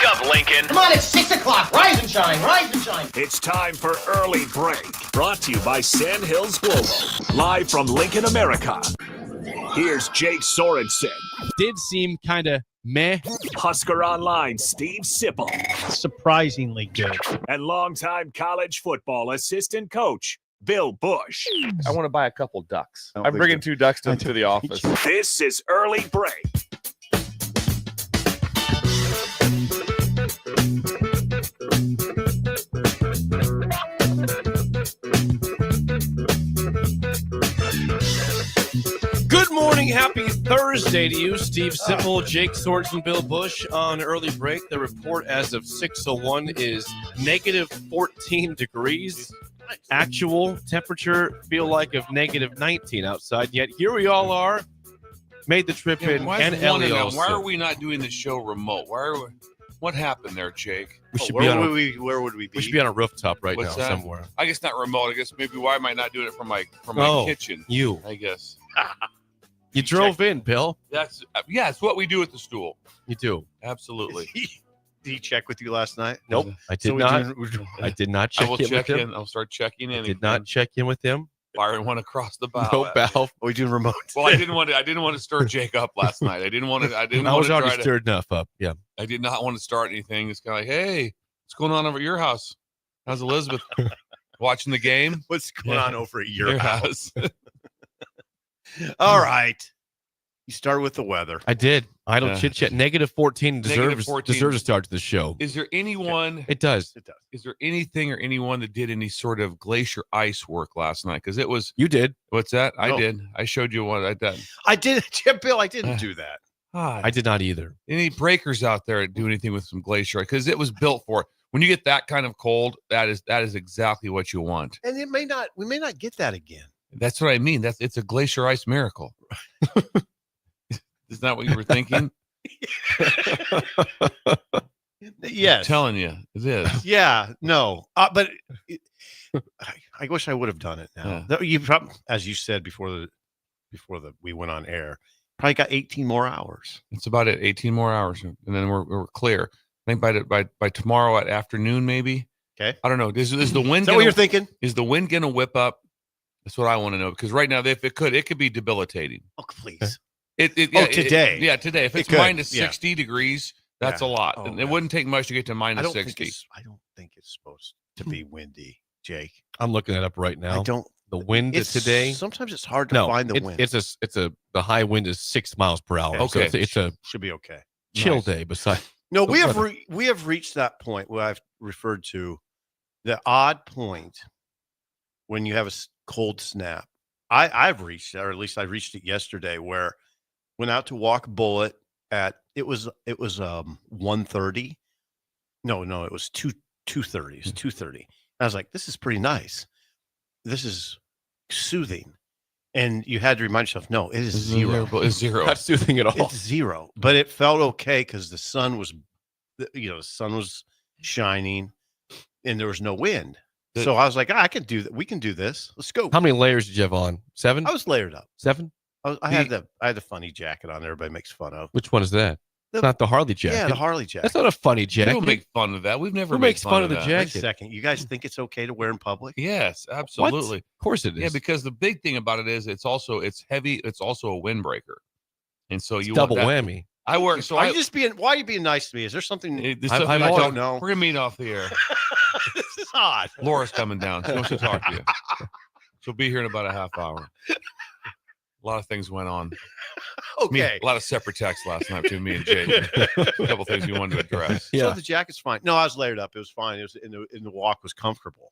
up, Lincoln. Come on, it's 6 o'clock. Rise and shine, rise and shine. It's time for Early Break. Brought to you by Sand Hills Global. Live from Lincoln, America. Here's Jake Sorensen. Did seem kind of meh. Husker Online, Steve Sipple. Surprisingly good. And longtime college football assistant coach, Bill Busch. I want to buy a couple ducks. I'm bringing 2 ducks to the office. This is Early Break. Good morning. Happy Thursday to you, Steve Sipple, Jake Sorensen, Bill Busch on Early Break. The report as of 6:01 is negative 14 degrees. Actual temperature feel like of negative 19 outside. Yet here we all are. Made the trip in. And Ellie also. Why are we not doing the show remote? What happened there, Jake? We should Where would we be? We should be on a rooftop right What's now that? somewhere. I guess not remote. I guess maybe why am I not doing it from my kitchen? You. I guess. You drove in, Bill. That's it's what we do at the stool. You do. Absolutely. Did he check with you last night? Nope. I did I did not I check will in check with him. in. I'll start checking in. I did not check in with him. Firing one across the bow. No at me. bow. Are we doing remote? Well, I didn't want to stir Jake up last night. I was already stirred enough up. Yeah. I did not want to start anything. It's kind of like, hey, what's going on over at your house? How's Elizabeth? Watching the game? What's going on over at your house? house? All right. You started with the weather. I did. Idle chit chat. Negative 14 Negative 14. deserves a start to the show. Is there anyone? It does. It does. Is there anything or anyone that did any sort of glacier ice work last night? Because it was. You did. What's that? I No. did. I showed you what I did. I did, Bill. I didn't do that. I did not either. Any breakers out there that do anything with some glacier? Because it was built for it. When you get that kind of cold, that is exactly what you want. And we may not get that again. That's what I mean. It's a glacier ice miracle. Is that what you were thinking? Yes. I'm telling you, it is. Yeah. No. But I wish I would have done it now. You probably, as you said before we went on air, probably got 18 more hours. It's about it. 18 more hours, and then we're clear. I think by tomorrow at afternoon, maybe. Okay. I don't know. Is the wind? Is that what you're thinking? Is the wind going to whip up? That's what I want to know. Because right now, if it could be debilitating. Oh, please. Today. Today. If it's minus 60 degrees, that's a lot. Oh, and it wouldn't take much to get to minus 60. I don't think it's supposed to be windy, Jake. I'm looking it up right now. I don't. The wind today. Sometimes it's hard to find the wind. The high wind is 6 miles per hour. Okay. So it's a should be okay. chill day. Besides, no, we have reached that point where I've referred to the odd point when you have a cold snap. I've reached that, or at least I reached it yesterday, where went out to walk Bullet at it was 1:30. No, it was 2:30. It was 2:30. I was like, this is pretty nice. This is soothing. And you had to remind yourself, no, it is zero. It's zero. not soothing at all. It's zero. But it felt okay because the sun was shining and there was no wind. So I was like, I can do that. We can do this. Let's go. How many layers did you have on? 7? I was layered up. 7? I had the funny jacket on. Everybody makes fun of. Which one is that? It's not the Harley jacket. Yeah, the Harley jacket. That's not a funny We jacket. don't make fun of that. We've never Who made makes fun of the that. Wait a jacket? second. You guys think it's okay to wear in public? Yes, absolutely. Of course it is. Yeah, because the big thing about it is it's heavy. It's also a windbreaker, and so you double want that. whammy. I work. So why are you being nice to me? Is there something I don't know? We're gonna meet off the air. This is odd. Laura's coming down. She wants to talk to you. She'll be here in about a half hour. A lot of things went on. Okay. A lot of separate texts last night between me and Jake. A couple things we wanted to address. Yeah. So the jacket's fine. No, I was layered up. It was fine. It was in the walk was comfortable.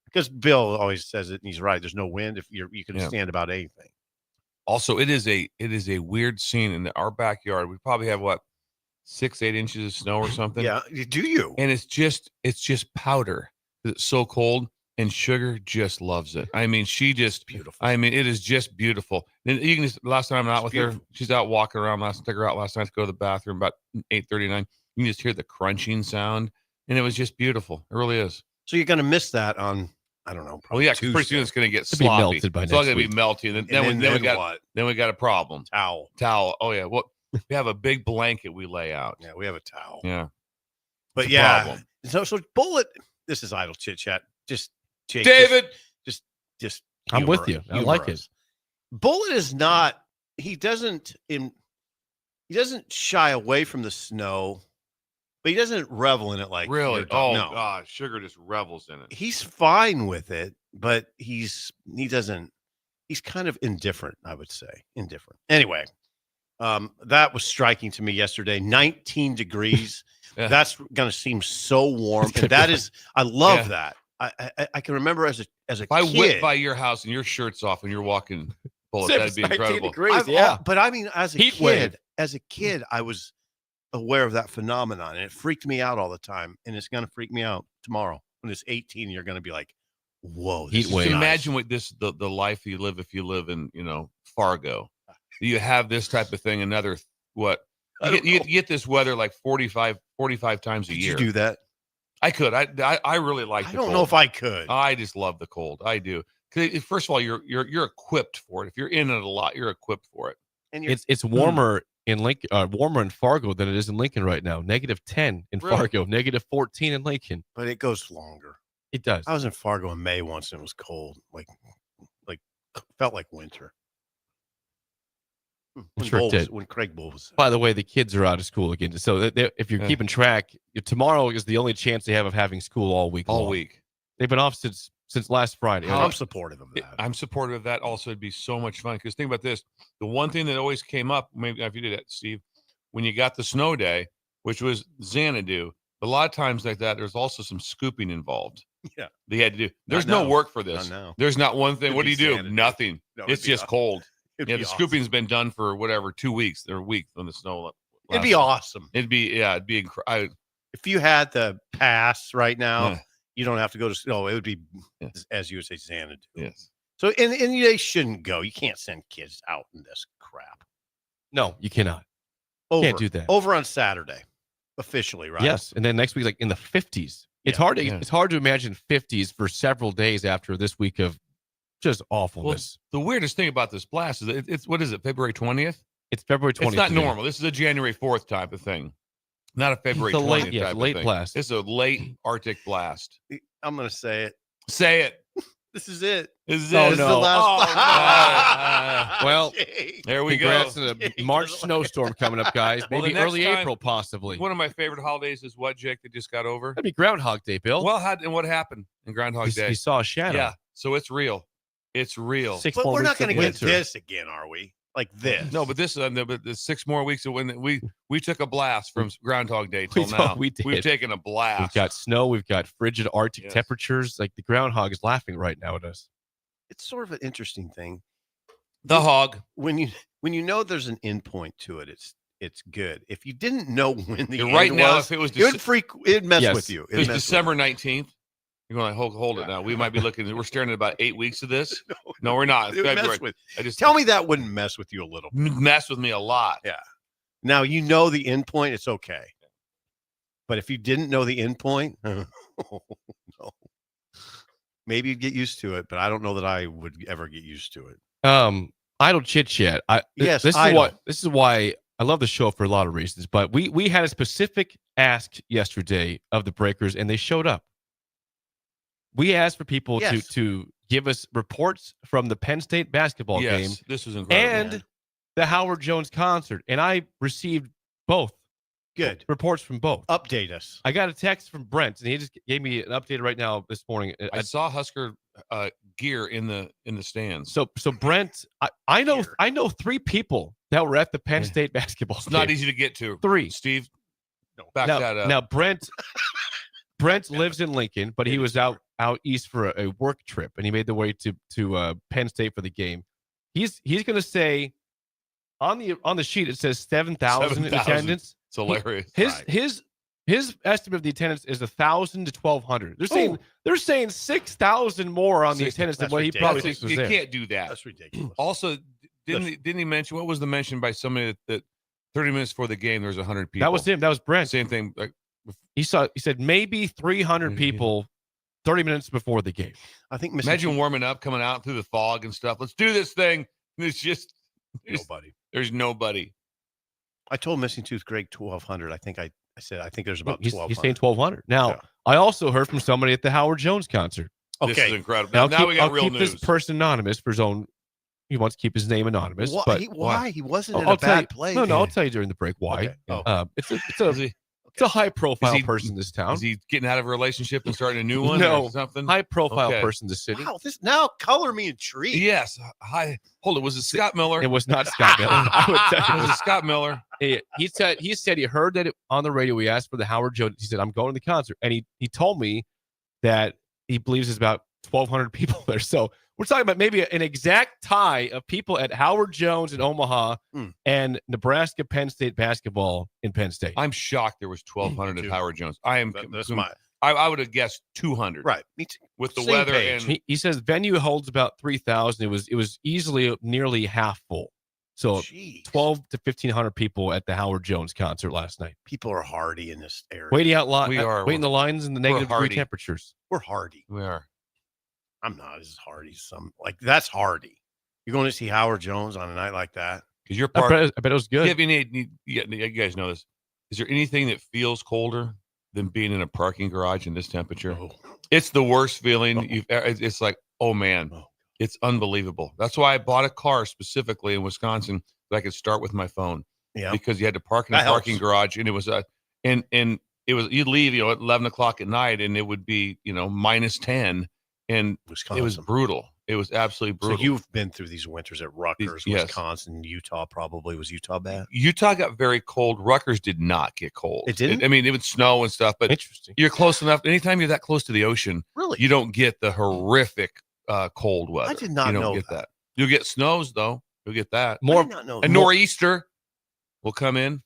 Because Bill always says it, and he's right. There's no wind if you can stand about anything. Also, it is a weird scene in our backyard. We probably have 6-8 inches of snow or something. Yeah. Do you? And it's just powder. It's so cold. And Sugar just loves it. I mean, beautiful. I mean, it is just beautiful. And you can last time I'm out with her, she's out walking around. Took her out last night to go to the bathroom about 8:39. You can just hear the crunching sound, and it was just beautiful. It really is. So you're going to miss that on, I don't know. Well, yeah, pretty soon it's going to get It'll be sloppy. melted by it's all next going to be melty. And then we got a problem. Towel. Oh yeah. Well, we have a big blanket we lay out. Yeah, we have a towel. Yeah. But It's a yeah, problem. so Bullet. This is idle chit chat. Just Jake, David. just I'm with you. I like humor us. it. Bullet is not. He doesn't shy away from the snow, but he doesn't revel in it like Really? you're talking- Oh no. God, Sugar just revels in it. He's fine with it, but he doesn't. He's kind of indifferent, I would say. Indifferent. Anyway, that was striking to me yesterday. 19 degrees. Yeah. That's going to seem so warm, and that is. I love that. I can remember as a If I kid. whip by your house and your shirt's off and you're walking Bullet, that'd be 19 incredible. degrees, yeah. But I mean, as a Heat kid, wave. I was aware of that phenomenon, and it freaked me out all the time. And it's going to freak me out tomorrow when it's 18. You're going to be like, "Whoa, Heat this is wave. nice." Imagine what the life you live if you live in Fargo. You have this type of thing. Another what? You get this weather like 45 times a Could year. you do that? I could. I really like. I the don't cold. know if I could. I just love the cold. I do. 'Cause first of all, you're equipped for it. If you're in it a lot, you're equipped for it. And you're, It's warmer in Lincoln, warmer in Fargo than it is in Lincoln right now. -10 in Really? Fargo, -14 in Lincoln. but it goes longer. It does. I was in Fargo in May once, and it was cold, like felt like winter. Sure did. When Craig Bull was. By the way, the kids are out of school again. So if you're Yeah. keeping track, tomorrow is the only chance they have of having school all week. All long. week. They've been off since last Friday. I'm supportive of that. I'm supportive of that. Also, it'd be so much fun because think about this: the one thing that always came up, maybe if you did that, Steve, when you got the snow day, which was Xanadu. A lot of times like that, there's also some scooping involved. Yeah. They had to do. There's Not no now. work for this. Not now. There's not one thing. It'd What do be you do? Xanadu. Nothing. No, It's it'd be just awesome. cold. It'd Yeah, be the awesome. scooping's been done for whatever 2 weeks or a week when the snow. It'd be awesome. It'd be incredible. If you had the pass right now, Yeah. you don't have to go to. No, it would be, Yeah. as you would say, Xanadu. Yes. So, and they shouldn't go. You can't send kids out in this crap. No, you cannot. Over, Can't do that. Over on Saturday, officially, right? Yes, and then next week, like in the 50s. It's Yeah. hard to Yeah. it's hard to imagine 50s for several days after this week of just Well, awfulness. the weirdest thing about this blast is it's what is it? February 20th? It's February 20th. It's not today. normal. This is a January 4th type of thing, not a February It's a 20th late- yeah, type late of thing. blast. It's a late Arctic blast. I'm going to say it. Say it. This is it. This is Oh, it. This is the no. last. Well, Jake. There we Congrats go. to the March snowstorm coming up, guys. Well, the Maybe next early time- April, possibly. One of my favorite holidays is what, Jake, that just got over? That'd be Groundhog Day, Bill. Well, what happened in Groundhog Day? He saw a shadow. Yeah, so it's real. It's real. 6 But more we're not weeks of going to get winter. this again, are we? Like this? No, but this but the 6 more weeks of when we took a blast from Groundhog Day till now. we did. We've taken a blast. We've got snow. We've got frigid Arctic Yes. temperatures. Like the groundhog is laughing right now at us. It's sort of an interesting thing. the hog. When you know there's an end point to it, it's good. If you didn't know when the end Right now, was, if it was it'd mess Yes. with you. It was December 19th. You're going like, hold it now. We might be looking. We're staring at about 8 weeks of this. No, we're not. It would February. mess with. I just Tell me that wouldn't mess with you a little. mess with me a lot. Yeah. Now you know the end point. It's okay. But if you didn't know the end point, no. Maybe you'd get used to it, but I don't know that I would ever get used to it. Idle chit chat. Yes, this idle. is why I love the show for a lot of reasons. But we had a specific ask yesterday of the Breakers, and they showed up. We asked for people Yes. to give us reports from the Penn State basketball Yes, game this was incredible. and the Howard Jones concert, and I received both. Good. Reports from both. Update us. I got a text from Brent, and he just gave me an update right now this morning. I saw Husker gear in the stands. So Brent, I know 3 people that were at the Penn State basketball It's game. not easy to get to. 3. Steve, No. back that up. Now Brent lives in Lincoln, but he was out east for a work trip, and he made the way to Penn State for the game. He's going to say on the sheet it says 7,000 in 7,000. attendance. It's hilarious. His estimate of the attendance is 1,000 to 1,200. They're saying 6,000 more on the attendance than That's what he ridiculous. probably thinks was you there. can't do that. That's ridiculous. Also, didn't he mention what was the mention by somebody that 30 minutes before the game there was 100 people? That was him. That was Brent. Same thing. Like He said maybe 300 people 30 minutes before the game. I think imagine warming up, coming out through the fog and stuff. Let's do this thing. And it's just nobody. there's nobody. I told Missing Tooth Greg 1,200. I think I I said, I think there's about He's 1,200. saying 1,200. Now, Yeah. I also heard from somebody at the Howard Jones concert. This is Okay. incredible. Now, Now we got real I'll keep news. this person anonymous for his own. He wants to keep his name anonymous. Why? But Why? He wasn't in I'll a tell you. bad place. No, I'll tell you during the break why. Okay. Oh. It's a high profile Is he- person in this town. Is he getting out of a relationship and starting a new one No. or something? High profile Okay. person in the city. Wow, this now color me intrigued. Yes. Hi. Hold it. Was it Scott Miller? It was not Scott Miller. I would tell you. Was it Scott Miller? He said he heard that on the radio. We asked for the Howard Jones. He said, I'm going to the concert. And he told me that he believes there's about 1,200 people there. So we're talking about maybe an exact tie of people at Howard Jones in Omaha and Nebraska Penn State basketball in Penn State. I'm shocked there was 1,200 at Howard Jones. I am. That's my I would have guessed 200. right. Me too. With the Same weather page. and He says venue holds about 3,000. It was easily nearly half full. So Jeez. 12 to 1,500 people at the Howard Jones concert last night. People are hardy in this area. Waiting We the lines in the negative degree hardy. temperatures. We're hardy. we are. I'm not as hardy as some. Like that's hardy. You're going to see Howard Jones on a night like that. Because you're I part. bet it was good. You guys know this. Is there anything that feels colder than being in a parking garage in this temperature? Oh. It's the worst feeling. It's like, oh man, it's unbelievable. That's why I bought a car specifically in Wisconsin that I could start with my phone. Yeah. Because you had to park in a That parking helps. garage, and it was and it was you'd leave at 11 o'clock at night, and it would be minus 10, and Wisconsin. it was brutal. It was absolutely brutal. So you've been through these winters at Rutgers, Yes. Wisconsin, Utah. Probably was Utah bad? Utah got very cold. Rutgers did not get cold. It didn't? I mean, it would snow and stuff, but Interesting. you're close enough. Anytime you're that close to the ocean, Really? you don't get the horrific cold weather. I did not you don't know get that. You'll get snows though. You'll get that. I More did not know A that. nor'easter will come in.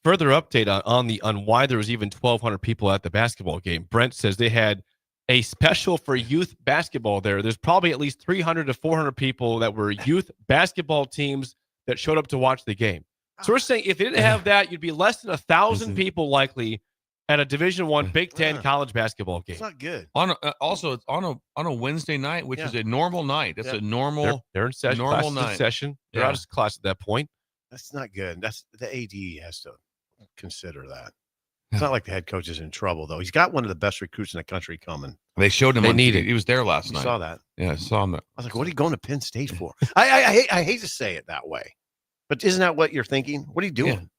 further update on why there was even 1,200 people at the basketball game. Brent says they had a special for youth basketball there. There's probably at least 300 to 400 people that were youth basketball teams that showed up to watch the game. So we're saying if they didn't have that, you'd be less than 1,000 people likely at a Division I Big Ten Yeah. college basketball game. It's not good. Also, it's on a Wednesday night, which Yeah. is a normal night. That's Yeah. a normal. They're in session. normal Classes in night. session. They're Yeah. out of class at that point. That's not good. That's the AD has to consider that. It's not like the head coach is in trouble though. He's got one of the best recruits in the country coming. They showed him. They on need TV. it. He was there last You night. saw that. Yeah, I saw him. I was like, what are you going to Penn State for? I hate to say it that way, but isn't that what you're thinking? What are you doing?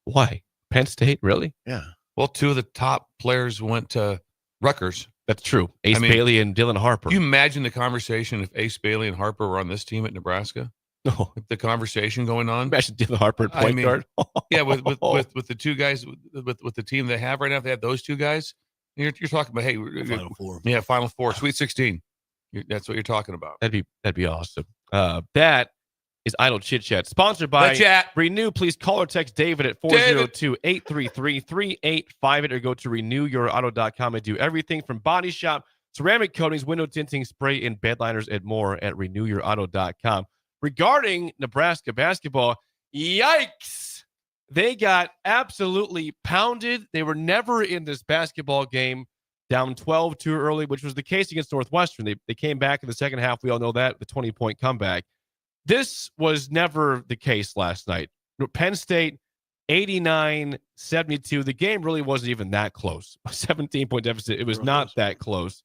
Why? Penn State? Really? Yeah. Well, two of the top players went to Rutgers. That's true. Ace Bailey and Dylan Harper. Can you imagine the conversation if Ace Bailey and Harper were on this team at Nebraska? No. The conversation going on. Imagine Dylan Harper at point guard. Yeah, with the two guys with the team they have right now, if they have those two guys, you're talking about Final Four. Yeah, Final Four, Sweet 16. That's what you're talking about. That'd be awesome. That is Idle Chit Chat, sponsored by The chat. Renew. Please call or text David at 402-833-3858 or go to renewyourauto.com and do everything from body shop, ceramic coatings, window tinting, spray, and bed liners and more at renewyourauto.com. Regarding Nebraska basketball, yikes! They got absolutely pounded. They were never in this basketball game down 12 too early, which was the case against Northwestern. They came back in the second half. We all know that, the 20-point comeback. This was never the case last night. Penn State, 89-72. The game really wasn't even that close. A 17-point deficit. It was not that close.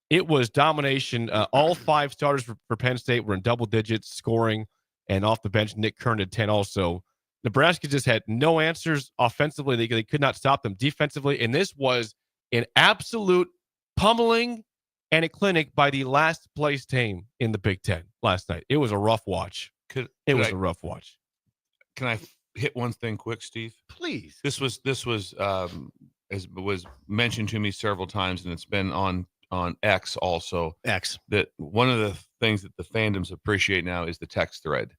It was domination. All five starters for Penn State were in double digits scoring, and off the bench, Nick Kern had 10 also. Nebraska just had no answers offensively. They could not stop them defensively, and this was an absolute pummeling and a clinic by the last place team in the Big Ten last night. It was a rough watch. It was a rough watch. Can I hit one thing quick, Steve? Please. This was as was mentioned to me several times, and it's been on X also. X. That one of the things that the fandoms appreciate now is the text thread.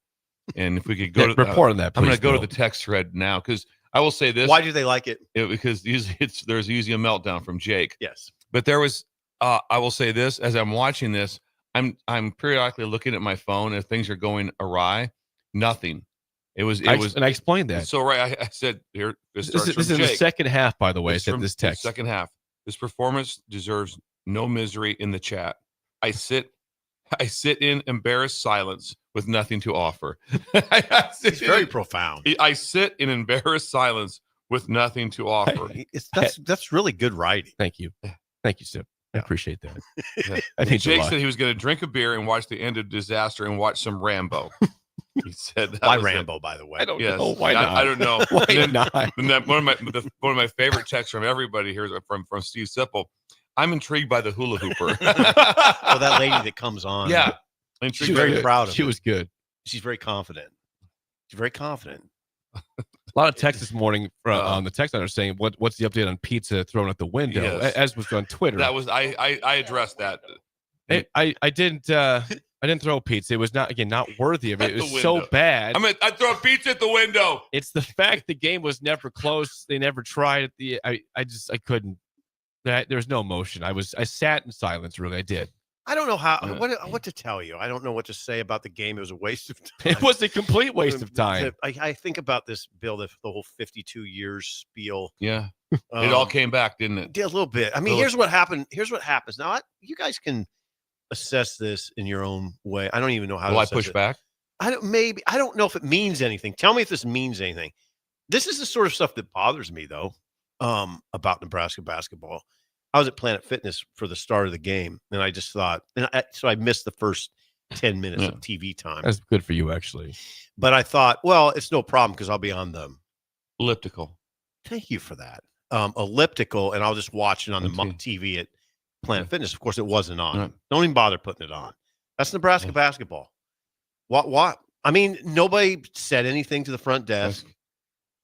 And if we could go to report on that, I'm going please, to go to Bill. the text thread now because I will say this. Why do they like it? Because usually there's usually a meltdown from Jake. Yes. But there was. I will say this: as I'm watching this, I'm periodically looking at my phone if things are going awry. Nothing. It was. And I explained that. So right, I said here. This This is in the second half, by the way. I said this text. Second half. This performance deserves no misery in the chat. I sit in embarrassed silence with nothing to offer. It's very profound. I sit in embarrassed silence with nothing to offer. That's really good writing. Thank you, Sip. I appreciate that. Yeah. I think Jake said he was going to drink a beer and watch the end of Disaster and watch some Rambo. He said that Why was Rambo, by the way? I don't Yes. know. Why not? I don't know. Why And then- not? and then one of my favorite texts from everybody here is from Steve Sipple. I'm intrigued by the hula hooper. Oh, that lady that comes on. Yeah. She's Intrigued very by- proud of She it. was good. She's very confident. She's very confident. A lot of texts this morning on the text line are saying, "What's the update on pizza thrown out the window?" Yes. As was on Twitter. That was I addressed that. I didn't throw pizza. It was not worthy of it. It At was the so window. bad. I throw a pizza at the window. It's the fact the game was never close. They never tried it. I couldn't. There was no emotion. I sat in silence. Really, I did. I don't know what to tell you. I don't know what to say about the game. It was a waste of time. It was a complete waste of time. I think about this, Bill, the whole 52 years spiel. Yeah. It all came back, didn't it? Yeah, a little bit. I mean, here's what happened. Here's what happens. Now, you guys can assess this in your own way. I don't even know how Will to I assess push it. back? I don't know if it means anything. Tell me if this means anything. This is the sort of stuff that bothers me, though, about Nebraska basketball. I was at Planet Fitness for the start of the game, and I just thought, so I missed the first 10 minutes of TV time. That's good for you, actually. But I thought, well, it's no problem because I'll be on the Elliptical. Thank you for that. Elliptical, and I'll just watch it on the TV at Planet Fitness. Of course, it wasn't on. Right. Don't even bother putting it on. That's Nebraska basketball. What? I mean, nobody said anything to the front desk.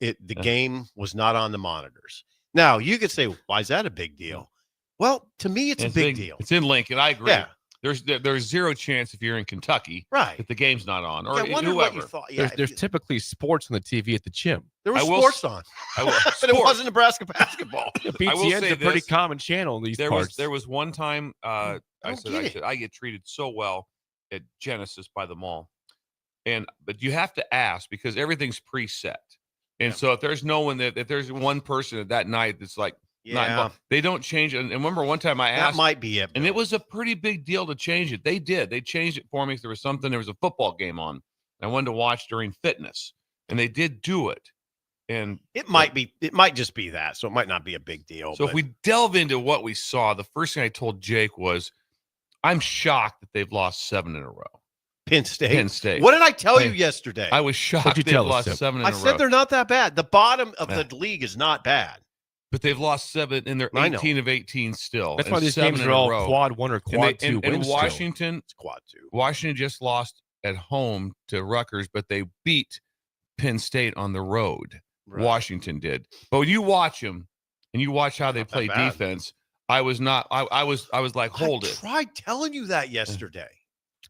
The game was not on the monitors. Now, you could say, why is that a big deal? Well, to me, it's a big deal. It's in Lincoln. I agree. Yeah. There's zero chance if you're in Kentucky Right. that the game's not on, or I wonder what you whoever. thought. Yeah, There's typically sports on the TV at the gym. there was I will sports on, I will, but it wasn't Nebraska basketball. BTN's say a pretty this. common channel in these parts. There was one time I don't said get it. I get treated so well at Genesis by the mall, but you have to ask because everything's preset, and so if there's no one if there's one person that night that's like not, they don't change it. And remember one time I asked, That might be it. and it was a pretty big deal to change it. They did. They changed it for me. There was a football game on. And I wanted to watch during fitness, and they did do it. And It might just be that. So it might not be a big deal. so if we delve into what we saw, the first thing I told Jake was, I'm shocked that they've lost 7 in a row. Penn State. What What did I tell you yesterday? I was shocked What'd you they've tell us, lost Sip? 7 in I a row. said they're not that bad. The bottom of the league is not bad. But they've lost 7 and they're I know. 18 of 18 still. That's and why these 7 games in are a all row. quad 1 or quad 2 And wins. Washington, It's quad 2. Washington just lost at home to Rutgers, but they beat Penn State on the road. Right. Washington did. But when you watch them and you watch how they Not that play bad. defense, I was like, hold I it. tried telling you that yesterday.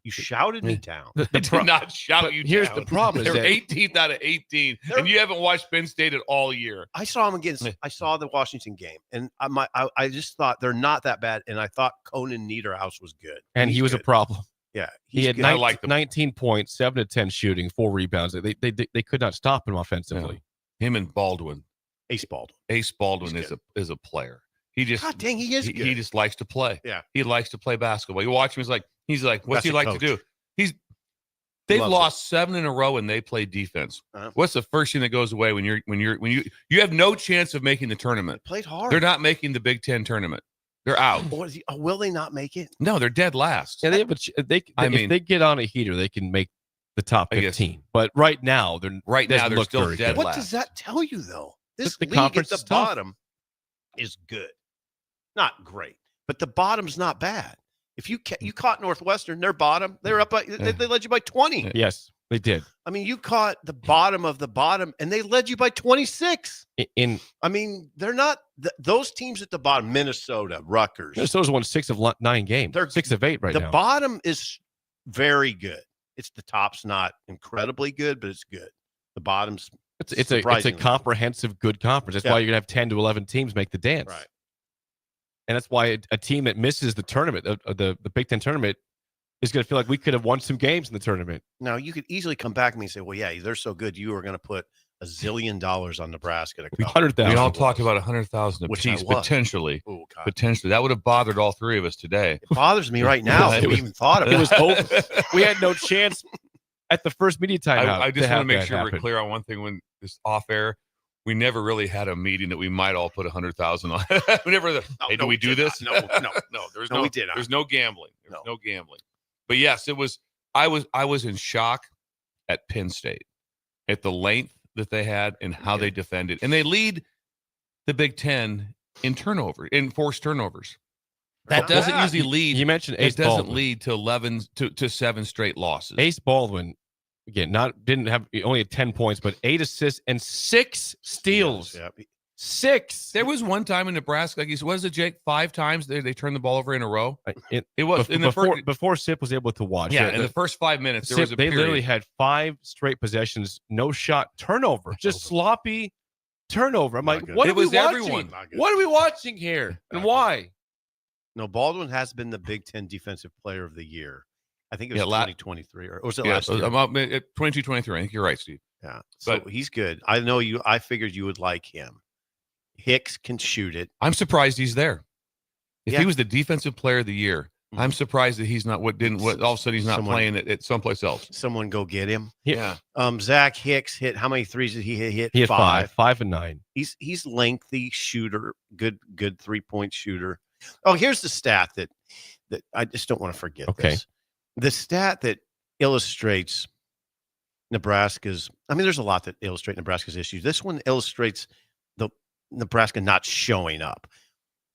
You shouted me down. I did not shout but you here's down. the problem is They're that- 18th out of 18, and you haven't watched Penn State at all year. I saw them against. I saw the Washington game, and I just thought they're not that bad. And I thought Conan Niederhouse was good, And He's he was a good. problem. Yeah, He he's had good. 19 points, 7 to 10 shooting, 4 rebounds. They could not stop him offensively. Him and Baldwin. Ace Baldwin. Ace Baldwin He's is a player. He just God dang, he is good. he just likes to play. Yeah. He likes to play basketball. You watch him, he's like, what's That's he a like coach. to do? They've Loves lost 7 in a row and they play defense. Uh-huh. What's the first thing that goes away when you have no chance of making the tournament? Played hard. They're not making the Big Ten tournament. They're out. Will they not make it? No, they're dead last. Yeah, if they get on a heater, they can make the top I guess. 15. But right now, they're They're still very dead good. What does that tell you, though? This The league conference at is the tough. bottom is good, not great, but the bottom's not bad. If you caught Northwestern, their bottom, they were up by they led you by 20. Yes, they did. I mean, you caught the bottom of the bottom, and they led you by 26. I mean, they're not those teams at the bottom. Minnesota, Rutgers. Minnesota's won 6 of 9 games. They're 6 of 8 right the now. bottom is very good. It's the top's not incredibly good, but it's good. The bottom's It's a surprisingly good. comprehensive good conference. That's why you're gonna have 10 to 11 teams make the dance. Right. And that's why a team that misses the tournament, the Big Ten tournament, is going to feel like we could have won some games in the tournament. Now, you could easily come back to me and say, well, yeah, they're so good. You are going to put $1 zillion on Nebraska to come. 100,000. We all talked about 100,000 Which I apiece, was. potentially. Oh, God. Potentially. That would have bothered all 3 of us today. It bothers me right now that we even thought about It was over. We had no chance at the first media timeout. I just want to make that sure we're happen. clear on one thing when this off air. we never really had a meeting that we might all put 100,000 on. We never. Hey, do we do this? No. There's No, we did not. There's no gambling. There's No. no gambling. But yes, it was. I was in shock at Penn State at the length that they had and how they defended, and they lead the Big Ten in forced turnovers. That doesn't usually lead. You mentioned Ace it doesn't Baldwin. lead to 11 to 7 straight losses. Ace Baldwin, again, only had 10 points, but 8 assists and 6 steals. Yeah. 6. There was one time in Nebraska, like you said, was it, Jake? 5 times they turned the ball over in a row. It was in the first, before Sip was able to watch. yeah, in the first 5 minutes, there was a they period. literally had 5 straight possessions, no shot turnover, just sloppy turnover. I'm like, good. what It are we was watching? everyone. What are we watching here, and why? No, Baldwin has been the Big Ten Defensive Player of the Year. I think it was Yeah, 2023, or was it Yeah, last year? 22-23. I think you're right, Steve. Yeah, so But- he's good. I know you. I figured you would like him. Hicks can shoot it. I'm surprised he's there. If Yeah. he was the Defensive Player of the Year, I'm surprised that he's not. All of a sudden he's not Someone- playing at someplace else. Someone go get him. Yeah. Zach Hicks hit. How many threes did he hit? He had 5. 5 and 9. He's lengthy shooter. Good 3-point shooter. Oh, here's the stat that I just don't want to forget. Okay. This. The stat that illustrates Nebraska's. I mean, there's a lot that illustrate Nebraska's issues. This one illustrates the Nebraska not showing up.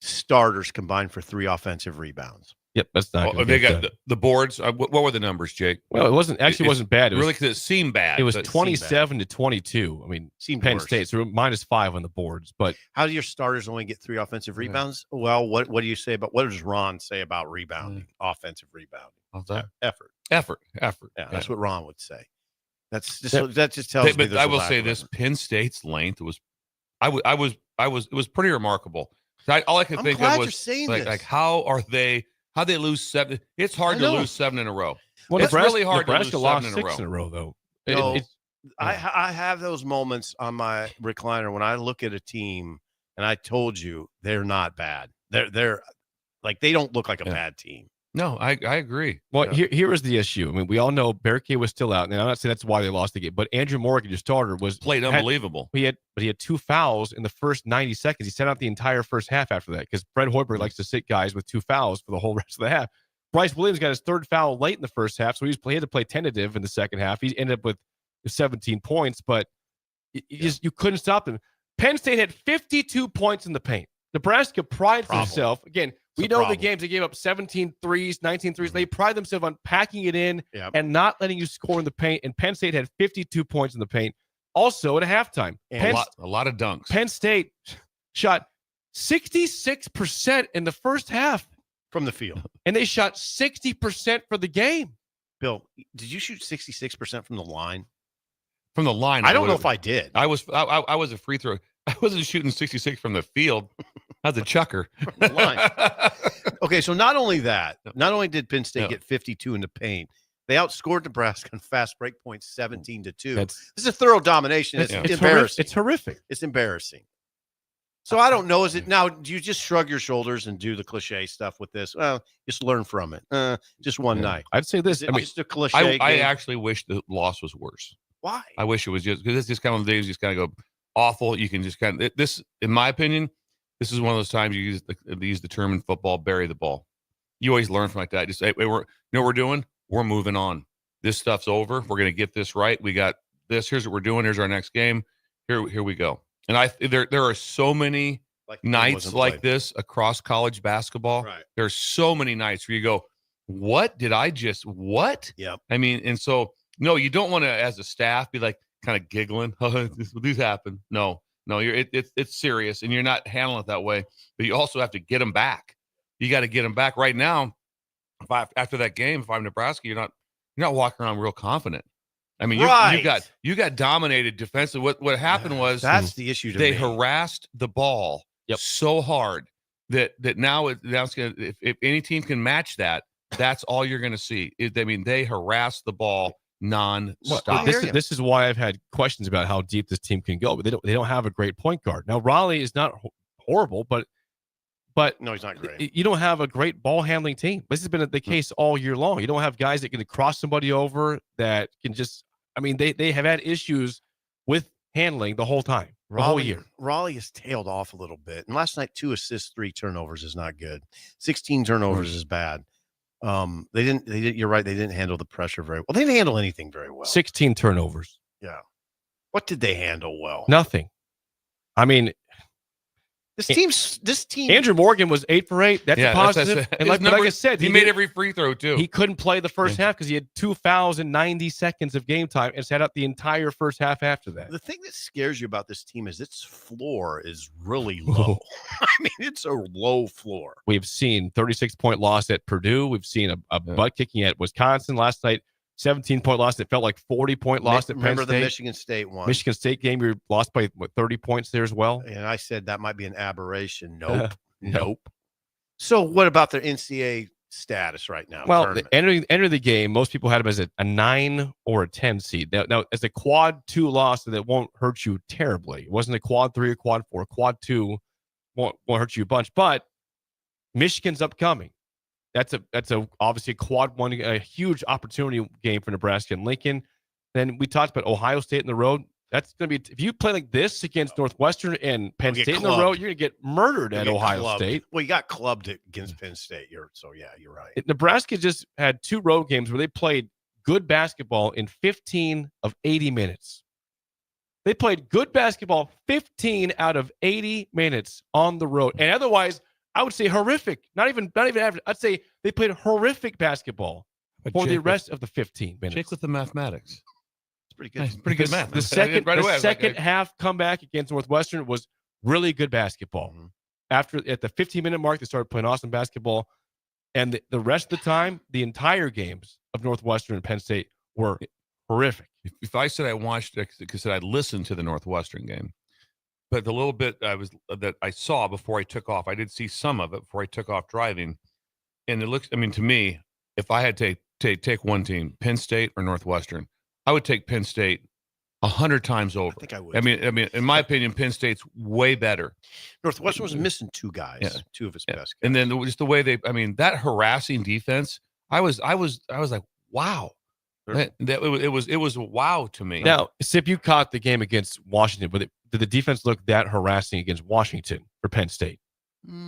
Starters combined for 3 offensive rebounds. Yep, that's not. Well, they got the boards. What were the numbers, Jake? Well, it wasn't bad. It was Really, because it seemed bad. It was but 27 to 22. I mean, Seemed Penn worse. State, so -5 on the boards. But How do your starters only get 3 offensive rebounds? Well, what do you say about what does Ron say about rebounding, offensive rebounding? How's that? Effort. Effort. Yeah, that's what Ron would say. That's just Yeah. that just tells me. But there's I a will lack say of this: effort. Penn State's length was, it was pretty remarkable. All I could I'm think glad of you're was saying like this. how they lose 7? It's hard I to know. lose 7 in a row. well, It's really hard to lose Nebraska 7 lost in a 6 row. in a row, though. No, It's I have those moments on my recliner when I look at a team and I told you they're not bad. They're like they don't look like a Yeah. bad team. No, I agree. Well, here is the issue. I mean, we all know Barricade was still out, and I'm not saying that's why they lost the game. But Andrew Morgan, your starter, Played unbelievable. He had 2 fouls in the first 90 seconds. He sat out the entire first half after that because Fred Hoiberg likes to sit guys with 2 fouls for the whole rest of the half. Bryce Williams got his 3rd foul late in the first half, so he had to play tentative in the second half. He ended up with 17 points, but you couldn't stop them. Penn State had 52 points in the paint. Nebraska prides themselves. Again, we know the games they gave up 17 threes, 19 threes. They pride themselves on packing it in and not letting you score in the paint. And Penn State had 52 points in the paint. Also at halftime, A lot of dunks. Penn State shot 66% in the first half From the field. and they shot 60% for the game. Bill, did you shoot 66% from the line? From the line. I don't know if I did. I was a free throw. I wasn't shooting 66 from the field. I was a chucker. The line. Okay, so not only did Penn State get 52 in the paint, they outscored Nebraska on fast break points 17-2. This is a thorough domination. It's embarrassing. It's horrific. It's embarrassing. So I don't know. Is it now? Do you just shrug your shoulders and do the cliche stuff with this? Well, just learn from it. Just one night. I'd say this. Is it just a cliche. I game? actually wish the loss was worse. Why? I wish it was just because it's just kind of days you just kind of go awful. You can just kind of this, in my opinion, this is one of those times you use the term in football, bury the ball. You always learn from like that. Just say, hey, you know what we're doing? We're moving on. This stuff's over. We're going to get this right. We got this. Here's what we're doing. Here's our next game. Here we go. And there are so many nights like this across college basketball. Right. There's so many nights where you go, what did I just, what? Yep. I mean, and so, no, you don't want to, as a staff, be like kind of giggling. Oh, these happen. No, it's serious, and you're not handling it that way. But you also have to get them back. You got to get them back right now. After that game, if I'm Nebraska, you're not walking around real confident. I mean, you got dominated defensively. What happened was that's the issue. They harassed the ball so hard that now it's gonna. If any team can match that, that's all you're going to see. They harass the ball non-stop. This is why I've had questions about how deep this team can go. But they don't have a great point guard. Now Raleigh is not horrible, but no, he's not great. You don't have a great ball handling team. This has been the case all year long. You don't have guys that can cross somebody over that can just. I mean, they have had issues with handling the whole time. whole year. Raleigh has tailed off a little bit. And last night, 2 assists, 3 turnovers is not good. 16 turnovers is bad. They didn't, you're right. They didn't handle the pressure very well. They didn't handle anything very well. 16 turnovers. Yeah. What did they handle well? Nothing. I mean, this team. Andrew Morgan was 8 for 8. That's a positive. And like I said, he made every free throw too. He couldn't play the first half because he had 2 fouls in 90 seconds of game time and sat out the entire first half after that. The thing that scares you about this team is its floor is really low. I mean, it's a low floor. We've seen 36-point loss at Purdue. We've seen a butt kicking at Wisconsin last night. 17-point loss. It felt like 40-point loss at Penn State. Remember the Michigan State one? Michigan State game, we lost by 30 points there as well. And I said that might be an aberration. Nope. Nope. So what about their NCAA status right now? Well, enter the game, most people had them as a 9 or a 10 seed. Now, as a quad 2 loss, that won't hurt you terribly. It wasn't a quad 3 or quad 4. Quad 2 won't hurt you a bunch. But Michigan's upcoming. That's obviously a quad 1, a huge opportunity game for Nebraska and Lincoln. Then we talked about Ohio State in the road. That's going to be, if you play like this against Northwestern and Penn State in the road, you're going to get murdered at Ohio State. Well, you got clubbed against Penn State. You're right. Nebraska just had 2 road games where they played good basketball in 15 of 80 minutes. They played good basketball 15 out of 80 minutes on the road. And otherwise, I would say horrific. Not even average. I'd say they played horrific basketball for the rest of the 15 minutes. Jake with the mathematics. It's pretty good. Nice, pretty good math. The second half comeback against Northwestern was really good basketball. Mm-hmm. At the 15-minute mark, they started playing awesome basketball. And the rest of the time, the entire games of Northwestern and Penn State were horrific. If I said I watched it, because I listened to the Northwestern game, but the little bit that I saw before I took off, I did see some of it before I took off driving. And it looks, I mean, to me, if I had to take one team, Penn State or Northwestern, I would take Penn State 100 times over. I think I would. I mean, in my opinion, Penn State's way better. Northwestern was missing 2 guys, 2 of his best guys. And then just the way that harassing defense, I was like, wow. It was a wow to me. Now, Sip, you caught the game against Washington, but did the defense look that harassing against Washington for Penn State?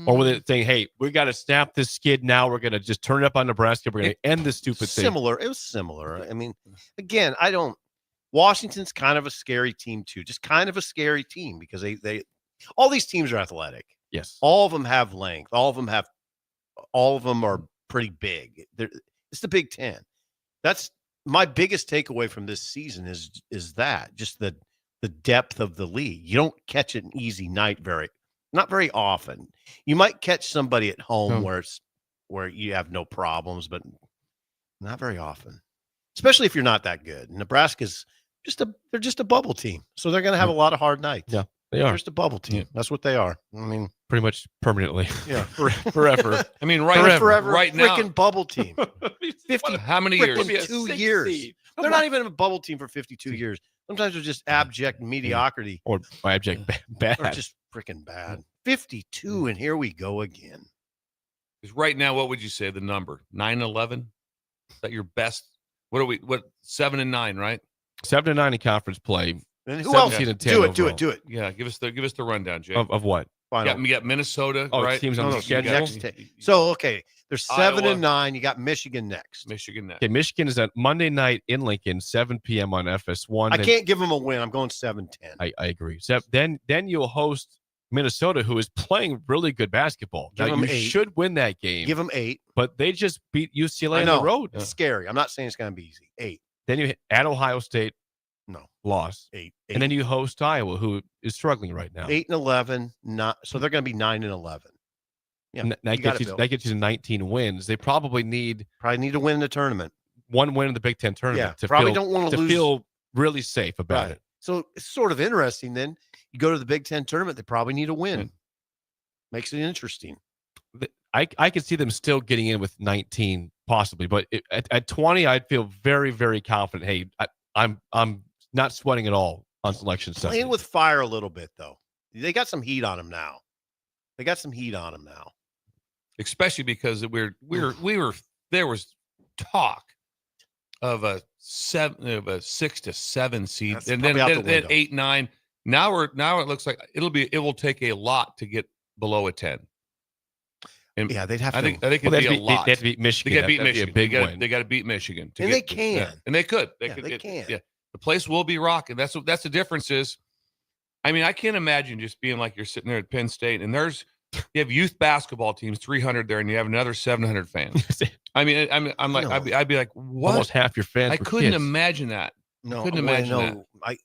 Or were they saying, hey, we got to snap this skid now. We're going to just turn it up on Nebraska. We're going to end this stupid thing. Similar. It was similar. I mean, again, Washington's kind of a scary team too. Just kind of a scary team because they all these teams are athletic. Yes. All of them have length. All of them are pretty big. It's the Big Ten. That's my biggest takeaway from this season is that just the depth of the league. You don't catch an easy night not very often. You might catch somebody at home where you have no problems, but not very often. Especially if you're not that good. Nebraska's they're just a bubble team. So they're going to have a lot of hard nights. Yeah, they are. They're just a bubble team. Yeah. That's what they are. I mean, pretty much permanently. Yeah. Forever. I mean, forever. Right now. Freaking bubble team. 50. How many years? 52 years. They're not even a bubble team for 52 years. Sometimes they're just abject mediocrity. Or abject bad. Or just freaking bad. 52, and here we go again. Because right now, what would you say the number? 9-11? Is that your best? What 7-9, right? 7-9 in conference play. And who else? Do it. Yeah, give us the rundown, Jay. Of what? You got Minnesota, right? Teams on the schedule. So, okay, there's 7-9. You got Michigan next. Okay, Michigan is at Monday night in Lincoln, 7 p.m. on FS1. I can't give them a win. I'm going 7-10. I agree. Then you'll host Minnesota, who is playing really good basketball. Now, you should win that game. Give them 8. But they just beat UCLA on the road. It's scary. I'm not saying it's going to be easy. 8. Then you at Ohio State. No. Loss. 8. And then you host Iowa, who is struggling right now. 8-11. So they're going to be 9-11. Yeah. That gets you to 19 wins. They probably need to win the tournament. One win in the Big Ten tournament don't want to lose. Feel really safe about it. So it's sort of interesting then. You go to the Big Ten tournament, they probably need a win. Makes it interesting. I could see them still getting in with 19 possibly, but at 20, I'd feel very, very confident. Hey, I'm not sweating at all on selection Sunday. Playing with fire a little bit though. They got some heat on them now. Especially because we were there was talk of a 6 to 7 seed, and then 8-9. Now it looks like it will take a lot to get below a 10. And Yeah, they'd have to. I think it'd be a lot. They have to beat Michigan. They got to beat That'd be a Michigan. big win. They got to beat Michigan. And they can. Yeah. And they could. They can. Yeah. The place will be rocking. That's the difference is, I mean, I can't imagine just being like you're sitting there at Penn State and you have youth basketball teams, 300 there, and you have another 700 fans. I mean, I'm like, I'd be like, what? Almost half your fans. I were couldn't kids. imagine that. No, couldn't imagine that.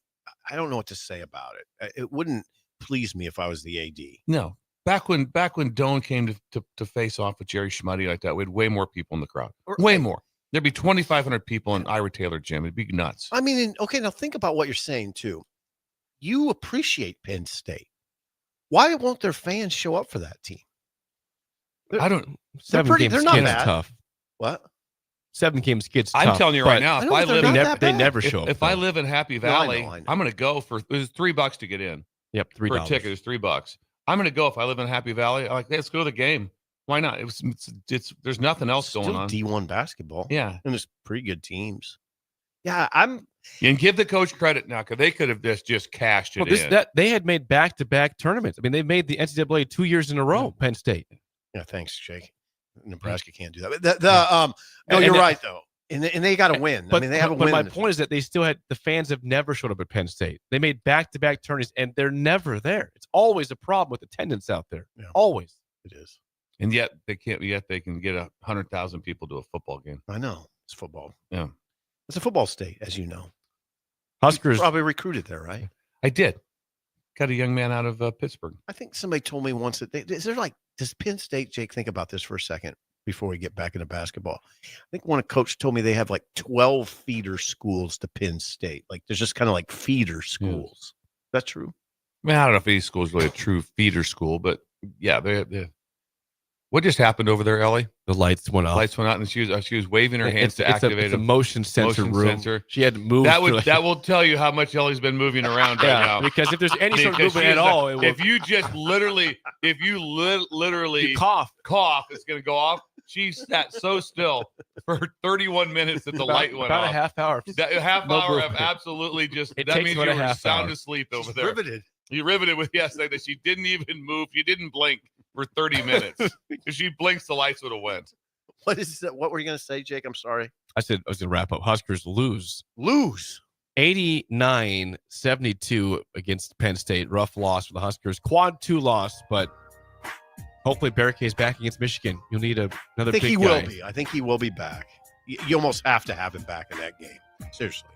I don't know what to say about it. It wouldn't please me if I was the AD. No. Back when Doan came to face off with Jerry Schmuddy like that, we had way more people in the crowd. Way more. There'd be 2,500 people in Ira Taylor Gym. It'd be nuts. I mean, okay, now think about what you're saying too. You appreciate Penn State. Why won't their fans show up for that team? I don't. 7 games they're not kids bad. tough. What? 7 games kids. I'm tough, telling you right but now, I if know I they're live, not in, that they bad. never show up. if I live in Happy Valley, I know. I'm going to go for. It was $3 to get in. Yep, For a $3 ticket. It was $3. I'm going to go if I live in Happy Valley. I'm like, let's go to the game. Why not? It's there's nothing else Still going on. D1 basketball. Yeah, And there's pretty good teams. Yeah, and give the coach credit now because they could have just cashed it in. They had made back-to-back tournaments. I mean, they made the NCAA 2 years in a row. Penn State. yeah, thanks, Jake. Nebraska can't do that. But no, you're right though. And they got to win. But, I mean, they have a but win. my point is that they still had the fans have never showed up at Penn State. They made back-to-back tournaments, and they're never there. It's always a problem with attendance out there. Yeah. Always. It is. And yet they can't. Yet they can get 100,000 people to a football game. I know. It's football. Yeah, It's a football state, as you know. Huskers. Probably recruited there, right? I did. Got a young man out of Pittsburgh. I think somebody told me once that does Penn State, Jake, think about this for a second before we get back into basketball. I think one coach told me they have like 12 feeder schools to Penn State. Like there's just kind of like feeder schools. Is that true? I mean, I don't know if any school is really a true feeder school, but yeah, they what just happened over there, Ellie? The lights went off. Lights went out, and she was waving her hands to activate it's a motion sensor room. Sensor. She had to move. That will tell you how much Ellie's been moving around right now. Because if there's any sort of Because movement at all, it will. if you just literally You cough. it's going to go off. She sat so still for 31 minutes that the light went about off. A half hour. That half No hour of movement. absolutely just. It that takes means about you a were half sound hour. asleep over She's there. riveted. You riveted with like that. She didn't even move. You didn't blink for 30 minutes. If she blinks, the lights would have went. What is that? What were you going to say, Jake? I'm sorry. I said I was going to wrap up. Huskers lose. 89-72 against Penn State. Rough loss for the Huskers. Quad 2 loss, but hopefully Barricades back against Michigan. You'll need another I think big he guy. will be. I think he will be back. You almost have to have him back in that game. Seriously.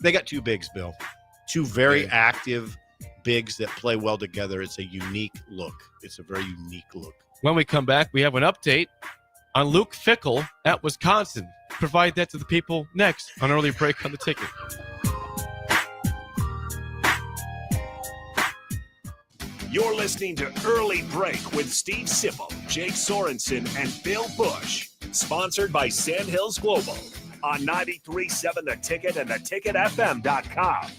They got 2 bigs, Bill. 2 very active bigs that play well together. It's a unique look. It's a very unique look. When we come back, we have an update on Luke Fickell at Wisconsin. Provide that to the people next on Early Break on the Ticket. You're listening to Early Break with Steve Sipple, Jake Sorensen, and Bill Busch. Sponsored by Sandhills Global on 93.7 The Ticket and theticketfm.com.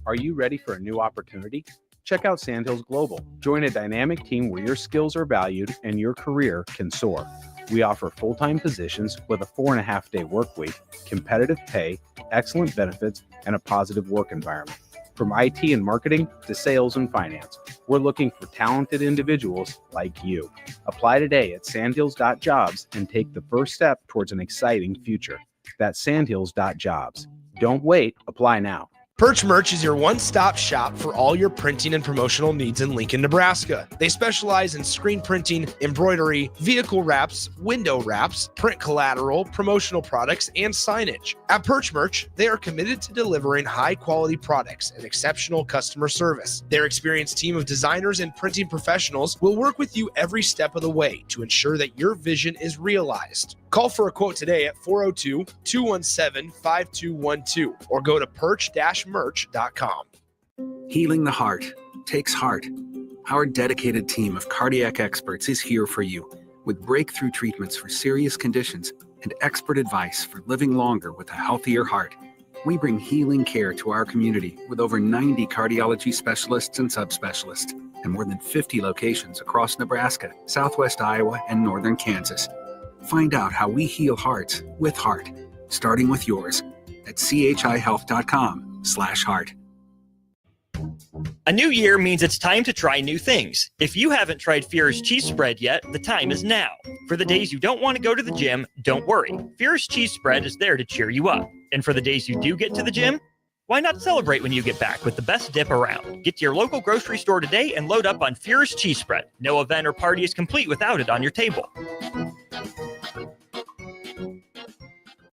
Are you ready for a new opportunity? Check out Sandhills Global. Join a dynamic team where your skills are valued and your career can soar. We offer full-time positions with a 4.5-day work week, competitive pay, excellent benefits, and a positive work environment. From IT and marketing to sales and finance, we're looking for talented individuals like you. Apply today at sandhills.jobs and take the first step towards an exciting future. That's sandhills.jobs. Don't wait. Apply now. Perch Merch is your one-stop shop for all your printing and promotional needs in Lincoln, Nebraska. They specialize in screen printing, embroidery, vehicle wraps, window wraps, print collateral, promotional products, and signage. At Perch Merch, they are committed to delivering high-quality products and exceptional customer service. Their experienced team of designers and printing professionals will work with you every step of the way to ensure that your vision is realized. Call for a quote today at 402-217-5212 or go to perch-merch.com. Healing the heart takes heart. Our dedicated team of cardiac experts is here for you with breakthrough treatments for serious conditions and expert advice for living longer with a healthier heart. We bring healing care to our community with over 90 cardiology specialists and subspecialists and more than 50 locations across Nebraska, Southwest Iowa, and northern Kansas. Find out how we heal hearts with heart, starting with yours at chihealth.com/heart. A new year means it's time to try new things. If you haven't tried Fear's cheese spread yet, the time is now. For the days you don't want to go to the gym, don't worry. Fear's cheese spread is there to cheer you up. And for the days you do get to the gym, why not celebrate when you get back with the best dip around? Get to your local grocery store today and load up on Fear's cheese spread. No event or party is complete without it on your table.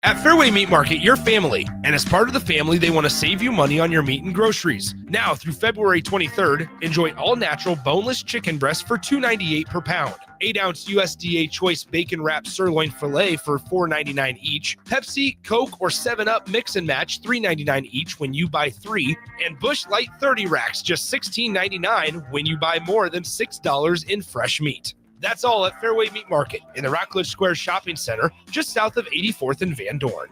At Fairway Meat Market, you're family, and as part of the family, they want to save you money on your meat and groceries. Now through February 23rd, enjoy all-natural boneless chicken breast for $2.98 per pound. 8-ounce USDA Choice Bacon Wrap Sirloin Filet for $4.99 each. Pepsi, Coke, or 7-Up Mix and Match $3.99 each when you buy 3. And Busch Light 30 racks just $16.99 when you buy more than $6 in fresh meat. That's all at Fairway Meat Market in the Rockledge Square Shopping Center, just south of 84th and Van Dorn.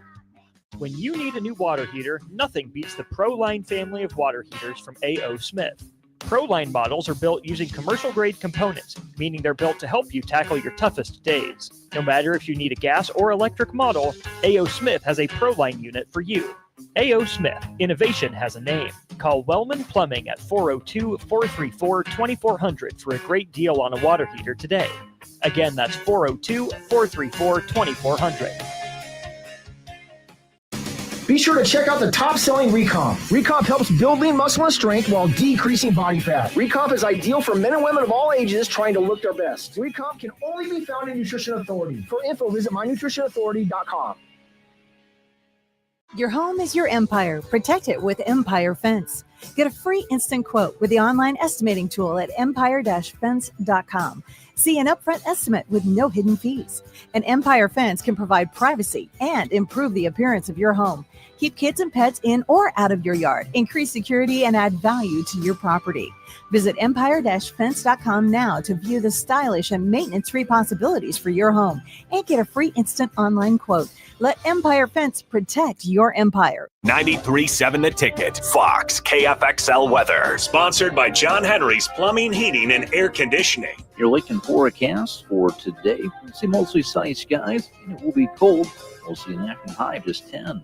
When you need a new water heater, nothing beats the ProLine family of water heaters from A.O. Smith. ProLine models are built using commercial-grade components, meaning they're built to help you tackle your toughest days. No matter if you need a gas or electric model, A.O. Smith has a ProLine unit for you. A.O. Smith, innovation has a name. Call Wellman Plumbing at 402-434-2400 for a great deal on a water heater today. Again, that's 402-434-2400. Be sure to check out the top-selling Recomp. Recomp helps build lean muscle and strength while decreasing body fat. Recomp is ideal for men and women of all ages trying to look their best. Recomp can only be found in Nutrition Authority. For info, visit mynutritionauthority.com. Your home is your empire. Protect it with Empire Fence. Get a free instant quote with the online estimating tool at empire-fence.com. See an upfront estimate with no hidden fees. An Empire Fence can provide privacy and improve the appearance of your home. Keep kids and pets in or out of your yard. Increase security and add value to your property. Visit empire-fence.com now to view the stylish and maintenance-free possibilities for your home and get a free instant online quote. Let Empire Fence protect your empire. 93.7 The Ticket, Fox, KFXL weather. Sponsored by John Henry's Plumbing, Heating, and Air Conditioning. Your Lincoln forecast for today. We'll see mostly sunny skies, and it will be cold. We'll see an afternoon high of just 10.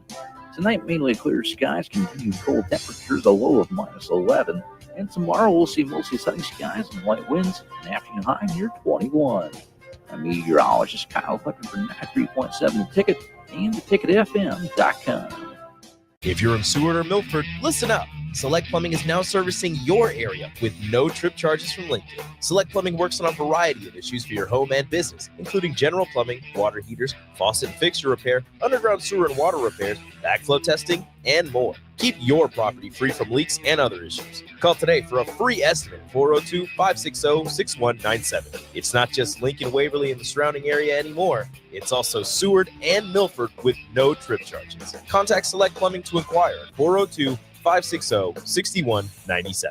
Tonight, mainly clear skies, continued cold temperatures, a low of minus 11. And tomorrow, we'll see mostly sunny skies and light winds, an afternoon high near 21. I'm meteorologist Kyle Hucker for 93.7 The Ticket and theticketfm.com. If you're in Seward or Milford, listen up. Select Plumbing is now servicing your area with no trip charges from Lincoln. Select Plumbing works on a variety of issues for your home and business, including general plumbing, water heaters, faucet and fixture repair, underground sewer and water repairs, backflow testing, and more. Keep your property free from leaks and other issues. Call today for a free estimate, 402-560-6197. It's not just Lincoln, Waverly, and the surrounding area anymore. It's also Seward and Milford with no trip charges. Contact Select Plumbing to inquire at 402-560-6197.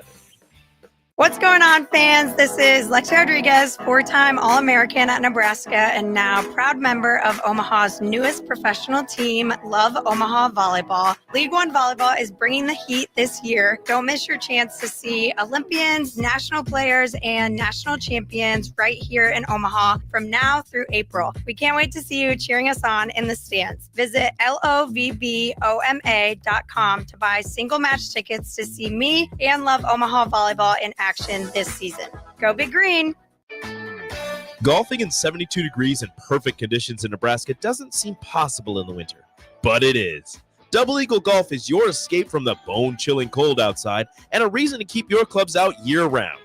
What's going on, fans? This is Lexi Rodriguez, four-time All-American at Nebraska and now proud member of Omaha's newest professional team, Love Omaha Volleyball. League One Volleyball is bringing the heat this year. Don't miss your chance to see Olympians, national players, and national champions right here in Omaha from now through April. We can't wait to see you cheering us on in the stands. Visit lovboma.com to buy single match tickets to see me and Love Omaha Volleyball in action this season. Go Big Green! Golfing in 72 degrees and perfect conditions in Nebraska doesn't seem possible in the winter, but it is. Double Eagle Golf is your escape from the bone-chilling cold outside and a reason to keep your clubs out year-round.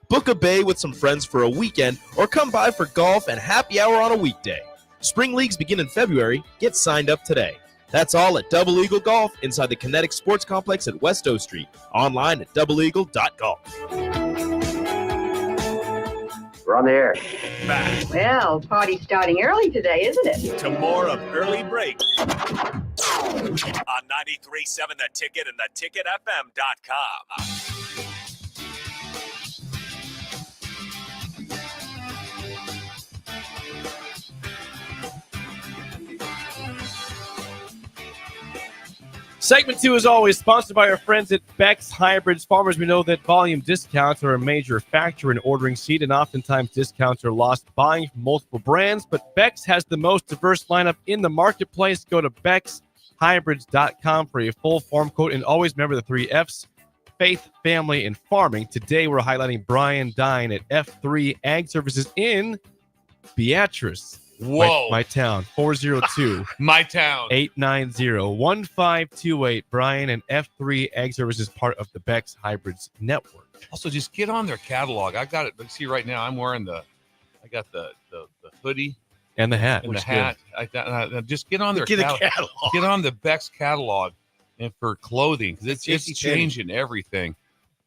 Book a bay with some friends for a weekend or come by for golf and happy hour on a weekday. Spring leagues begin in February. Get signed up today. That's all at Double Eagle Golf inside the Kinetic Sports Complex at West O Street. Online at doubleeagle.golf. We're on the air. Back Well, party's starting early today, isn't it? to more of Early Break on 93.7 The Ticket and theticketfm.com. Segment 2 is always sponsored by our friends at Beck's Hybrids Farmers. We know that volume discounts are a major factor in ordering seed, and oftentimes discounts are lost buying from multiple brands, but Beck's has the most diverse lineup in the marketplace. Go to beckshybrids.com for a full farm quote, and always remember the 3 F's: faith, family, and farming. Today, we're highlighting Brian Dine at F3 Ag Services in Beatrice. Whoa. My town, 402. My town. 890-1528. Brian and F3 Ag Services, part of the Beck's Hybrids Network. Also, just get on their catalog. I got it. See, right now, I'm wearing I got the hoodie. And the hat. And the hat. Just get on their catalog. Get on the Beck's catalog and for clothing, because it's changing everything.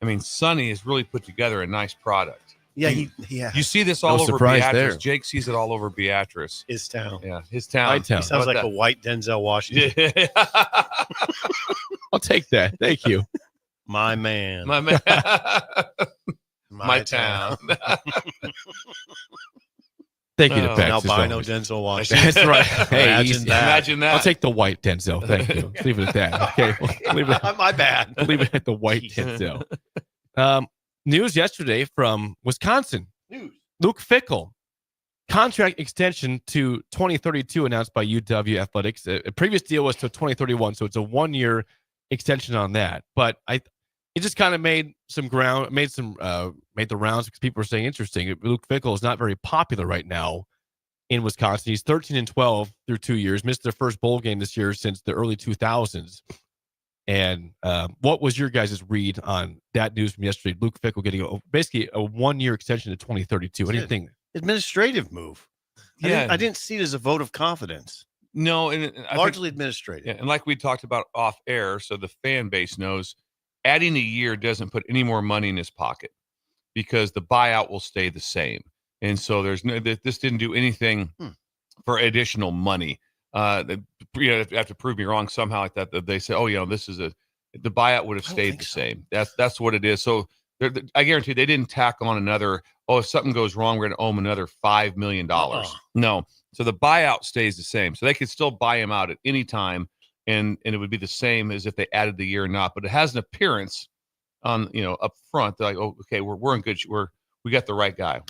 I mean, Sonny has really put together a nice product. Yeah, You see this all over Beatrice. There. Jake sees it all over Beatrice. His town. Yeah, his town. My town. He sounds like a white Denzel Washington. I'll take that. Thank you. My man. My man. My town. Thank you to Bex. Albino Denzel Washington. That's right. Hey, imagine that. I'll take the white Denzel. Thank you. Let's leave it at that. Okay. Leave it. My bad. Leave it at the white Denzel. News yesterday from Wisconsin. Luke Fickell. Contract extension to 2032 announced by UW Athletics. A previous deal was to 2031, so it's a 1-year extension on that. But it just kind of made the rounds because people are saying interesting. Luke Fickell is not very popular right now in Wisconsin. He's 13-12 through 2 years. Missed their first bowl game this year since the early 2000s. And what was your guys' read on that news from yesterday? Luke Fickell getting basically a 1-year extension to 2032. Anything? Administrative move. Yeah, I didn't see it as a vote of confidence. No, and largely administrative. Yeah, and like we talked about off air, so the fan base knows, adding a year doesn't put any more money in his pocket because the buyout will stay the same. And so this didn't do anything for additional money. You have to prove me wrong somehow like that they say, oh, this is the buyout would have stayed the same. That's what it is. So I guarantee they didn't tack on another, if something goes wrong, we're going to owe him another $5 million. No. So the buyout stays the same. So they could still buy him out at any time, and it would be the same as if they added the year or not. But it has an appearance on, up front. They're like, oh, okay, we're in good. We got the right guy.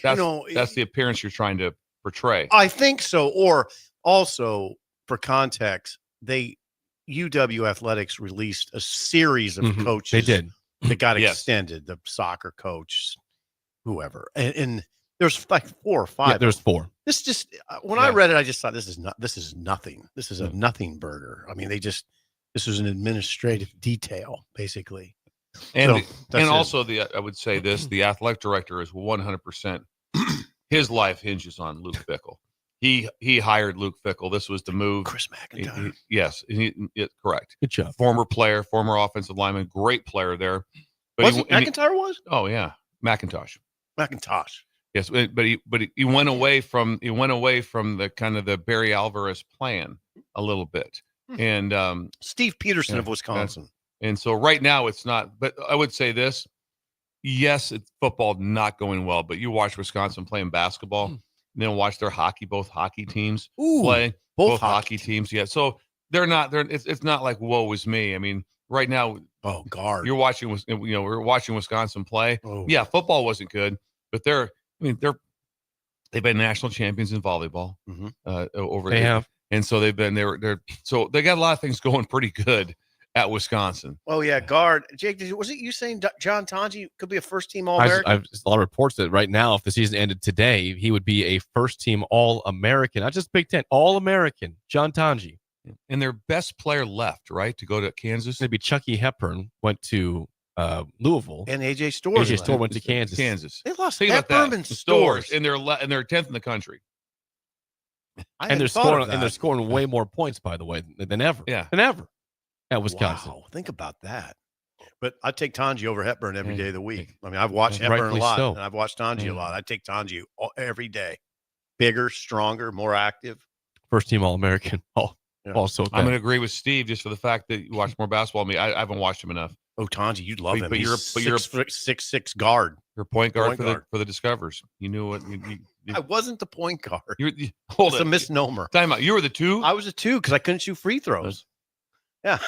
That's the appearance you're trying to portray. I think so. Or also, for context, UW Athletics released a series of coaches. They did. That got extended. The soccer coach, whoever, and there's like 4 or 5. Yeah, there's 4. This just when I read it, I just thought this is nothing. This is a nothing burger. I mean, this was an administrative detail, basically. And also I would say this: the athletic director is 100%. His life hinges on Luke Fickell. He hired Luke Fickell. This was the move. Chris McIntyre. Yes, correct. Good job. Former player, former offensive lineman, great player there. But McIntyre was? Oh yeah, McIntosh. Yes, but he went away from the kind of the Barry Alvarez plan a little bit, and Steve Peterson of Wisconsin. And so right now it's not. But I would say this: yes, it's football not going well, but you watch Wisconsin playing basketball. And then watch their both hockey teams play. Both hockey teams. Yeah. So it's not like woe is me. I mean, right now, guard. You're watching we're watching Wisconsin play. Oh. Yeah, football wasn't good, but they've been national champions in volleyball over they there. Have. And so so they got a lot of things going pretty good at Wisconsin. Oh yeah, guard. Jake, was it you saying John Tonji could be a first-team All-American? I've a lot of reports that right now, if the season ended today, he would be a first-team All-American, not just Big Ten, All-American. John Tonji. And their best player left, right, to go to Kansas. Maybe Chucky Hepburn went to Louisville, and AJ Storr. AJ Storr went to Kansas. They lost Hepburn and Stores, and they're 10th in the country. And they're scoring way more points, by the way, than ever. Yeah, than ever. At Wisconsin. Wow, think about that. But I'd take Tonji over Hepburn every day of the week. I mean, I've watched Hepburn a lot, and I've watched Tonji a lot. I'd take Tonji every day. Bigger, stronger, more active. First-team All-American. Also, I'm going to agree with Steve just for the fact that you watch more basketball than me. I haven't watched him enough. Oh, Tonji, you'd love him. But you're a 6'6" guard. You're point guard for the Discoverers. You knew what I wasn't the point guard. It's a misnomer. Time out. You were the 2? I was a 2 because I couldn't shoot free throws. Yeah.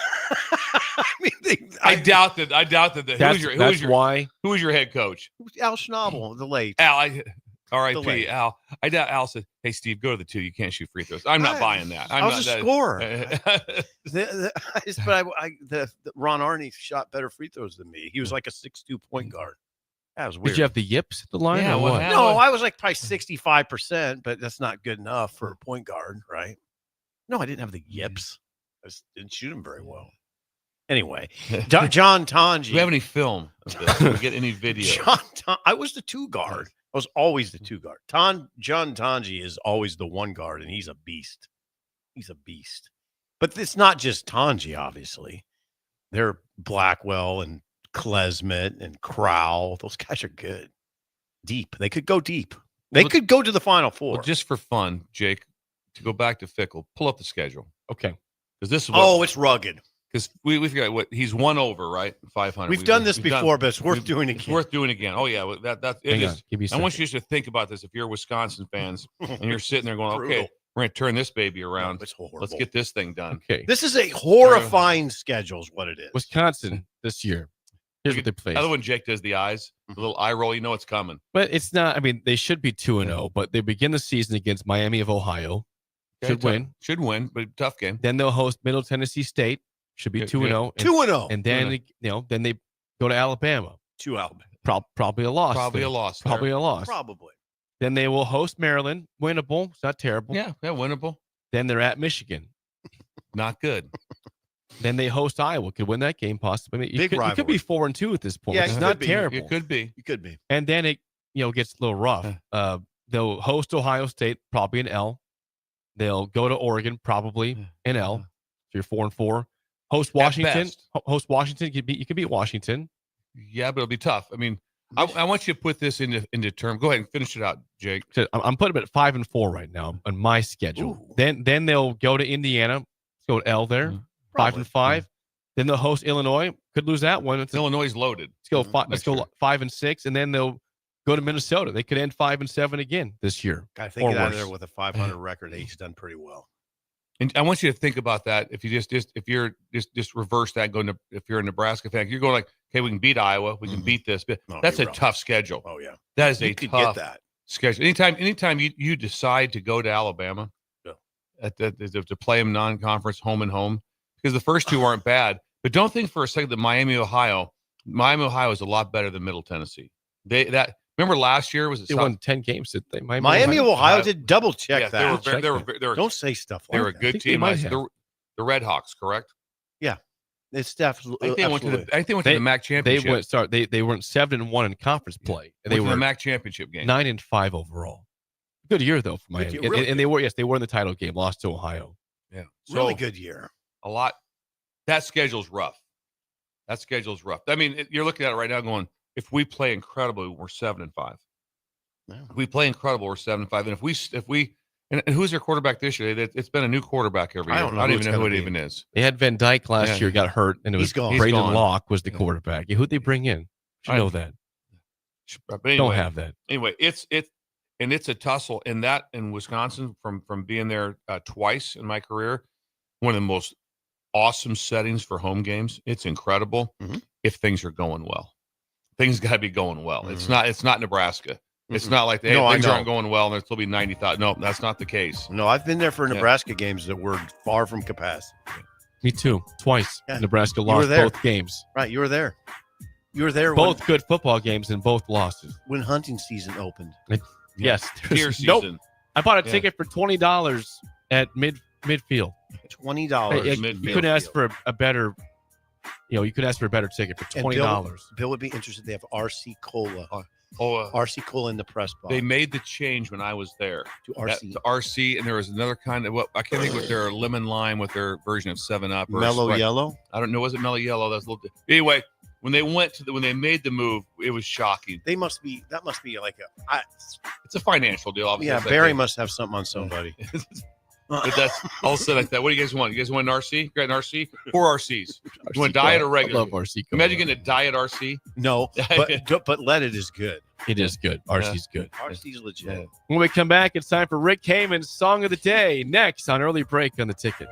I doubt that. Who was your head coach? Al Schnabel, the late. Al, R.I.P. Delayed. Al. I doubt Al said, "Hey, Steve, go to the 2. You can't shoot free throws." I'm not buying that. I was a scorer. But the Ron Arney shot better free throws than me. He was like a 6'2" point guard. That was weird. Did you have the yips at the line? Yeah, or what what? happened? No, I was like probably 65%, but that's not good enough for a point guard, right? No, I didn't have the yips. I didn't shoot him very well. Anyway, John Tonji. Do we have any film of this? Do we get any video? I was the 2 guard. I was always the 2 guard. John Tonji is always the 1 guard, and he's a beast. He's a beast. But it's not just Tonji, obviously. They're Blackwell and Klesmet and Crowell. Those guys are good. Deep. They could go deep. They could go to the Final Four. Well, just for fun, Jake, to go back to Fickle, pull up the schedule. Okay. Because this is it's rugged. Because we forgot what he's 1 over, right? 500. We've done this before, but it's worth doing again. It's worth doing again. Oh yeah, that it is. Give me a I want you to think about this. If you're Wisconsin fans and you're sitting there going, "Okay, we're going to turn this baby around. It's horrible. Let's get this thing done." Okay. This is a horrifying schedule, is what it is. Wisconsin this year. Here's what they play. Other when Jake does the eyes, the little eye roll, you know it's coming. But it's not. I mean, they should be 2-0, but they begin the season against Miami of Ohio. Should win, but tough game. Then they'll host Middle Tennessee State. Should be 2-0. 2-0. And then then they go to Alabama. To Alabama. Probably a loss. Probably a loss. Probably a loss. Probably. Then they will host Maryland. Winnable. It's not terrible. Yeah, winnable. Then they're at Michigan. Not good. Then they host Iowa. Could win that game possibly. You could be 4-2 at this point. Yeah, it's not terrible. It could be. You could be. And then it gets a little rough. They'll host Ohio State, probably an L. They'll go to Oregon, probably an L. If you're 4-4. Host Washington. Host Washington. You could beat Washington. Yeah, but it'll be tough. I mean, I want you to put this into term. Go ahead and finish it out, Jake. I'm putting them at 5-4 right now on my schedule. Ooh. Then they'll go to Indiana. Let's go to L there. 5-5. Then they'll host Illinois. Could lose that one. Illinois is loaded. Let's go 5-6, and then they'll go to Minnesota. They could end 5-7 again this year. I think out of there with a 500 record, he's done pretty well. And I want you to think about that. If you just reverse that, if you're a Nebraska fan, you're going like, okay, we can beat Iowa, we can beat this, but that's a tough schedule. Oh yeah, that is you a could tough get that schedule. Anytime you decide to go to Alabama, to play them non-conference home and home, because the first 2 aren't bad, but don't think for a second that Miami, Ohio is a lot better than Middle Tennessee. Remember last year they won 10 games. Did they? Miami of Ohio did double check that. They were don't say stuff like that. They were a good team. The Red Hawks, correct? Yeah, it's definitely. I think they went to the MAC championship. They went 7-1 in conference play. And they were the MAC championship game. 9-5 overall. Good year though for Miami. And they were in the title game. Lost to Ohio. Yeah, really good year. A lot. That schedule's rough. I mean, you're looking at it right now, going, if we play incredible, we're 7-5. Yeah. If we play incredible, we're 7-5. And if we and who's their quarterback this year? It's been a new quarterback every year. I don't even know who it even is. They had Van Dyke last year, got hurt, and it was Braden Locke was the quarterback. Who'd they bring in? You know that. But anyway, don't have that. Anyway, it's a tussle in Wisconsin from being there twice in my career. One of the most awesome settings for home games. It's incredible if things are going well. Things got to be going well. Mm-hmm. It's not Nebraska. It's not like things aren't going well and there'll still be 90,000. No, that's not the case. No, I've been there for Nebraska games that were far from capacity. Me too. Twice. Yeah. Nebraska lost both games. Right. You were there. You were there. Both good football games and both losses. When hunting season opened. Yes. Deer season. Nope. I bought a ticket for $20 at midfield. $20. You couldn't ask for a better. You could ask for a better ticket for $20. Bill would be interested. They have RC Cola. RC Cola in the press box. They made the change when I was there to RC. To RC, and there was another kind of I can't think what their lemon lime with their version of 7-Up. Mellow Yellow. I don't know. Was it Mellow Yellow? That's a little. Anyway, when they made the move, it was shocking. That must be like it's a financial deal. Obviously. Yeah, Barry must have something on somebody. But that's all said like that. What do you guys want? You guys want an RC? Got an RC? 4 RCs. You want diet or regular? I love RC. Imagine getting a diet RC. No, but let it is good. It is good. RC's good. RC's legit. Yeah. When we come back, it's time for Rick Heyman's Song of the Day. Next on Early Break on the Ticket.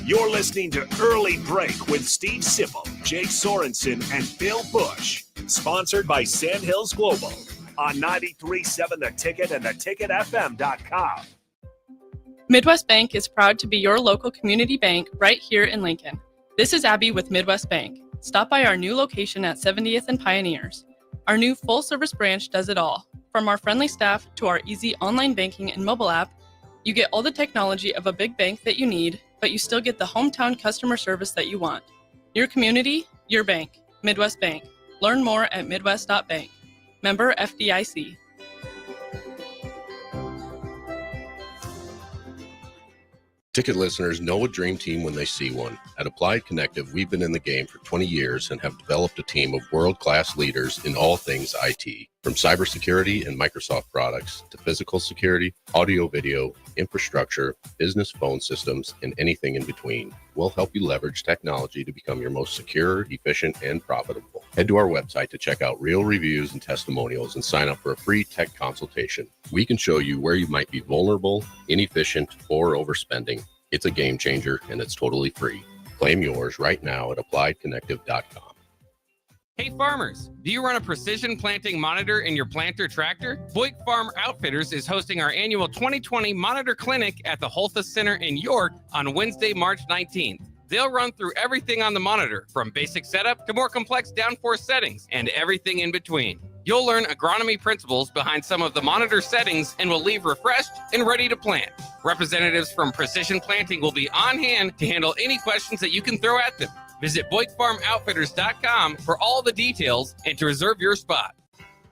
You're listening to Early Break with Steve Sipple, Jake Sorensen, and Bill Busch. Sponsored by Sandhills Global on 93.7 The Ticket and theticketfm.com. Midwest Bank is proud to be your local community bank right here in Lincoln. This is Abby with Midwest Bank. Stop by our new location at 70th and Pioneers. Our new full-service branch does it all. From our friendly staff to our easy online banking and mobile app, you get all the technology of a big bank that you need, but you still get the hometown customer service that you want. Your community, your bank. Midwest Bank. Learn more at midwest.bank. Member FDIC. Ticket listeners know a dream team when they see one. At Applied Connective, we've been in the game for 20 years and have developed a team of world-class leaders in all things IT. From cybersecurity and Microsoft products to physical security, audio-video, infrastructure, business phone systems, and anything in between. We'll help you leverage technology to become your most secure, efficient, and profitable. Head to our website to check out real reviews and testimonials and sign up for a free tech consultation. We can show you where you might be vulnerable, inefficient, or overspending. It's a game changer, and it's totally free. Claim yours right now at appliedconnective.com. Hey farmers, do you run a precision planting monitor in your planter tractor? Boyd Farm Outfitters is hosting our annual 2020 Monitor Clinic at the Holthus Center in York on Wednesday, March 19th. They'll run through everything on the monitor, from basic setup to more complex downforce settings, and everything in between. You'll learn agronomy principles behind some of the monitor settings and will leave refreshed and ready to plant. Representatives from Precision Planting will be on hand to handle any questions that you can throw at them. Visit BoydFarmOutfitters.com for all the details and to reserve your spot.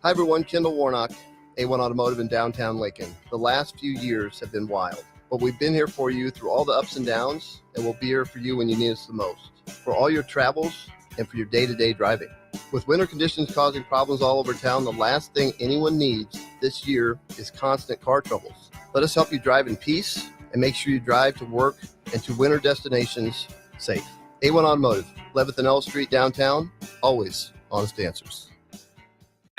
Hi everyone, Kendall Warnock, A1 Automotive in downtown Lincoln. The last few years have been wild, but we've been here for you through all the ups and downs, and we'll be here for you when you need us the most, for all your travels and for your day-to-day driving. With winter conditions causing problems all over town, the last thing anyone needs this year is constant car troubles. Let us help you drive in peace and make sure you drive to work and to winter destinations safe. A1 Automotive, 11th and L Street downtown, always honest answers.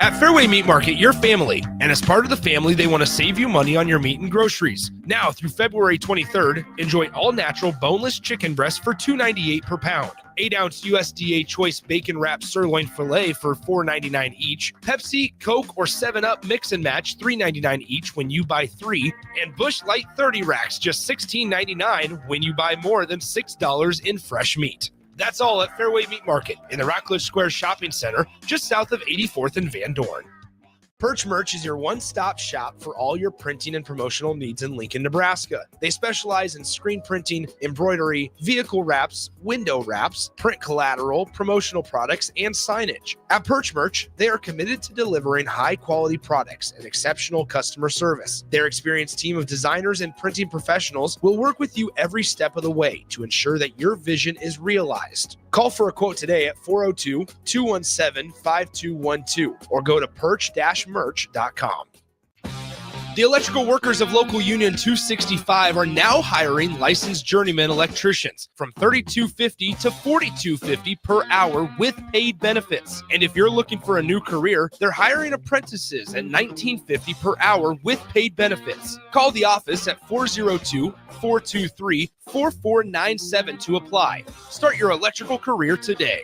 At Fairway Meat Market, your family, and as part of the family, they want to save you money on your meat and groceries. Now through February 23rd, enjoy all-natural boneless chicken breasts for $2.98 per pound. 8-ounce USDA Choice Bacon Wrapped Sirloin Filet for $4.99 each. Pepsi, Coke, or 7-Up Mix and Match $3.99 each when you buy 3. And Busch Light 30 racks just $16.99 when you buy more than $6 in fresh meat. That's all at Fairway Meat Market in the Rockledge Square Shopping Center, just south of 84th and Van Dorn. Perch Merch is your one-stop shop for all your printing and promotional needs in Lincoln, Nebraska. They specialize in screen printing, embroidery, vehicle wraps, window wraps, print collateral, promotional products, and signage. At Perch Merch, they are committed to delivering high-quality products and exceptional customer service. Their experienced team of designers and printing professionals will work with you every step of the way to ensure that your vision is realized. Call for a quote today at 402-217-5212 or go to perch-merch.com. The electrical workers of Local Union 265 are now hiring licensed journeyman electricians from $32.50 to $42.50 per hour with paid benefits. And if you're looking for a new career, they're hiring apprentices at $19.50 per hour with paid benefits. Call the office at 402-423-4497 to apply. Start your electrical career today.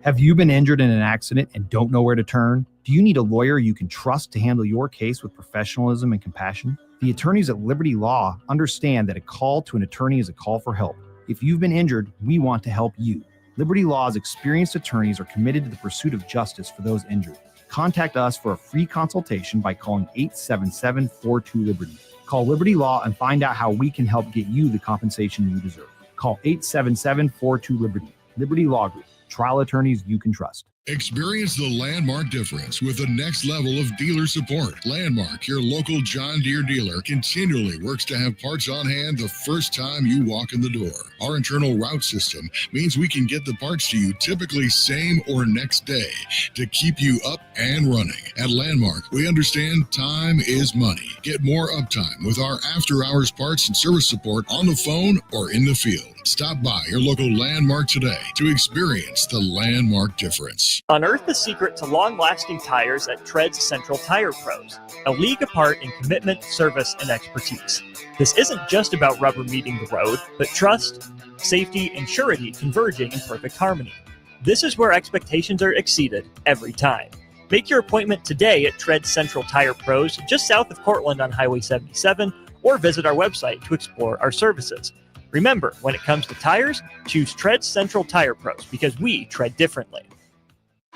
Have you been injured in an accident and don't know where to turn? Do you need a lawyer you can trust to handle your case with professionalism and compassion? The attorneys at Liberty Law understand that a call to an attorney is a call for help. If you've been injured, we want to help you. Liberty Law's experienced attorneys are committed to the pursuit of justice for those injured. Contact us for a free consultation by calling 877-42-LIBERTY. Call Liberty Law and find out how we can help get you the compensation you deserve. Call 877-42-LIBERTY. Liberty Law Group. Trial attorneys you can trust. Experience the Landmark difference with the next level of dealer support. Landmark, your local John Deere dealer, continually works to have parts on hand the first time you walk in the door. Our internal route system means we can get the parts to you typically same or next day to keep you up and running. At Landmark, we understand time is money. Get more uptime with our after-hours parts and service support on the phone or in the field. Stop by your local Landmark today to experience the Landmark difference. Unearth the secret to long-lasting tires at Tread's Central Tire Pros, a league apart in commitment, service, and expertise. This isn't just about rubber meeting the road, but trust, safety, and surety converging in perfect harmony. This is where expectations are exceeded every time. Make your appointment today at Tread Central Tire Pros, just south of Cortland on Highway 77, or visit our website to explore our services. Remember, when it comes to tires, choose Tread Central Tire Pros because we tread differently.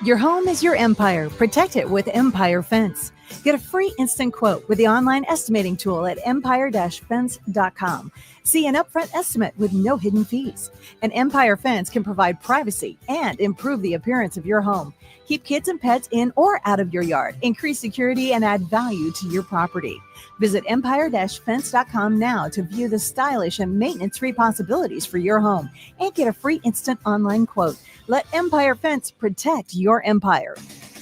Your home is your empire. Protect it with Empire Fence. Get a free instant quote with the online estimating tool at empire-fence.com. See an upfront estimate with no hidden fees. An Empire Fence can provide privacy and improve the appearance of your home. Keep kids and pets in or out of your yard. Increase security and add value to your property. Visit empire-fence.com now to view the stylish and maintenance-free possibilities for your home and get a free instant online quote. Let Empire Fence protect your empire.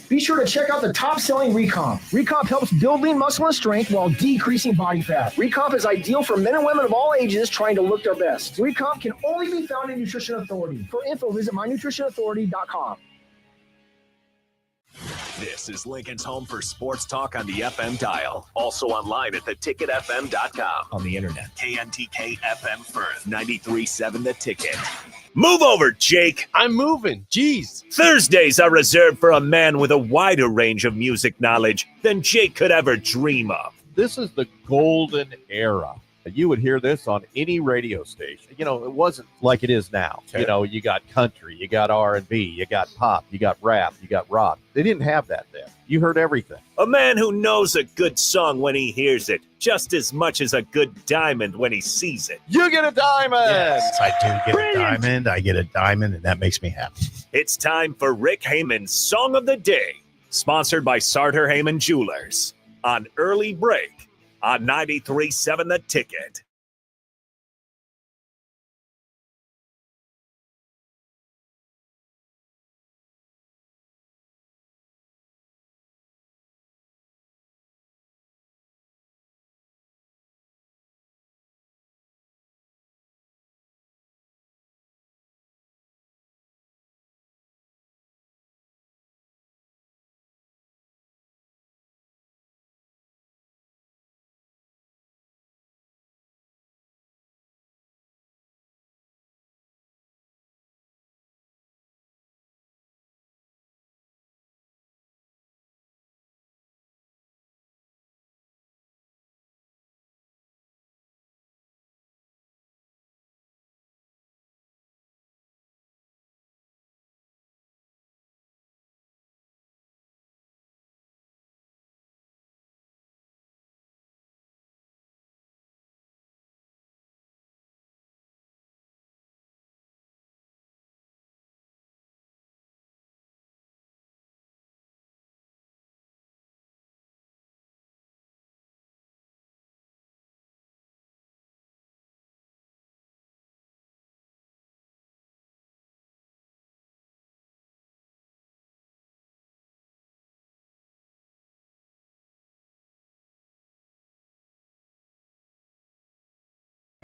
Be sure to check out the top-selling Recomp. Recomp helps build lean muscle and strength while decreasing body fat. Recomp is ideal for men and women of all ages trying to look their best. Recomp can only be found in Nutrition Authority. For info, visit mynutritionauthority.com. This is Lincoln's home for sports talk on the FM dial. Also online at theticketfm.com. On the internet. KNTK FM Firth, 93.7 The Ticket. Move over, Jake. I'm moving. Jeez. Thursdays are reserved for a man with a wider range of music knowledge than Jake could ever dream of. This is the golden era. You would hear this on any radio station. You know, it wasn't like it is now. Okay. You know, you got country, you got R&B, you got pop, you got rap, you got rock. They didn't have that then. You heard everything. A man who knows a good song when he hears it, just as much as a good diamond when he sees it. You get a diamond! Yes, I do get Brilliant. a diamond. I get a diamond, and that makes me happy. It's time for Rick Heyman's Song of the Day, sponsored by Sartor Heyman Jewelers on Early Break on 93.7 The Ticket.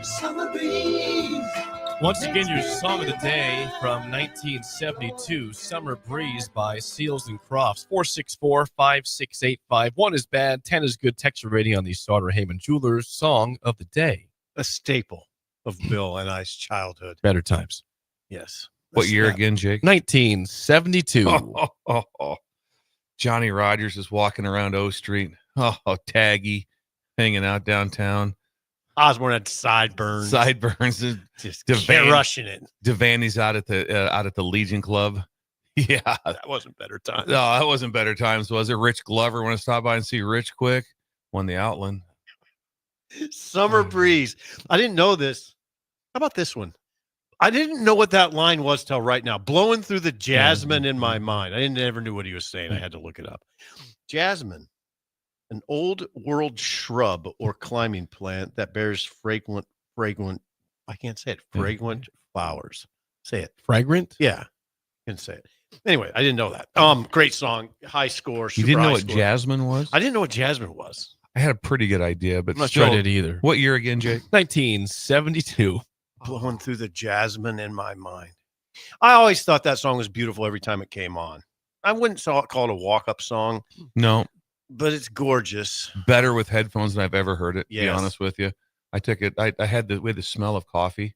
Summer breeze. Once again, your song of the day from 1972, Summer Breeze by Seals and Crofts. 464-5685. 1 is bad, 10 is good. Text rating on the Sartor Heyman Jewelers Song of the Day. A staple of Bill and I's childhood. Better times. Yes. What year again, Jake? 1972. Johnny Rogers is walking around O Street. Oh, taggy, hanging out downtown. Osborne had sideburns. Just crushing it. Devaney's out at the Legion Club. Yeah, that wasn't better times. No, that wasn't better times, was it? Rich Glover, want to stop by and see Rich quick? Won the Outland. Summer Breeze. I didn't know this. How about this one? I didn't know what that line was till right now. Blowing through the jasmine in my mind. I never knew what he was saying. I had to look it up. Jasmine, an old world shrub or climbing plant that bears fragrant, I can't say it, fragrant flowers. Say it. Fragrant? Yeah. Can say it. Anyway, I didn't know that. Great song. High score. You didn't know what jasmine was? I didn't know what jasmine was. I had a pretty good idea, but I'm not still, tried it either. What year again, Jake? 1972. Blowing through the jasmine in my mind. I always thought that song was beautiful every time it came on. I wouldn't call it a walk-up song. No. But it's gorgeous. Better with headphones than I've ever heard it, to be Yes. honest with you. I took it. I had the smell of coffee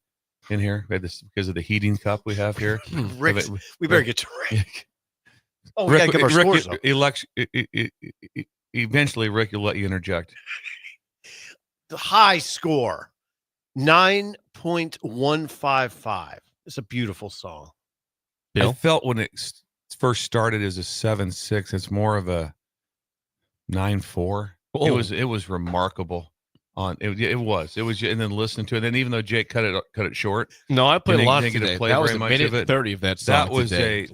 in here. We had this because of the heating cup we have here. Rick, we better get to Rick. Oh, we Rick, gotta give our scores up. Eventually, Rick will let you interject. The high score, 9.155. It's a beautiful song. I felt when it first started as a 7.6. It's more of a 9.4. Oh. It was remarkable. It was, and then listening to it. And then even though Jake cut it short. No, I played a lot didn't get today. to play That was very a much minute of it. 30 of that song.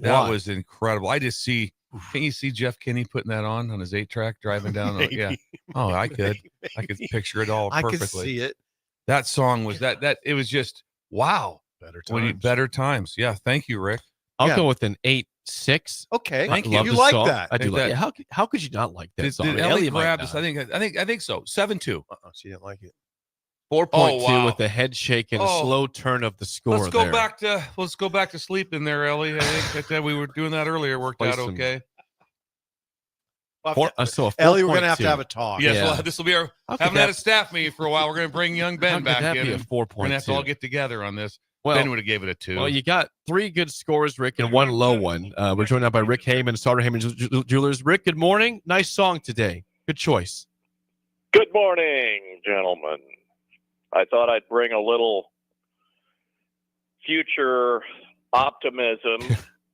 That was incredible. I just see. Can you see Jeff Kinney putting that on his 8-track driving down? Yeah. Oh, I could picture it all perfectly. I could see it. That song was that it was just wow. Better times. Better times. Yeah. Thank you, Rick. I'll go with an 8.6. Okay. Thank you. You like song. that? I do like like that. How could you not like that song? Did I mean, Ellie might grab not. this? I think so. 7.2. She didn't like it. 4.2 with the head shake and a slow turn of the score. Let's go back to sleeping there, Ellie. I think that we were doing that earlier. Worked out okay. Ellie, we're gonna have a talk. Yes, well, this will be our. Haven't had a staff meeting for a while. We're gonna bring young Ben back in. Be a 4.2? We're gonna have to all get together on this. Well, Ben would have gave it a 2. Well, you got 3 good scores, Rick, and 1 low one. We're joined now by Rick Heyman, Starter Heyman Jewelers. Rick, good morning. Nice song today. Good choice. Good morning, gentlemen. I thought I'd bring a little future optimism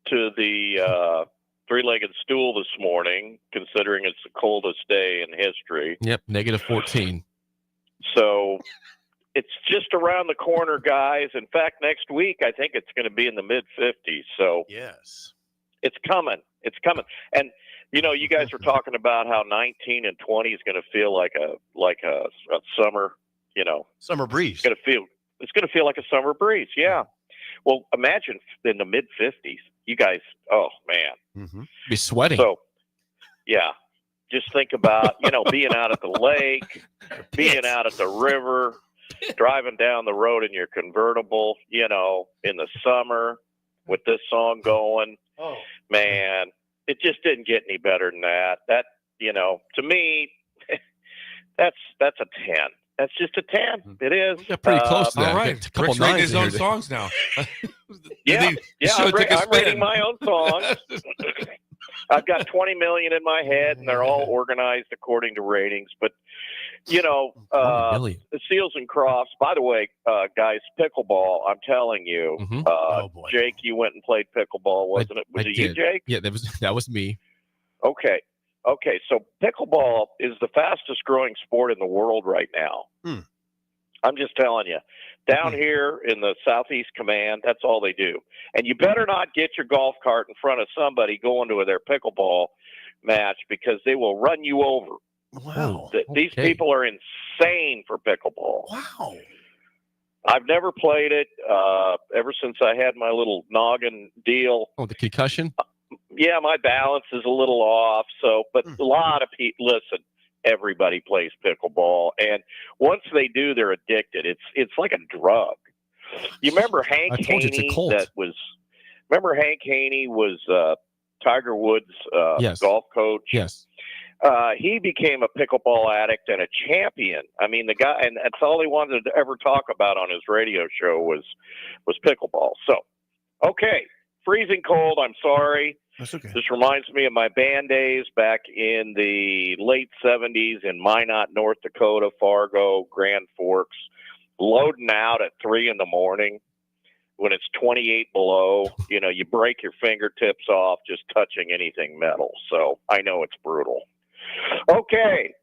to the three-legged stool this morning, considering it's the coldest day in history. Yep, -14. So it's just around the corner, guys. In fact, next week, I think it's going to be in the mid-50s. So yes, it's coming. It's coming. And, you guys were talking about how 19 and 20 is going to feel like a summer, summer breeze. It's going to feel like a summer breeze. Yeah. Well, imagine in the mid-50s, you guys, oh, man. Mm-hmm. Be sweating. So, yeah. Just think about, being out at the lake, being out at the river, driving down the road in your convertible, in the summer with this song going. Oh, man, it just didn't get any better than that. That, to me, that's a 10. That's just a 10. It is. Yeah, pretty close to that. All right. Rick's writing his own songs now. I'm writing my own songs. I've got 20 million in my head, and they're all organized according to ratings. But, the Seals and Crofts, by the way, guys, pickleball, I'm telling you, Jake, you went and played pickleball, wasn't it? Was it you, Jake? Yeah, that was me. Okay, so pickleball is the fastest growing sport in the world right now. I'm just telling you. Down here in the Southeast Command, that's all they do. And you better not get your golf cart in front of somebody going to their pickleball match because they will run you over. Wow. These people are insane for pickleball. Wow. I've never played it ever since I had my little noggin deal. Oh, the concussion? Yeah, my balance is a little off. But a lot of people, listen, everybody plays pickleball, and once they do, they're addicted. It's like a drug. You remember Hank Haney? Remember Hank Haney was Tiger Woods' golf coach? Yes. He became a pickleball addict and a champion. I mean, the guy, and that's all he wanted to ever talk about on his radio show was pickleball. So, okay, freezing cold. I'm sorry. That's okay. This reminds me of my band days back in the late 70s in Minot, North Dakota, Fargo, Grand Forks, loading out at 3 in the morning when it's 28 below. You break your fingertips off just touching anything metal. So I know it's brutal. Okay,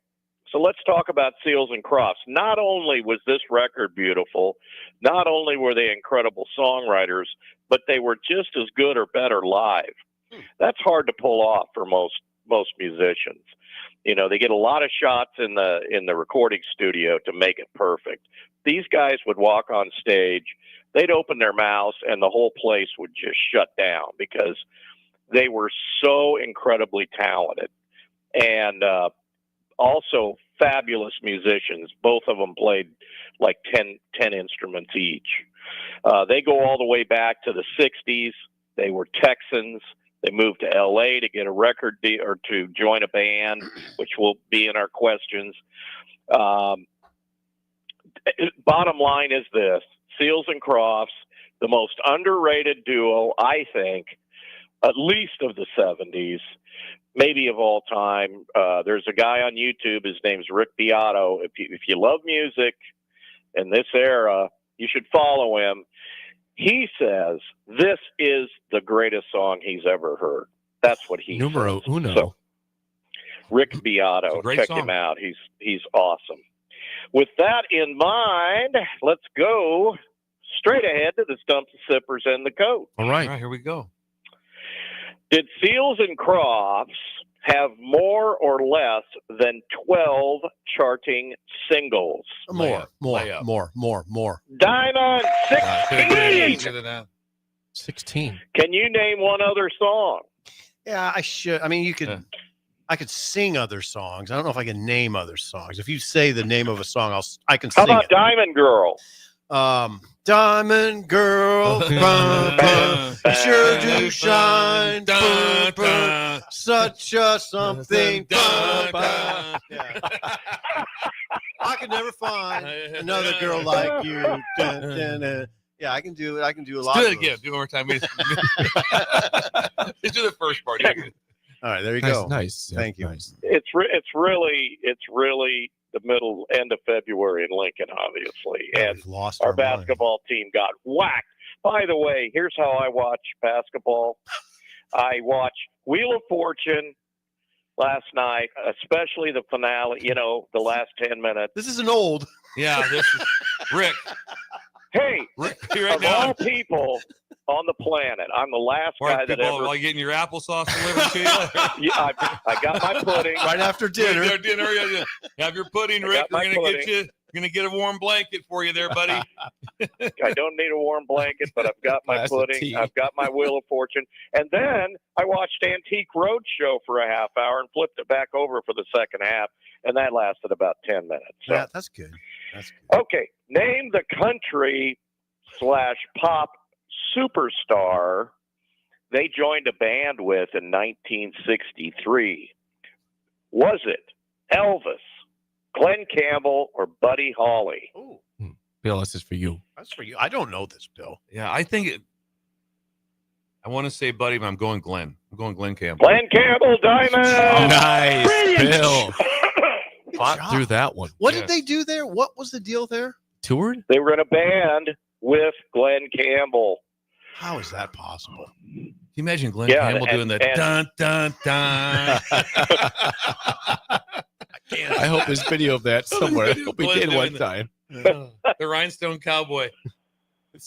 so let's talk about Seals and Crofts. Not only was this record beautiful, not only were they incredible songwriters, but they were just as good or better live. That's hard to pull off for most musicians. They get a lot of shots in the recording studio to make it perfect. These guys would walk on stage, they'd open their mouths, and the whole place would just shut down because they were so incredibly talented. And also fabulous musicians. Both of them played like 10 instruments each. They go all the way back to the 60s. They were Texans. They moved to L.A. to get a record deal or to join a band, which will be in our questions. Bottom line is this: Seals and Crofts, the most underrated duo, I think, at least of the 70s, maybe of all time. There's a guy on YouTube. His name's Rick Beato. If you love music in this era, you should follow him. He says this is the greatest song he's ever heard. That's what he Numero says. uno. So, Rick Beato, check him out. He's awesome. With that in mind, let's go straight ahead to the Stumps, the Sippers, and the Coach. All right, here we go. Did Seals and Crofts have more or less than 12 charting singles? More. Diamond, 16. 16. Can you name one other song? Yeah, I should. I mean, I could sing other songs. I don't know if I can name other songs. If you say the name of a song, I can How sing about it. Diamond Girl? Diamond Girl, sure do shine, such a something. I could never find another girl like you. Yeah, I can do it. I can do a lot. Do of it again. those. Do it one more time. Let's do the first part. All right, there you go. Nice. Thank you. Nice. It's really the middle end of February in Lincoln, obviously, and our basketball team got whacked. By the way, here's how I watch basketball. I watch Wheel of Fortune last night, especially the finale. The last 10 minutes. This isn't old. Yeah, this is Rick. Hey, right of now. all people on the planet, I'm the last guy that ever. While getting your applesauce delivered to you. Yeah, I got my pudding right after dinner. Have your pudding, Rick. We're gonna get a warm blanket for you there, buddy. I don't need a warm blanket, but I've got my pudding. I've got my Wheel of Fortune, and then I watched Antique Roadshow for a half hour and flipped it back over for the second half, and that lasted about 10 minutes. So. Yeah, that's good. Okay, name the country/pop superstar they joined a band with in 1963. Was it Elvis, Glenn Campbell, or Buddy Holly? Oh, Bill, this is for you. That's for you. I don't know this, Bill. Yeah, I think I want to say Buddy, but I'm going Glenn. I'm going Glenn Campbell. Glenn Campbell, Diamond. Nice, Brilliant. Bill. Fought through that one. What did they do there? What was the deal there? Toured? They were in a band with Glenn Campbell. How is that possible? Can you imagine Glenn Yeah, Campbell doing the dun dun dun? I hope there's video of that somewhere. I hope we did one time. The Rhinestone Cowboy.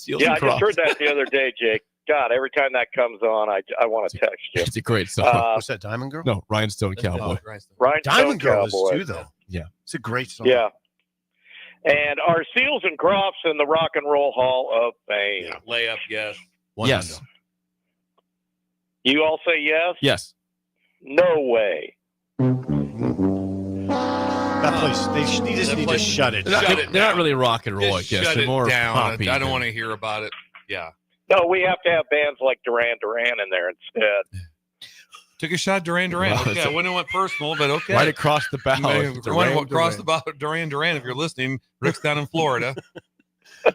Yeah, I just heard that the other day, Jake. God, every time that comes on, I want to text you. It's a great song. What's that, Diamond Girl? No, Rhinestone Cowboy. Rhinestone Diamond Girl Cowboy. is too, though. Yeah. It's a great song. Yeah. And are Seals and Crofts in the Rock and Roll Hall of Fame? Yeah, layup, yes. Yes. You all say yes? Yes. No way. That place, they just need to shut it. They're not really rock and roll, I guess. They're more down. poppy. I don't want to hear about it. Yeah. No, we have to have bands like Duran Duran in there instead. Took a shot Duran Duran. Well, Okay, I wouldn't have went personal, but okay. Right across the bow. Across the bow, Duran Duran. If you're listening, Rick's down in Florida.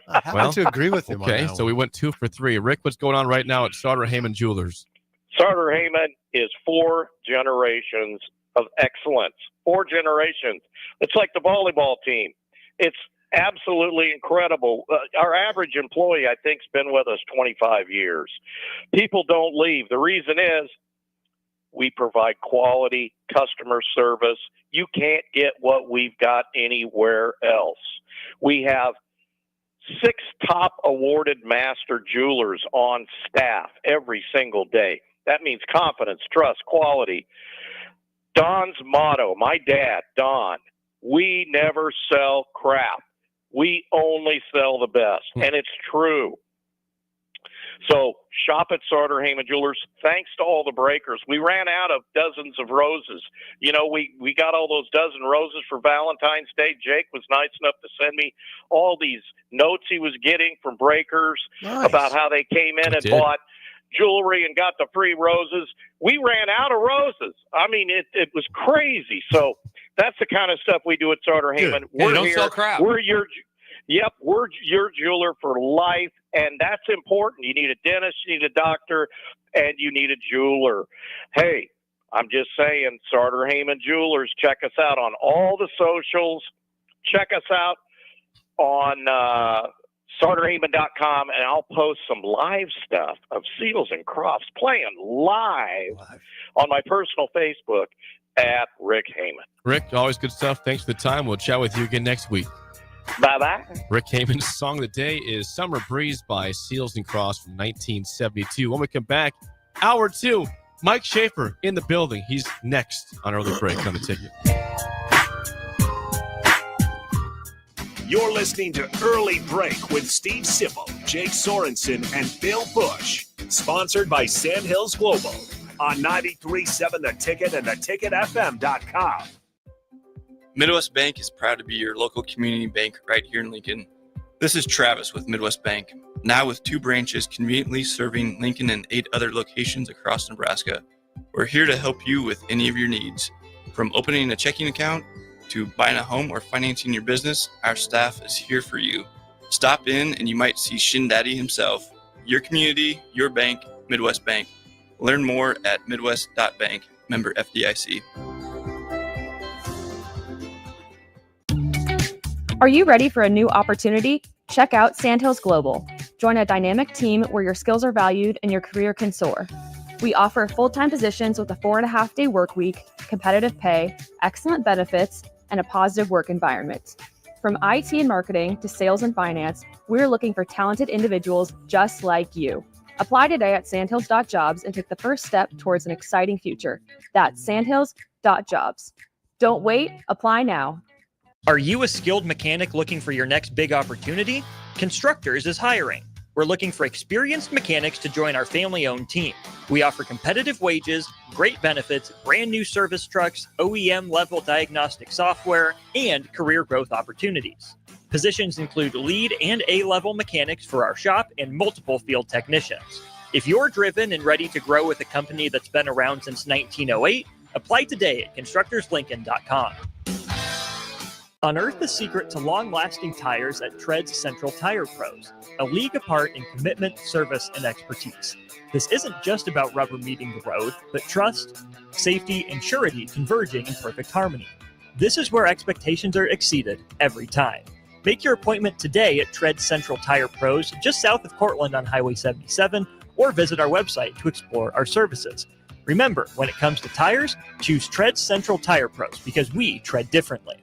I happen to agree with him. Okay, on that so we went 2 for 3. Rick, what's going on right now at Sauter Heyman Jewelers? Sauter Heyman is 4 generations of excellence. 4 generations. It's like the volleyball team. It's absolutely incredible. Our average employee, I think, has been with us 25 years. People don't leave. The reason is we provide quality customer service. You can't get what we've got anywhere else. We have 6 top awarded master jewelers on staff every single day. That means confidence, trust, quality. Don's motto, my dad, Don, we never sell crap. We only sell the best. And it's true. So shop at Sartor Heyman Jewelers. Thanks to all the breakers. We ran out of dozens of roses. You know, we got all those dozen roses for Valentine's Day. Jake was nice enough to send me all these notes he was getting from breakers about how they came in and bought jewelry and got the free roses. We ran out of roses. I mean, it was crazy. So that's the kind of stuff we do at Sartor Heyman. We're don't here. sell crap. We're your jeweler for life, and that's important. You need a dentist, you need a doctor, and you need a jeweler. Hey, I'm just saying, Sartor Heyman Jewelers, check us out on all the socials. Check us out on SartorHeyman.com, and I'll post some live stuff of Seals and Crofts playing live on my personal Facebook at Rick Heyman. Rick, always good stuff. Thanks for the time. We'll chat with you again next week. Bye-bye. Rick Heyman's song of the day is Summer Breeze by Seals and Crofts from 1972. When we come back, hour 2, Mike Schaefer in the building. He's next on Early Break on the Ticket. You're listening to Early Break with Steve Sipple, Jake Sorensen, and Bill Busch. Sponsored by Sandhills Global on 93.7 The Ticket and theticketfm.com. Midwest Bank is proud to be your local community bank right here in Lincoln. This is Travis with Midwest Bank, now with 2 branches conveniently serving Lincoln and 8 other locations across Nebraska. We're here to help you with any of your needs. From opening a checking account to buying a home or financing your business, our staff is here for you. Stop in and you might see Shin Daddy himself. Your community, your bank, Midwest Bank. Learn more at midwest.bank, member FDIC. Are you ready for a new opportunity? Check out Sandhills Global. Join a dynamic team where your skills are valued and your career can soar. We offer full-time positions with a 4.5-day work week, competitive pay, excellent benefits, and a positive work environment. From IT and marketing to sales and finance, we're looking for talented individuals just like you. Apply today at sandhills.jobs and take the first step towards an exciting future. That's sandhills.jobs. Don't wait, apply now. Are you a skilled mechanic looking for your next big opportunity? Constructors is hiring. We're looking for experienced mechanics to join our family-owned team. We offer competitive wages, great benefits, brand new service trucks, OEM-level diagnostic software, and career growth opportunities. Positions include lead and A-level mechanics for our shop and multiple field technicians. If you're driven and ready to grow with a company that's been around since 1908, apply today at constructorslincoln.com. Unearth the secret to long-lasting tires at Tread's Central Tire Pros, a league apart in commitment, service, and expertise. This isn't just about rubber meeting the road, but trust, safety, and surety converging in perfect harmony. This is where expectations are exceeded every time. Make your appointment today at Tread's Central Tire Pros, just south of Cortland on Highway 77, or visit our website to explore our services. Remember, when it comes to tires, choose Tread's Central Tire Pros because we tread differently.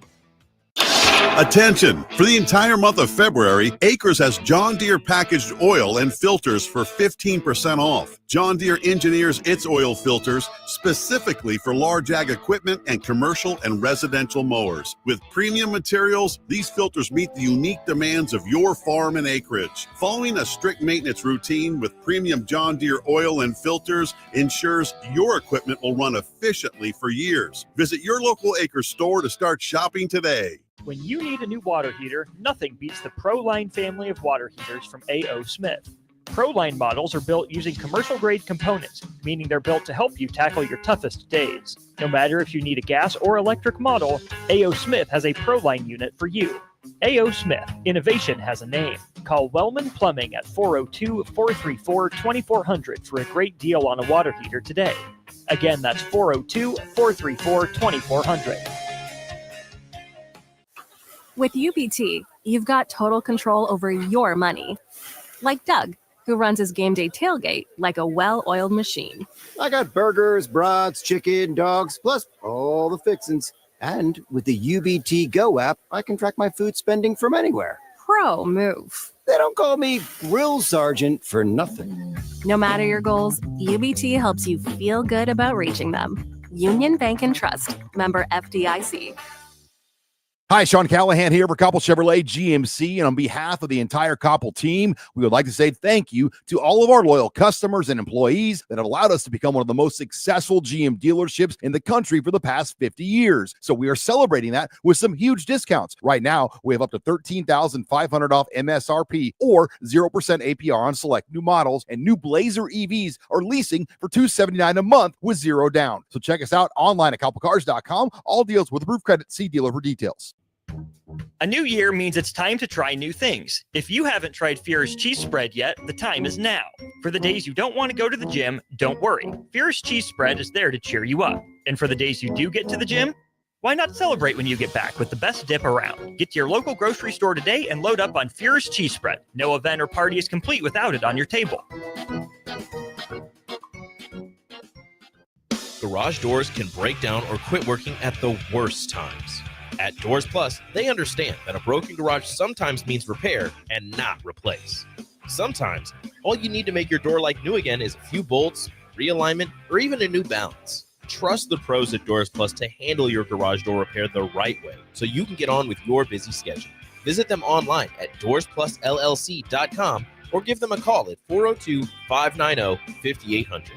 Attention! For the entire month of February, Acres has John Deere packaged oil and filters for 15% off. John Deere engineers its oil filters specifically for large ag equipment and commercial and residential mowers. With premium materials, these filters meet the unique demands of your farm and acreage. Following a strict maintenance routine with premium John Deere oil and filters ensures your equipment will run efficiently for years. Visit your local Acres store to start shopping today. When you need a new water heater, nothing beats the ProLine family of water heaters from A.O. Smith. ProLine models are built using commercial-grade components, meaning they're built to help you tackle your toughest days. No matter if you need a gas or electric model, A.O. Smith has a ProLine unit for you. A.O. Smith, innovation has a name. Call Wellman Plumbing at 402-434-2400 for a great deal on a water heater today. Again, that's 402-434-2400. With UBT, you've got total control over your money. Like Doug, who runs his game day tailgate like a well-oiled machine. I got burgers, brats, chicken, dogs, plus all the fixins. And with the UBT Go app, I can track my food spending from anywhere. Pro move. They don't call me Grill Sergeant for nothing. No matter your goals, UBT helps you feel good about reaching them. Union Bank and Trust. Member FDIC. Hi, Sean Callahan here for Koppel Chevrolet GMC, and on behalf of the entire Koppel team, we would like to say thank you to all of our loyal customers and employees that have allowed us to become one of the most successful GM dealerships in the country for the past 50 years. So we are celebrating that with some huge discounts. Right now, we have up to $13,500 off MSRP or 0% APR on select new models, and new Blazer EVs are leasing for $279 a month with zero down. So check us out online at koppelcars.com. All deals with approved credit. See dealer for details. A new year means it's time to try new things. If you haven't tried Fear's cheese spread yet, the time is now. For the days you don't want to go to the gym, don't worry. Fear's cheese spread is there to cheer you up. And for the days you do get to the gym, why not celebrate when you get back with the best dip around? Get to your local grocery store today and load up on Fear's cheese spread. No event or party is complete without it on your table. Garage doors can break down or quit working at the worst times. At Doors Plus, they understand that a broken garage sometimes means repair and not replace. Sometimes, all you need to make your door like new again is a few bolts, realignment, or even a new balance. Trust the pros at Doors Plus to handle your garage door repair the right way so you can get on with your busy schedule. Visit them online at doorsplusllc.com or give them a call at 402-590-5800.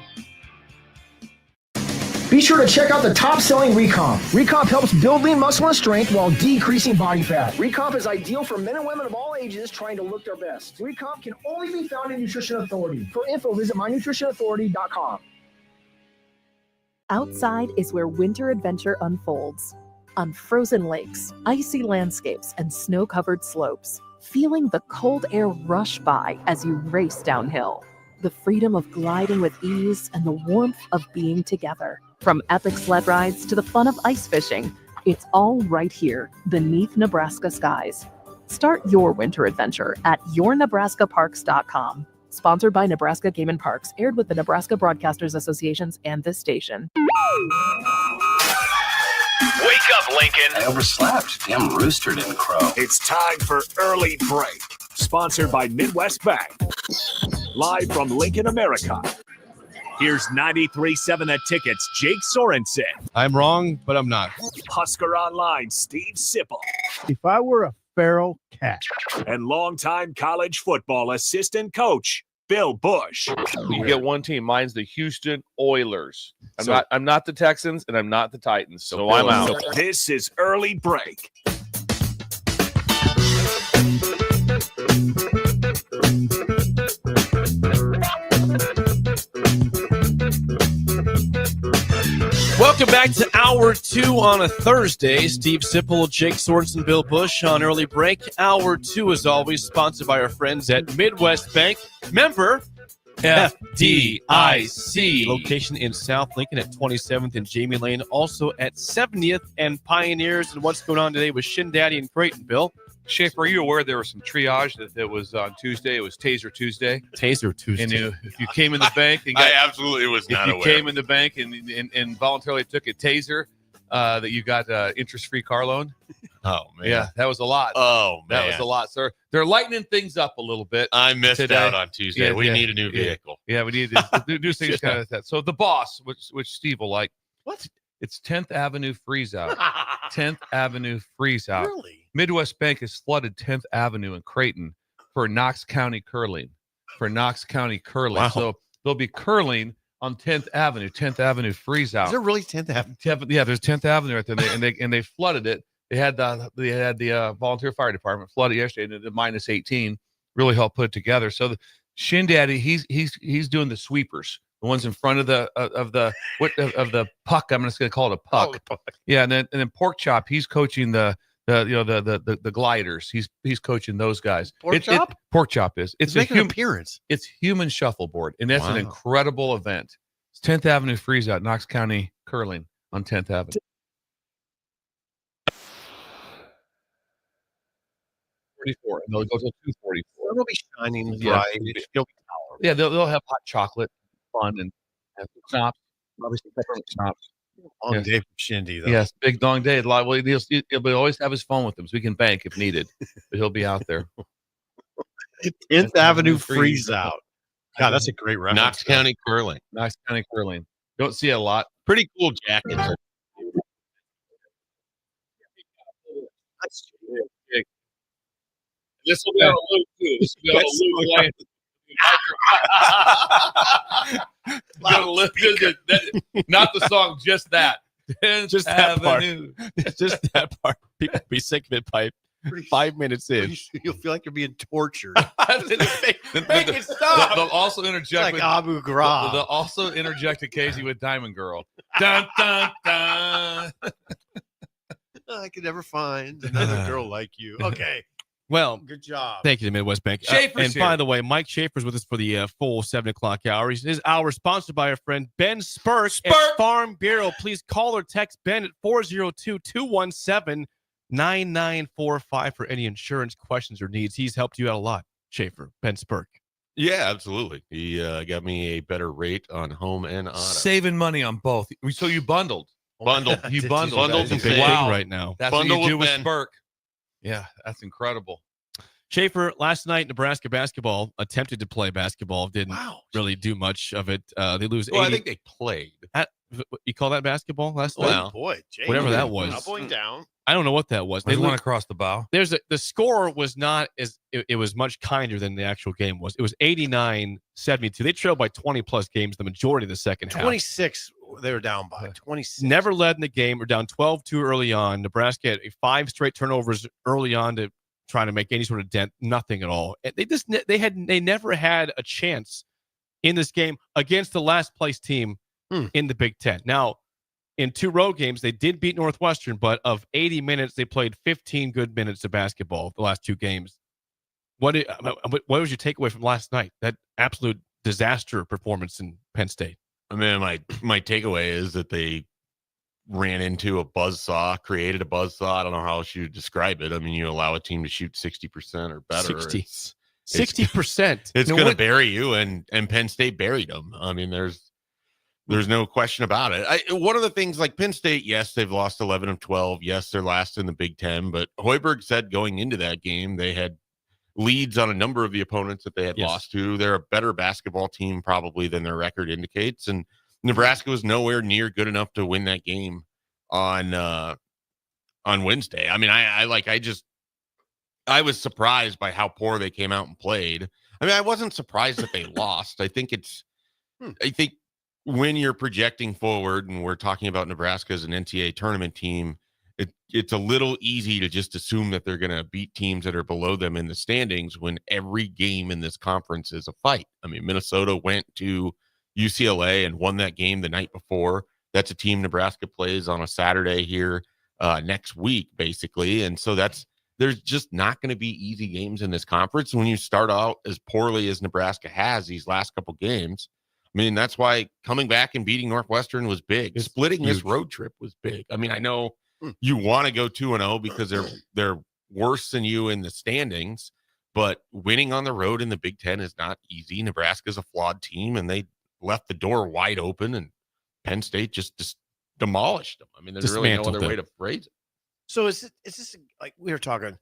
Be sure to check out the top-selling Recomp. Recomp helps build lean muscle and strength while decreasing body fat. Recomp is ideal for men and women of all ages trying to look their best. Recomp can only be found in Nutrition Authority. For info, visit mynutritionauthority.com. Outside is where winter adventure unfolds. On frozen lakes, icy landscapes, and snow-covered slopes. Feeling the cold air rush by as you race downhill. The freedom of gliding with ease and the warmth of being together. From epic sled rides to the fun of ice fishing, it's all right here beneath Nebraska skies. Start your winter adventure at yournebraskaparks.com. Sponsored by Nebraska Game and Parks, aired with the Nebraska Broadcasters Associations and this station. Wake up, Lincoln. I overslept. Damn rooster didn't crow. It's time for Early Break. Sponsored by Midwest Bank. Live from Lincoln, America. Here's 93.7 The Ticket's Jake Sorensen. I'm wrong, but I'm not. Husker Online, Steve Sipple. If I were a feral cat. And longtime college football assistant coach, Bill Busch. You get one team. Mine's the Houston Oilers. So- I'm not the Texans, and I'm not the Titans. So Bill, I'm out. This is Early Break. Welcome back to Hour 2 on a Thursday. Steve Sipple, Jake Sorensen, Bill Busch on Early Break. Hour 2, as always, sponsored by our friends at Midwest Bank. Member FDIC. Location in South Lincoln at 27th and Jamie Lane. Also at 70th and Pioneers. And what's going on today with Shin Daddy and Creighton, Bill? Schaefer, are you aware there was some triage that was on Tuesday? It was Taser Tuesday. Taser Tuesday. And if you came in the bank and got, I absolutely was not if you aware. came in the bank and voluntarily took a Taser, that you got interest-free car loan. Oh, man. Yeah, that was a lot. Oh, man. That was a lot, sir. They're lightening things up a little bit. I missed today. out on Tuesday. We need a new vehicle. Yeah, we need to do things kind of that. So the boss, which Steve will like. What? It's 10th Avenue freeze out. 10th Avenue freeze out. Really? Midwest Bank has flooded 10th Avenue in Creighton for Knox County curling. Wow. So they'll be curling on 10th Avenue. 10th Avenue freeze out. Is there really 10th Avenue? Yeah, there's 10th Avenue right there, and they flooded it. They had the volunteer fire department flood it yesterday, and the minus 18 really helped put it together. So the Shin Daddy, he's doing the sweepers, the ones in front of the puck. I'm just going to call it a puck. Oh, the puck. Yeah, and then Pork Chop, he's coaching the gliders. He's coaching those guys. Pork Chop? Pork Chop is. It's making an appearance. It's human shuffleboard, and that's an Wow. incredible event. It's 10th Avenue freeze out, Knox County curling on 10th Avenue. 44, and they'll go till 2:44. It'll be shining Yeah. bright. It'll be tolerable. Yeah, they'll have hot chocolate, fun, and have schnapps, obviously peppermint schnapps. Long Yes. day for Shindy, though. Yes, big long day. Well, he'll always have his phone with him, so he can bank if needed. But he'll be out there. 10th Avenue freeze out. God, that's a great reference. Knox County curling. Knox County curling. Don't see a lot. Pretty cool jackets. This will be on a loop too. This will be on a loop. Not the song, just that. Just that part. Just that part. People be sick of it by 5 minutes in. You'll feel like you're being tortured. Make it stop. They'll also interject like Abu Ghraib. They'll also interject occasionally with Diamond Girl. Dun, dun, dun. I could never find another girl like you. Okay. Well, good job. Thank you to Midwest Bank. Schaefer's and by here. the way, Mike Schaefer's with us for the full 7 o'clock hour. His hour is sponsored by our friend Ben Spurk at Farm Bureau. Please call or text Ben at 402-217-9945 for any insurance questions or needs. He's helped you out a lot, Schaefer. Ben Spurk. Yeah, absolutely. He got me a better rate on home and auto. Saving money on both. So you bundled. You bundled. Bundled and big thing right now. That's Bundle what you do with with Ben. Spurk. Yeah, that's incredible. Schaefer, last night, Nebraska basketball attempted to play basketball. Didn't really do much of it. They lose 80. Well, I think they played. You call that basketball last night? Well, boy, Jay, whatever that was. Up going down. I don't know what that was. They went across the bow. The score was not as it was much kinder than the actual game was. It was 89-72. They trailed by 20 plus games the majority of the second half. 26 they were down by. 26. Never led in the game. Or down 12-2 early on. Nebraska had 5 straight turnovers early on to try to make any sort of dent. Nothing at all. They never had a chance in this game against the last place team in the Big Ten. Now, in 2 road games, they did beat Northwestern, but of 80 minutes, they played 15 good minutes of basketball the last 2 games. What was your takeaway from last night? That absolute disaster performance in Penn State. I mean, my takeaway is that they ran into a buzzsaw, created a buzzsaw. I don't know how else you describe it. I mean, you allow a team to shoot 60% or better. 60%. It's going to bury you, and Penn State buried them. I mean, there's no question about it. One of the things, like Penn State, yes, they've lost 11 of 12. Yes, they're last in the Big Ten. But Hoiberg said going into that game, they had leads on a number of the opponents that they had lost to. They're a better basketball team probably than their record indicates. And Nebraska was nowhere near good enough to win that game on Wednesday. I mean, I was surprised by how poor they came out and played. I mean, I wasn't surprised that they lost. I think when you're projecting forward and we're talking about Nebraska as an NCAA tournament team, it's a little easy to just assume that they're going to beat teams that are below them in the standings when every game in this conference is a fight. I mean, Minnesota went to UCLA and won that game the night before. That's a team Nebraska plays on a Saturday here next week, basically. And so there's just not going to be easy games in this conference. When you start out as poorly as Nebraska has these last couple games, I mean, that's why coming back and beating Northwestern was big. Splitting this road trip was big. I mean, I know you want to go 2-0 because they're worse than you in the standings, but winning on the road in the Big Ten is not easy. Nebraska's a flawed team, and they left the door wide open, and Penn State just demolished them. I mean, there's really no other way to phrase it. So is this like we were talking,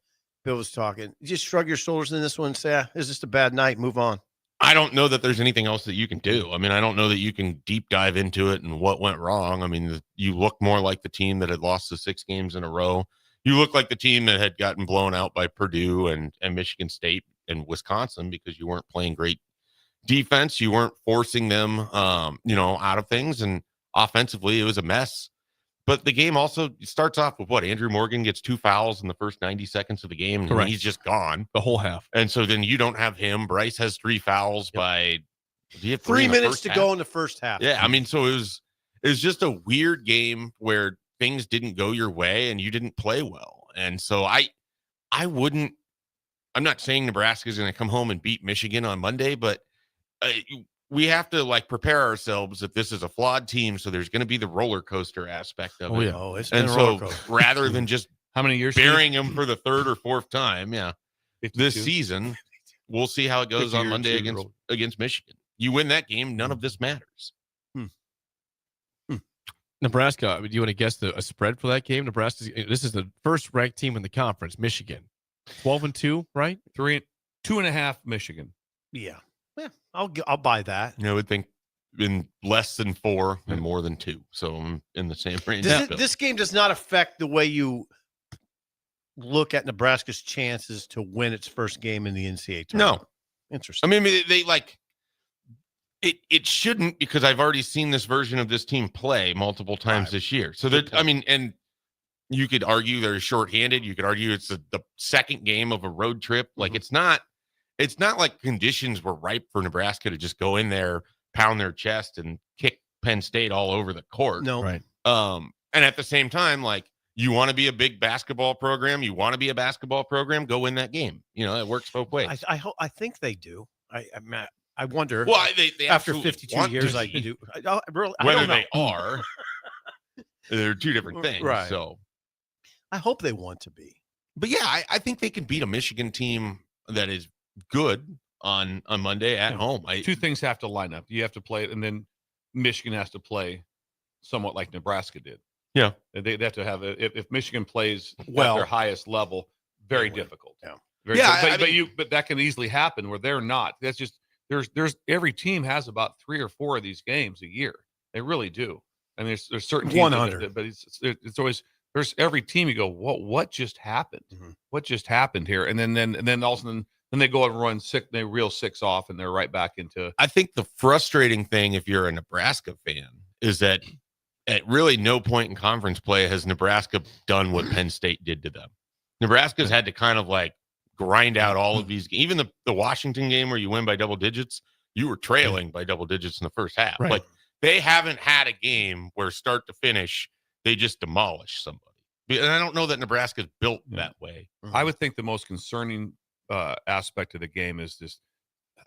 Bill was talking, you just shrug your shoulders in this one and say, is this a bad night? Move on. I don't know that there's anything else that you can do. I mean, I don't know that you can deep dive into it and what went wrong. I mean, you look more like the team that had lost the 6 games in a row. You look like the team that had gotten blown out by Purdue and Michigan State and Wisconsin because you weren't playing great defense. You weren't forcing them, out of things. And offensively, it was a mess. But the game also starts off with Andrew Morgan gets 2 fouls in the first 90 seconds of the game. And he's just gone. The whole half. And so then you don't have him. Bryce has 3 fouls by 3 minutes to go in the first half. Yeah. I mean, so it was just a weird game where things didn't go your way and you didn't play well. And so I'm not saying Nebraska is going to come home and beat Michigan on Monday, but we have to prepare ourselves if this is a flawed team. So there's going to be the roller coaster aspect of it. Oh, it's and been a so roller coaster. rather than just how many years burying them for the 3rd or 4th time, this season, we'll see how it goes on Monday against Michigan. You win that game, none of this matters. Nebraska, do you want to guess a spread for that game? This is the first ranked team in the conference, Michigan. 12-2, right? 2.5 Michigan. Yeah. I'll buy that. I would think in less than 4 and more than 2. So I'm in the same range. This game does not affect the way you look at Nebraska's chances to win its first game in the NCAA tournament. No. Interesting. I mean, they like it shouldn't, because I've already seen this version of this team play multiple times this year. So that, I mean, and you could argue they're shorthanded. You could argue it's the second game of a road trip. Like it's not like conditions were ripe for Nebraska to just go in there, pound their chest, and kick Penn State all over the court. No. Right. And at the same time, like, you want to be a big basketball program, you want to be a basketball program, go win that game. You know, it works both ways. I think they do. I wonder. Well, they after absolutely 52 want years, to I be. do. I Whether don't know. they are, they're two different things. Right. So I hope they want to be. But yeah, I think they can beat a Michigan team that is good on Monday at home. Two things have to line up. You have to play it, and then Michigan has to play somewhat like Nebraska did. Yeah. They have to have if Michigan plays well at their highest level, very difficult. Yeah. Very yeah, but that can easily happen where they're not. That's just there's every team has about 3 or 4 of these games a year. They really do. I mean, there's certain teams 100, but it's always there's every team you go, what just happened? What just happened here? And then all of a sudden they go and run they reel 6 off, and they're right back into. I think the frustrating thing, if you're a Nebraska fan, is that at really no point in conference play has Nebraska done what Penn State did to them. Nebraska's had to kind of like grind out all of these. Even the Washington game where you win by double digits, you were trailing by double digits in the first half. Right. Like, they haven't had a game where start to finish they just demolish somebody. And I don't know that Nebraska's built that way. I would think the most concerning aspect of the game is just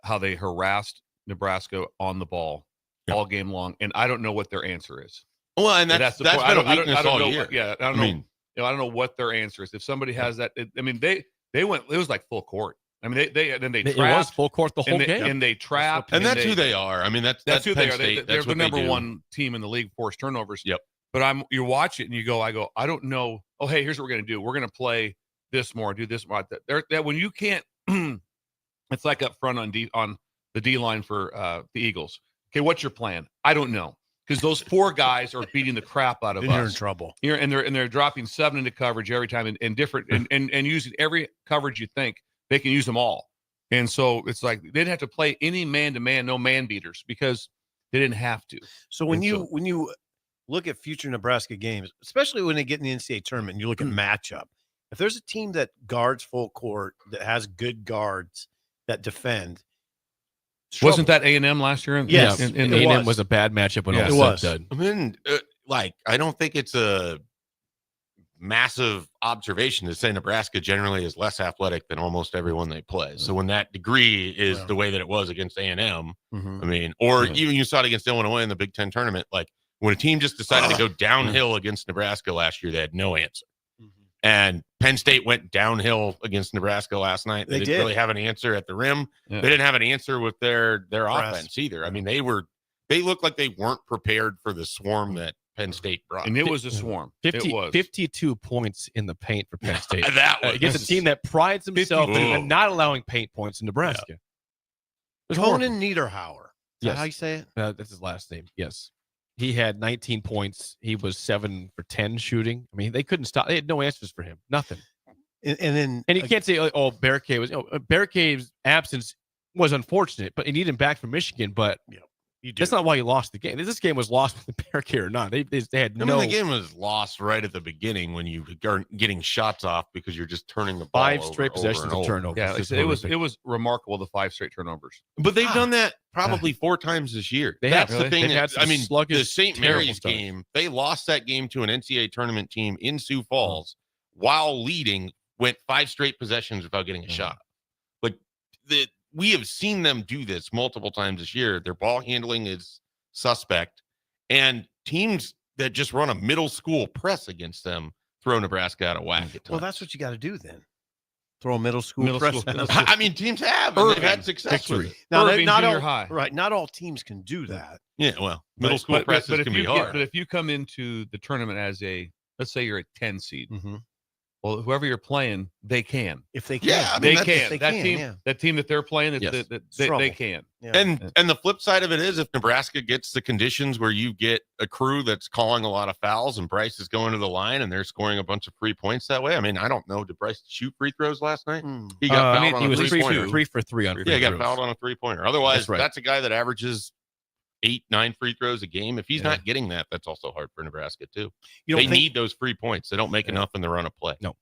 how they harassed Nebraska on the ball all game long, and I don't know what their answer is. Well, and that's the been point. a weakness all know, year. Yeah, I don't know. I don't know what their answer is. If somebody has that, they went. It was like full court. I mean, they trapped. It was full court the whole game, and they trapped. And that's who they are. I mean, that's who Penn they are. State. They're That's the what they number do. one team in the league, forced turnovers. Yep. But you watch it and you go, I don't know. Oh, hey, here's what we're gonna do. We're gonna play this more, do this more. That when you can't, it's like up front on the D line for the Eagles. Okay, what's your plan? I don't know, because those 4 guys are beating the crap out of us. You're in trouble. And they're dropping 7 into coverage every time, and different and using every coverage you think they can use them all. And so it's like they didn't have to play any man-to-man, no man beaters, because they didn't have to. So when you look at future Nebraska games, especially when they get in the NCAA tournament, and you look at matchup, if there's a team that guards full court, that has good guards that defend, wasn't that A&M last year? Yes, A&M was a bad matchup when all it was was. said. I mean, I don't think it's a massive observation to say Nebraska generally is less athletic than almost everyone they play. So when that degree is the way that it was against A&M, I mean, or even you saw it against Illinois in the Big Ten tournament, like when a team just decided to go downhill against Nebraska last year, they had no answer. And Penn State went downhill against Nebraska last night. They didn't really have an answer at the rim. Yeah. They didn't have an answer with their offense either. I mean, they looked like they weren't prepared for the swarm that Penn State brought. And it was a swarm. 52 points in the paint for Penn State. That was against a team that prides himself in not allowing paint points in Nebraska. Conan Niederhauer. Is that how you say it? That's his last name. Yes. He had 19 points. He was 7 for 10 shooting. I mean, they couldn't stop. They had no answers for him. Nothing. And you can't say, oh, Barricade was. Barricade's absence was unfortunate, but he needed him back from Michigan. But that's not why he lost the game. This game was lost with the Barricade or not. They had no. The game was lost right at the beginning when you are getting shots off because you're just turning the ball 5 straight possessions of turnovers. Yeah, it was remarkable, the 5 straight turnovers. But they've done that probably 4 times this year. That's the thing. I mean, sluggish, the St. Mary's game, they lost that game to an NCAA tournament team in Sioux Falls while leading, went 5 straight possessions without getting a shot. Like we have seen them do this multiple times this year. Their ball handling is suspect, and teams that just run a middle school press against them throw Nebraska out of whack at times. Well, that's what you got to do then. Throw a middle school press. I mean, teams have. And they've had success with it. Now, Irving, not junior all, high. right? Not all teams can do that. Yeah, well, middle school presses can be hard. But if you come into the tournament as let's say you're a 10 seed, Well, whoever you're playing, they can. If they can. Yeah, I they mean, can. they that can, team, yeah. that team that they're playing, Yes. they can. Yeah. And the flip side of it is if Nebraska gets the conditions where you get a crew that's calling a lot of fouls and Bryce is going to the line and they're scoring a bunch of free points that way. I mean, I don't know. Did Bryce shoot free throws last night? He got fouled on he a was three-pointer. 3 for 3 on free Yeah, he got throws. fouled on a three-pointer. Otherwise, That's that's, right. a guy that averages 8-9 free throws a game. If he's not getting that, that's also hard for Nebraska too. They need those free points. They don't make enough in the run of play. No.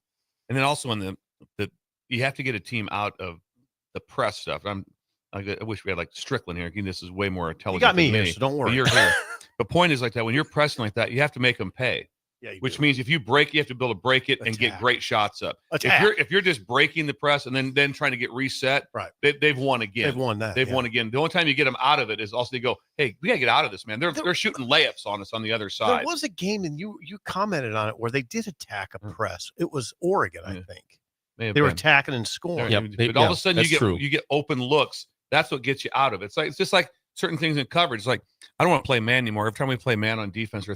And then also in the you have to get a team out of the press stuff. I wish we had like Strickland here. Again, this is way more intelligent. You got me than here, so don't worry. But you're here. The point is like that when you're pressing like that, you have to make them pay. Yeah, which means if you break, you have to be able to break it and get great shots up. Attack. If you're just breaking the press and then trying to get reset, right? They've won again. They've won that. They've won again. The only time you get them out of it is also they go, "Hey, we gotta get out of this, man." They're shooting layups on us on the other side. There was a game, and you commented on it, where they did attack a press. It was Oregon, I think. They Were attacking and scoring. But all of a sudden you get open looks. That's what gets you out of it. It's just like certain things in coverage. It's like I don't want to play man anymore. Every time we play man on defense,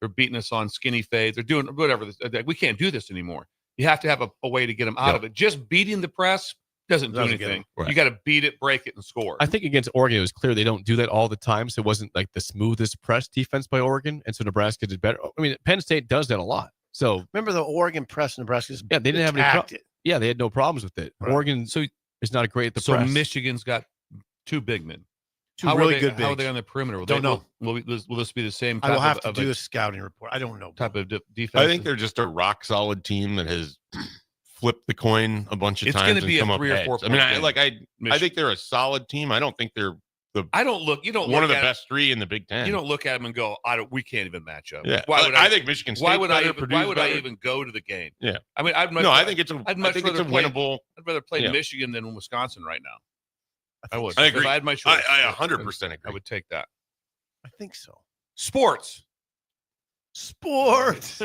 they're beating us on skinny fades. They're doing whatever. We can't do this anymore. You have to have a way to get them out of it. Just beating the press doesn't do anything. Right. You got to beat it, break it, and score. I think against Oregon, it was clear they don't do that all the time. So it wasn't like the smoothest press defense by Oregon. And so Nebraska did better. I mean, Penn State does that a lot. So remember the Oregon press, Nebraska's they didn't have any problems. Yeah, they had no problems with it. Right. Oregon is not great at the press. So Michigan's got two big men. Two really good How are bigs. they on the perimeter? Don't know. Will this be the same I type will have to of do a scouting report. I don't know. type of defense? I think they're just a rock solid team that has flipped the coin a bunch of It's times gonna be and a come 3 up or 4 heads. I mean, point game. I think they're a solid team. I don't think they're you don't one look of the at best 3 in the Big Ten. You don't look at them and go, we can't even match up. Yeah. Why would I think Michigan State's Why would better, I Purdue's I better. even go to the game? Yeah. I mean, I think it's a winnable. I'd rather play Yeah. Michigan than Wisconsin right now. I would. I agree. If I had my choice, I 100% agree. I would take that. I think so. Sports.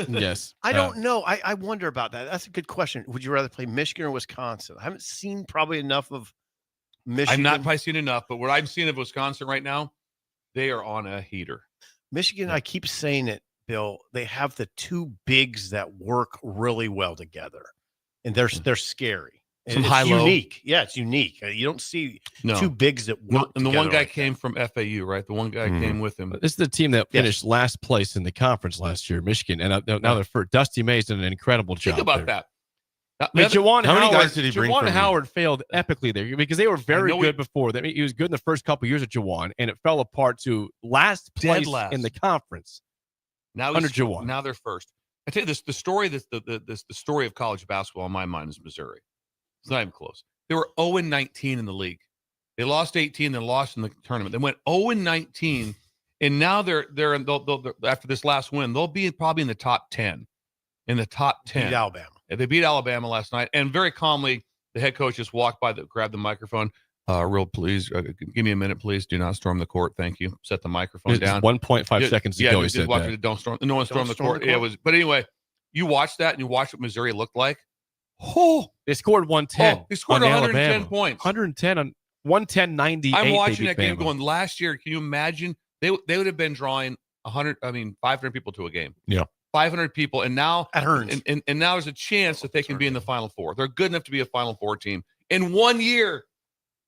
Yes. I don't know. I wonder about that. That's a good question. Would you rather play Michigan or Wisconsin? I haven't seen probably enough of Michigan. I'm not probably seen enough, but what I'm seeing of Wisconsin right now, they are on a heater. Michigan, I keep saying it, Bill. They have the two bigs that work really well together, and they're scary. And Some it's high-low. unique. Yeah, it's unique. You don't see No. two bigs that No, work. and the one together guy like came from FAU, right? The one guy came with him. This is the team that finished last place in the conference last year, Michigan, and now they're first. Dusty May's done an incredible job. Think about there. that. I mean, Juwan how many Howard, guys did he bring Juwan from- Howard failed epically there because they were very know good before. I mean, he was good in the first couple years of Juwan, and it fell apart to last Dead place last. in the conference. Now under he's- Juwan. Now they're first. I tell you this: the story the story of college basketball in my mind is Missouri. It's not even close. They were 0-19 in the league. They lost 18, then lost in the tournament. They went 0-19, and now they're after this last win, they'll be probably in the top 10. In the top 10. Beat Alabama. They beat Alabama last night, and very calmly, the head coach just walked by, grabbed the microphone. Real please, give me a minute, please. Do not storm the court. Thank you. Set the microphone It's down. 1.5 seconds ago, he just said watch that. it, don't storm. No one stormed the court. Yeah, it was. But anyway, you watch that and you watch what Missouri looked like. Oh, They scored 110. they scored on 110 Alabama. points. 110 on 110-98. I'm watching they that beat game Bama. going last year. Can you imagine? They would have been drawing 500 people to a game. Yeah. 500 people, and now At Hearns. and now there's a chance that they can be in the Final Four. They're good enough to be a Final Four team in 1 year.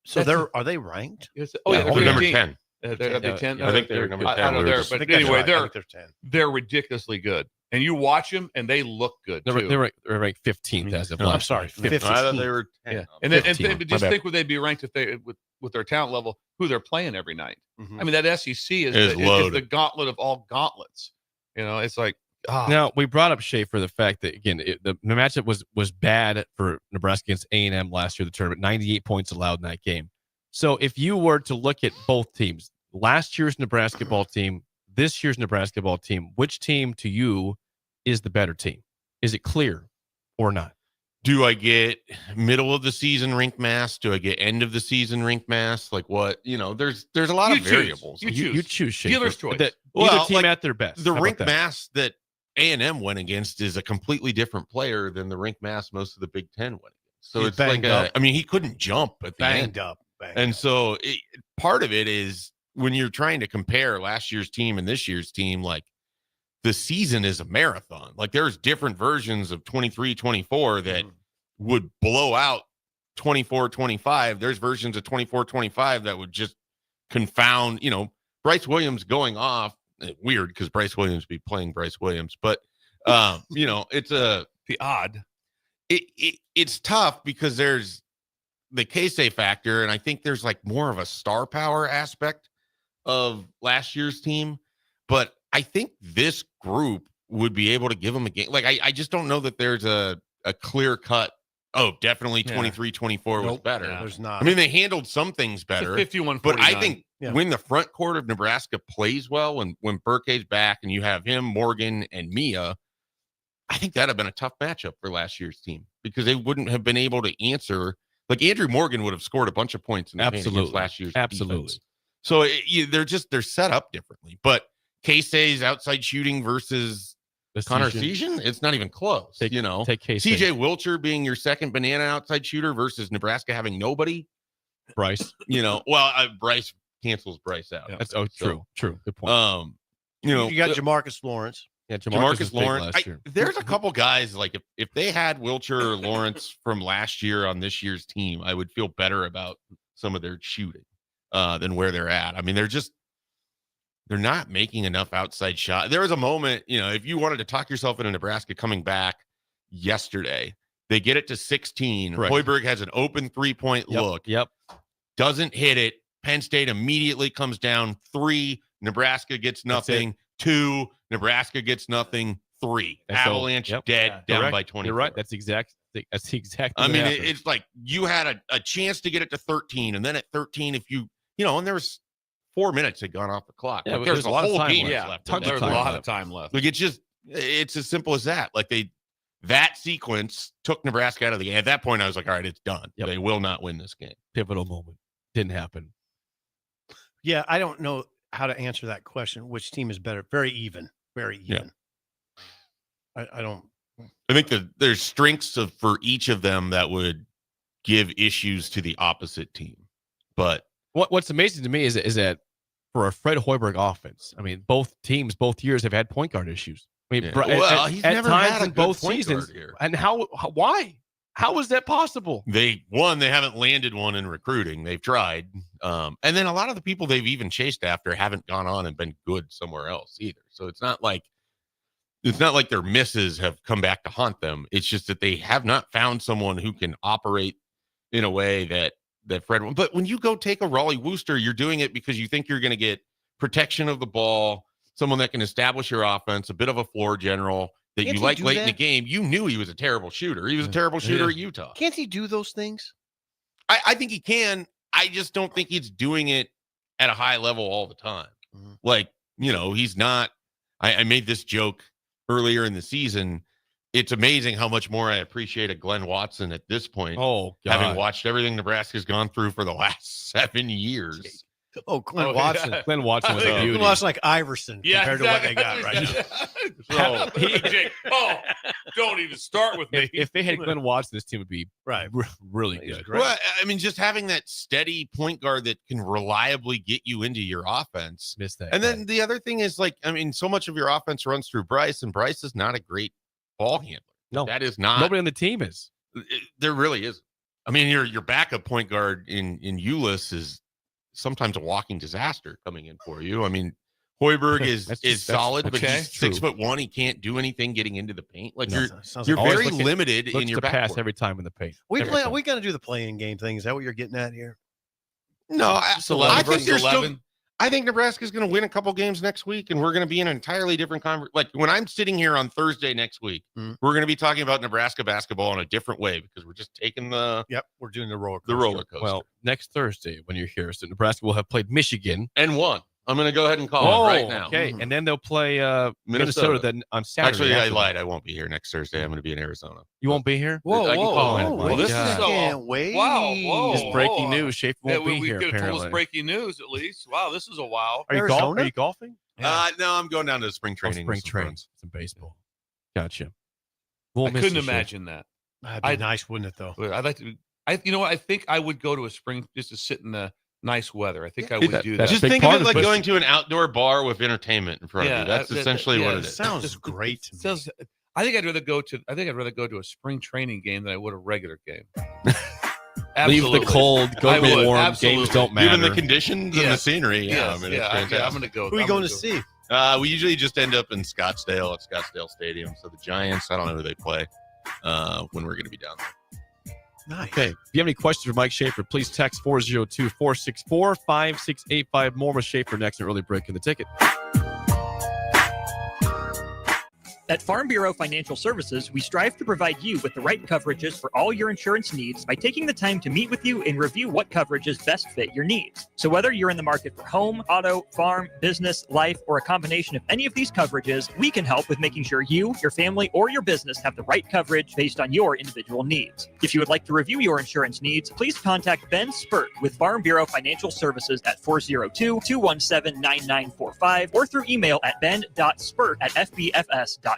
So That's are they ranked? yeah, they're number 15. 10. Are they 10? I think they're number 10. I don't know. We were They're, just- but I think that's anyway, right. I think they're 10. they're ridiculously good. And you watch them, and they look good too. They're ranked 15th as of I'm last sorry, night. 15th. I thought they were 10. Yeah. And then 15. but just My bad. think would they be ranked if they with their talent level, who they're playing every night. Mhm. I mean, that SEC is Is the loaded. gauntlet of all gauntlets. You know, it's like Now we brought up Schaefer the fact that again the matchup was bad for Nebraska against A&M last year. The tournament 98 points allowed in that game. So if you were to look at both teams, last year's Nebraska ball team, this year's Nebraska ball team, which team to you is the better team? Is it clear or not? Do I get middle of the season rink mass? Do I get end of the season rink mass? Like what? You know, there's a lot You of choose. variables. You choose Schaefer. Dealer's choice. Either Well, team like, at their best. The How about rink that? mass that A&M went against is a completely different player than the rink mass most of the Big Ten went against. So He's it's like banged up. I mean, he couldn't jump at the end. Banged up. And so part of it is when you're trying to compare last year's team and this year's team, like the season is a marathon. Like there's different versions of 23-24 that would blow out 24-25. There's versions of 24-25 that would just confound, Bryce Williams going off. Weird because Bryce Williams be playing Bryce Williams, but it's the odd. It's tough because there's the Casey factor, and I think there's like more of a star power aspect of last year's team. But I think this group would be able to give them a game. Like I just don't know that there's a clear cut. Oh, definitely 23-24 was better. Yeah, there's not. I mean, they handled some things better. 51-49. But I think when the front court of Nebraska plays well, when Burke's back and you have him, Morgan, and Mia, I think that'd have been a tough matchup for last year's team because they wouldn't have been able to answer. Like Andrew Morgan would have scored a bunch of points in the paint against last year's defense. So they're set up differently. But Casey's outside shooting versus Connor Season, it's not even close. Take CJ Wilcher being your second banana outside shooter versus Nebraska having nobody. Bryce, Bryce cancels Bryce out. Yeah. True. Good point. You got Jamarcus Lawrence. Yeah, Jamarcus Lawrence. There's a couple guys like if they had Wilcher or Lawrence from last year on this year's team, I would feel better about some of their shooting than where they're at. I mean, they're not making enough outside shots. There was a moment, if you wanted to talk yourself into Nebraska coming back yesterday, they get it to 16. Right. Hoiberg has an open 3-point look. Yep. Doesn't hit it. Penn State immediately comes down 3. Nebraska gets nothing. 2. Nebraska gets nothing. 3. Avalanche dead down by 20. You're right. That's the exact. I mean, it's like you had a chance to get it to 13, and then at 13, if you and there was 4 minutes had gone off the clock. Yeah, like there's a whole game left. There's a lot of time left. Like it's as simple as that. Like that sequence took Nebraska out of the game. At that point, I was like, all right, it's done. Yep. They will not win this game. Pivotal moment. Didn't happen. Yeah, I don't know how to answer that question. Which team is better? Very even. Very even. Yeah. I don't. I think that there's strengths for each of them that would give issues to the opposite team. But what's amazing to me is that for a Fred Hoiberg offense, I mean, both teams, both years have had point guard issues. I mean, he's never times had a in good both point seasons. guard here. And why? How is that possible? They haven't landed one in recruiting. They've tried. And then a lot of the people they've even chased after haven't gone on and been good somewhere else either. So it's not like their misses have come back to haunt them. It's just that they have not found someone who can operate in a way that Fred. But when you go take a Raleigh Wooster, you're doing it because you think you're going to get protection of the ball, someone that can establish your offense, a bit of a floor general that you like late in the game. You knew he was a terrible shooter. He was a terrible shooter at Utah. Can't he do those things? I think he can. I just don't think he's doing it at a high level all the time. Mm-hmm. Like, he's not. I made this joke earlier in the season. It's amazing how much more I appreciate a Glenn Watson at this point. Oh, God. Having watched everything Nebraska's gone through for the last 7 years. Oh, Glenn Watson. Yeah. Glenn Watson was a beauty. Glenn Watson like Iverson compared to what they got right now. Don't even start with me. If they had Glenn Watson, this team would be really good. Well, I mean, just having that steady point guard that can reliably get you into your offense. Missed that. And then the other thing is, so much of your offense runs through Bryce, and Bryce is not a great ball handler. No, that is not. Nobody on the team is. There really is. I mean, your backup point guard in Ulis is sometimes a walking disaster coming in for you. I mean, Hoiberg is solid, but he's 6'1". He can't do anything getting into the paint. Like you're very limited in your pass every time in the paint. Are we going to do the play-in game thing? Is that what you're getting at here? No, I think Nebraska's going to win a couple games next week, and we're going to be in an entirely different conversation. Like when I'm sitting here on Thursday next week, we're going to be talking about Nebraska basketball in a different way because we're just taking we're doing the roller coaster. Well, next Thursday when you're here, so Nebraska will have played Michigan and won. I'm going to go ahead and call it right now. Okay, and then they'll play Minnesota then on Saturday. Actually, I lied. I won't be here next Thursday. I'm going to be in Arizona. You won't be here? I can call it. Well, this is can't wait. Wow. It's breaking news. Schaefer won't be here, We could have told us apparently. breaking news at least. Wow, this is a wow. Are you golfing? No, I'm going down to spring training. Spring training. Some baseball. Gotcha. I couldn't imagine that. That'd be nice, wouldn't it, though? I'd like to. I think I would go to a spring just to sit in the nice weather. I think I would do that. Just think of it like going to an outdoor bar with entertainment in front of you. That's essentially what it is. Sounds great. I think I'd rather go to a spring training game than I would a regular game. Leave the cold, go to the warm. Absolutely. Games don't matter. Even the conditions and the scenery. Yes. I mean, it's fantastic. I'm going to go. Who are you going to see? We usually just end up in Scottsdale at Scottsdale Stadium. So the Giants, I don't know who they play when we're going to be down there. Nice. Okay. If you have any questions for Mike Schaefer, please text 402-464-5685. More with Schaefer next and early break in the ticket. At Farm Bureau Financial Services, we strive to provide you with the right coverages for all your insurance needs by taking the time to meet with you and review what coverages best fit your needs. So whether you're in the market for home, auto, farm, business, life, or a combination of any of these coverages, we can help with making sure you, your family, or your business have the right coverage based on your individual needs. If you would like to review your insurance needs, please contact Ben Spurt with Farm Bureau Financial Services at 402-217-9945 or through email at ben.spurt@fbfs.com.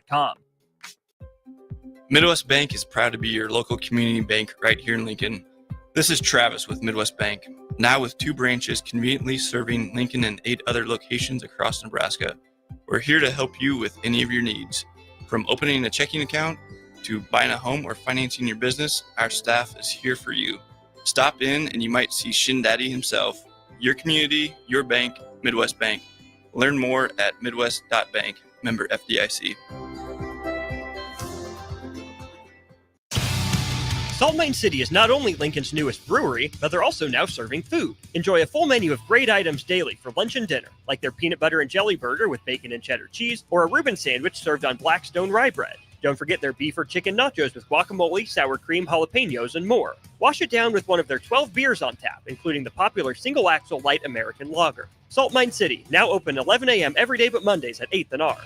Midwest Bank is proud to be your local community bank right here in Lincoln. This is Travis with Midwest Bank, now with 2 branches conveniently serving Lincoln and 8 other locations across Nebraska. We're here to help you with any of your needs. From opening a checking account to buying a home or financing your business, our staff is here for you. Stop in and you might see Shin Daddy himself. Your community, your bank, Midwest Bank. Learn more at midwest.bank. Member FDIC. Salt Mine City is not only Lincoln's newest brewery, but they're also now serving food. Enjoy a full menu of great items daily for lunch and dinner, like their peanut butter and jelly burger with bacon and cheddar cheese, or a Reuben sandwich served on Blackstone rye bread. Don't forget their beef or chicken nachos with guacamole, sour cream, jalapenos, and more. Wash it down with one of their 12 beers on tap, including the popular Single Axle Light American Lager. Salt Mine City, now open 11 a.m. every day but Mondays at 8th and R.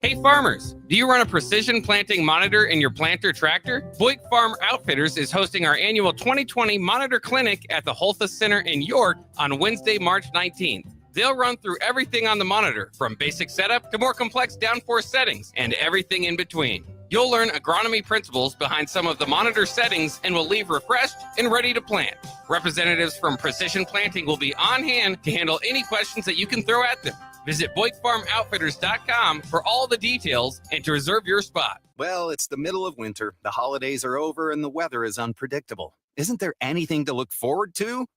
Hey farmers, do you run a precision planting monitor in your planter tractor? Boyd Farm Outfitters is hosting our annual 2020 Monitor Clinic at the Holthus Center in York on Wednesday, March 19th. They'll run through everything on the monitor, from basic setup to more complex downforce settings and everything in between. You'll learn agronomy principles behind some of the monitor settings and will leave refreshed and ready to plant. Representatives from Precision Planting will be on hand to handle any questions that you can throw at them. Visit BoydFarmOutfitters.com for all the details and to reserve your spot. Well, it's the middle of winter, the holidays are over, and the weather is unpredictable. Isn't there anything to look forward to?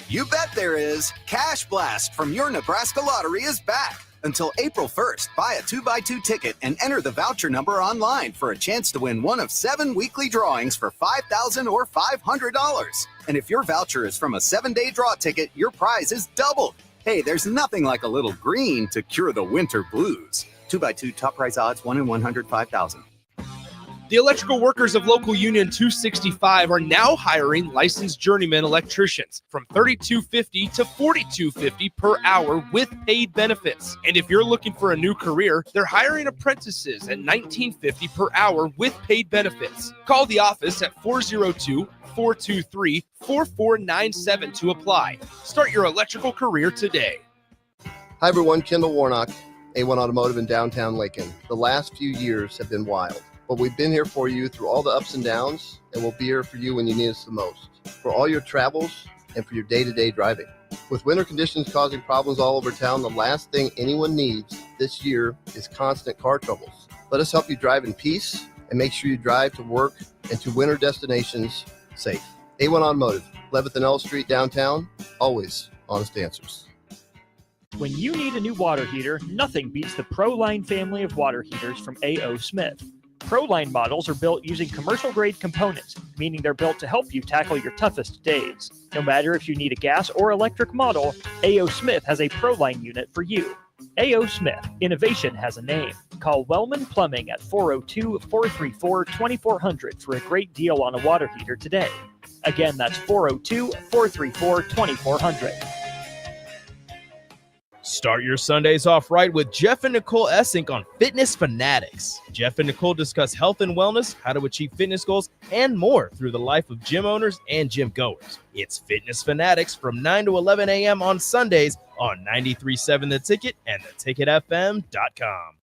You bet there is. Cash Blast from your Nebraska Lottery is back. Until April 1st, buy a 2x2 ticket and enter the voucher number online for a chance to win one of 7 weekly drawings for $5,000 or $500. And if your voucher is from a 7-day draw ticket, your prize is doubled. Hey, there's nothing like a little green to cure the winter blues. 2x2 top prize odds, 1 in 105,000. The electrical workers of Local Union 265 are now hiring licensed journeyman electricians from $32.50 to $42.50 per hour with paid benefits. And if you're looking for a new career, they're hiring apprentices at $19.50 per hour with paid benefits. Call the office at 402-423-4497 to apply. Start your electrical career today. Hi everyone, Kendall Warnock, A1 Automotive in downtown Lincoln. The last few years have been wild. But we've been here for you through all the ups and downs, and we'll be here for you when you need us the most, for all your travels and for your day-to-day driving. With winter conditions causing problems all over town, the last thing anyone needs this year is constant car troubles. Let us help you drive in peace and make sure you drive to work and to winter destinations safe. A1 Automotive, 11th and L Street downtown, always honest answers. When you need a new water heater, nothing beats the ProLine family of water heaters from A.O. Smith. ProLine models are built using commercial-grade components, meaning they're built to help you tackle your toughest days. No matter if you need a gas or electric model, A.O. Smith has a ProLine unit for you. A.O. Smith, innovation has a name. Call Wellman Plumbing at 402-434-2400 for a great deal on a water heater today. Again, that's 402-434-2400. Start your Sundays off right with Jeff and Nicole Essink on Fitness Fanatics. Jeff and Nicole discuss health and wellness, how to achieve fitness goals, and more through the life of gym owners and gym goers. It's Fitness Fanatics from 9 to 11 a.m. on Sundays on 93.7 The Ticket and theticketfm.com.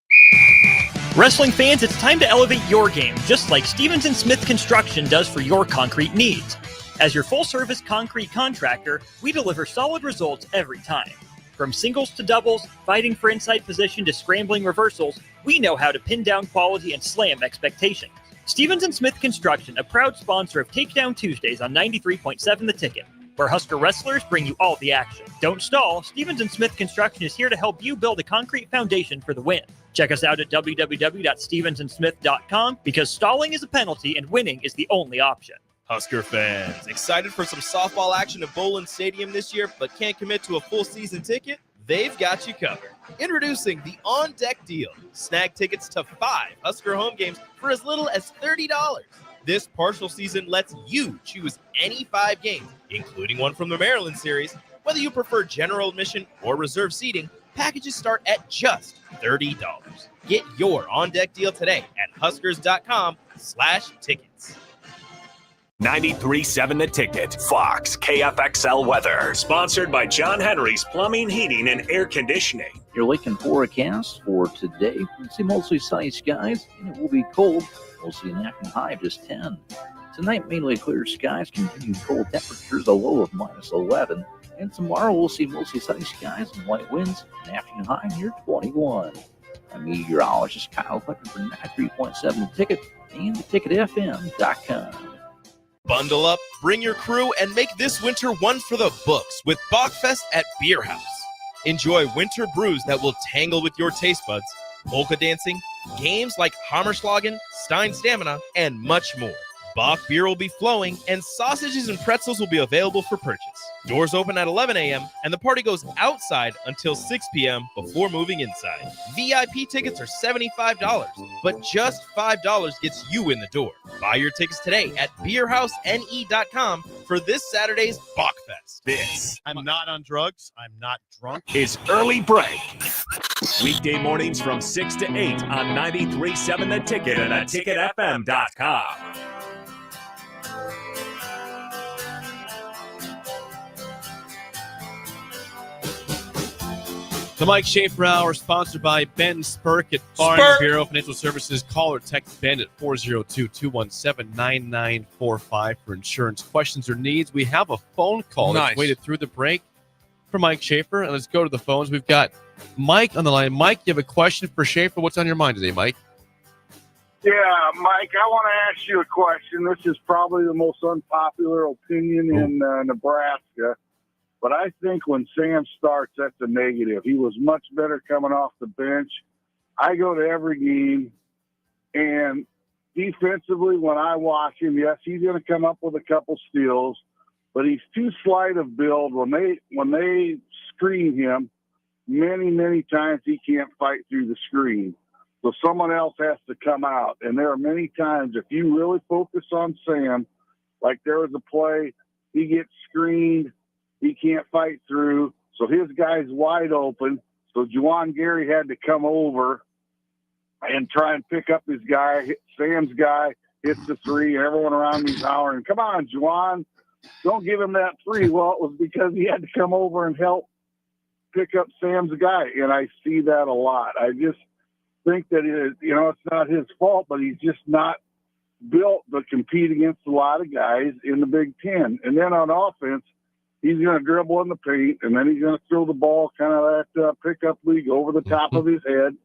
Wrestling fans, it's time to elevate your game, just like Stevens & Smith Construction does for your concrete needs. As your full-service concrete contractor, we deliver solid results every time. From singles to doubles, fighting for inside position to scrambling reversals, we know how to pin down quality and slam expectations. Stevens & Smith Construction, a proud sponsor of Takedown Tuesdays on 93.7 The Ticket, where Husker wrestlers bring you all the action. Don't stall, Stevens & Smith Construction is here to help you build a concrete foundation for the win. Check us out at www.stevensandsmith.com because stalling is a penalty and winning is the only option. Husker fans, excited for some softball action at Bowlin Stadium this year, but can't commit to a full season ticket? They've got you covered. Introducing the On Deck Deal. Snag tickets to 5 Husker home games for as little as $30. This partial season lets you choose any 5 games, including one from the Maryland series. Whether you prefer general admission or reserve seating, packages start at just $30. Get your On Deck deal today at huskers.com/tickets. 93.7 The Ticket, Fox, KFXL weather. Sponsored by John Henry's Plumbing, Heating, and Air Conditioning. Your Lincoln forecast for today. We'll see mostly sunny skies, and it will be cold. We'll see an afternoon high of just 10. Tonight, mainly clear skies, continued cold temperatures, a low of -11. And tomorrow, we'll see mostly sunny skies and light winds, an afternoon high near 21. I'm meteorologist Kyle Clifford for 93.7 The Ticket and theticketfm.com. Bundle up, bring your crew, and make this winter one for the books with Bachfest at Beer House. Enjoy winter brews that will tangle with your taste buds, polka dancing, games like Hammerschlagen, Stein Stamina, and much more. Bach beer will be flowing, and sausages and pretzels will be available for purchase. Doors open at 11 a.m., and the party goes outside until 6 p.m. before moving inside. VIP tickets are $75, but just $5 gets you in the door. Buy your tickets today at beerhousene.com for this Saturday's Bachfest. This I'm not on drugs. I'm not drunk. is Early Break. Weekday mornings from 6 to 8 on 93.7 The Ticket and theticketfm.com. The Mike Schaefer Hour, sponsored by Ben Spurk at Farm Bureau Financial Services. Call or text Ben at 402-217-9945 for insurance questions or needs. We have a phone call that's waited through the break for Mike Schaefer. And let's go to the phones. We've got Mike on the line. Mike, you have a question for Schaefer. What's on your mind today, Mike? Yeah, Mike, I want to ask you a question. This is probably the most unpopular opinion in Nebraska. But I think when Sam starts, that's a negative. He was much better coming off the bench. I go to every game, and defensively, when I watch him, yes, he's going to come up with a couple steals, but he's too slight of build. When they screen him, many times he can't fight through the screen. So someone else has to come out. And there are many times, if you really focus on Sam, like there was a play, he gets screened, he can't fight through, so his guy's wide open. So Juwan Gary had to come over and try and pick up his guy. Sam's guy hits the three. Everyone around me's hollering, "Come on, Juwan, don't give him that three." Well, it was because he had to come over and help pick up Sam's guy, and I see that a lot. I just think that it's not his fault, but he's just not built to compete against a lot of guys in the Big Ten. And then on offense, he's going to dribble in the paint, and then he's going to throw the ball kind of that pickup league over the top of his head.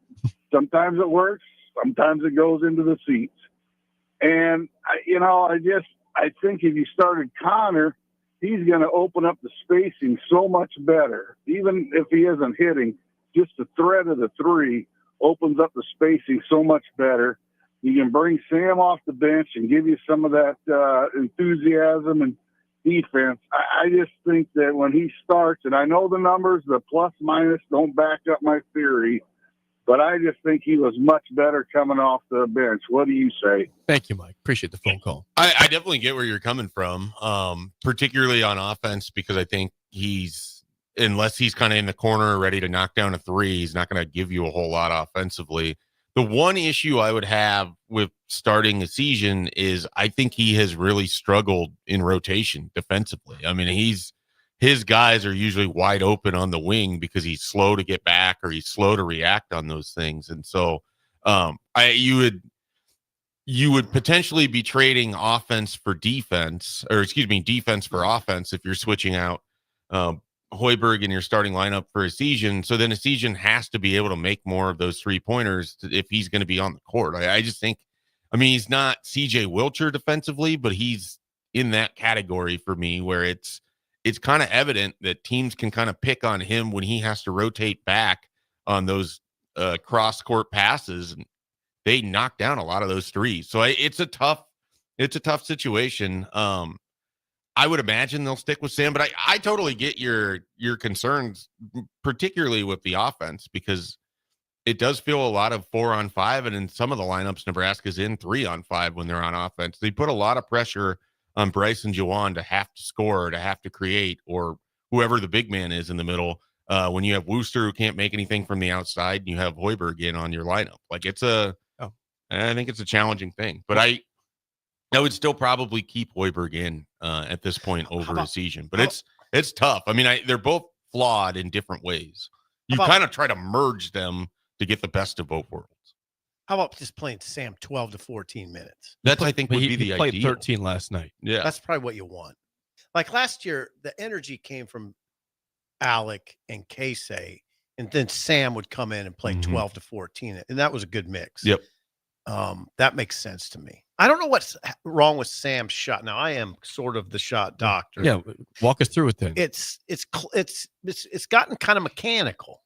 Sometimes it works. Sometimes it goes into the seats. And, I think if you started Connor, he's going to open up the spacing so much better. Even if he isn't hitting, just the threat of the three opens up the spacing so much better. You can bring Sam off the bench and give you some of that enthusiasm and defense. I just think that when he starts, and I know the numbers, the plus minus don't back up my theory, but I just think he was much better coming off the bench. What do you say? Thank you, Mike. Appreciate the phone call. I definitely get where you're coming from, particularly on offense, because I think unless he's kind of in the corner ready to knock down a three, he's not going to give you a whole lot offensively. The one issue I would have with starting a season is I think he has really struggled in rotation defensively. I mean, his guys are usually wide open on the wing because he's slow to get back or he's slow to react on those things. And so You would potentially be trading offense for defense, or defense for offense if you're switching out Hoiberg in your starting lineup for Essegian. So then Essegian has to be able to make more of those 3-pointers if he's going to be on the court. I just think, he's not CJ Wilcher defensively, but he's in that category for me where it's kind of evident that teams can kind of pick on him when he has to rotate back on those cross-court passes, and they knock down a lot of those threes. So it's a tough situation. I would imagine they'll stick with Sam, but I totally get your concerns, particularly with the offense, because it does feel a lot of 4-on-5, and in some of the lineups, Nebraska's in 3-on-5 when they're on offense. They put a lot of pressure on Bryce and Juwan to have to score, to have to create, or whoever the big man is in the middle. When you have Wooster who can't make anything from the outside, and you have Hoiberg in on your lineup, I think it's a challenging thing. But I would still probably keep Hoiberg in at this point over Essegian. But it's tough. They're both flawed in different ways. You kind of try to merge them to get the best of both worlds. How about just playing Sam 12 to 14 minutes? That's, I think, would be the he played ideal. 13 last night. Yeah. That's probably what you want. Like last year, the energy came from Alec and Casey, and then Sam would come in and play 12 to 14, and that was a good mix. Yep. That makes sense to me. I don't know what's wrong with Sam's shot. Now, I am sort of the shot doctor. Yeah, walk us through it then. It's gotten kind of mechanical.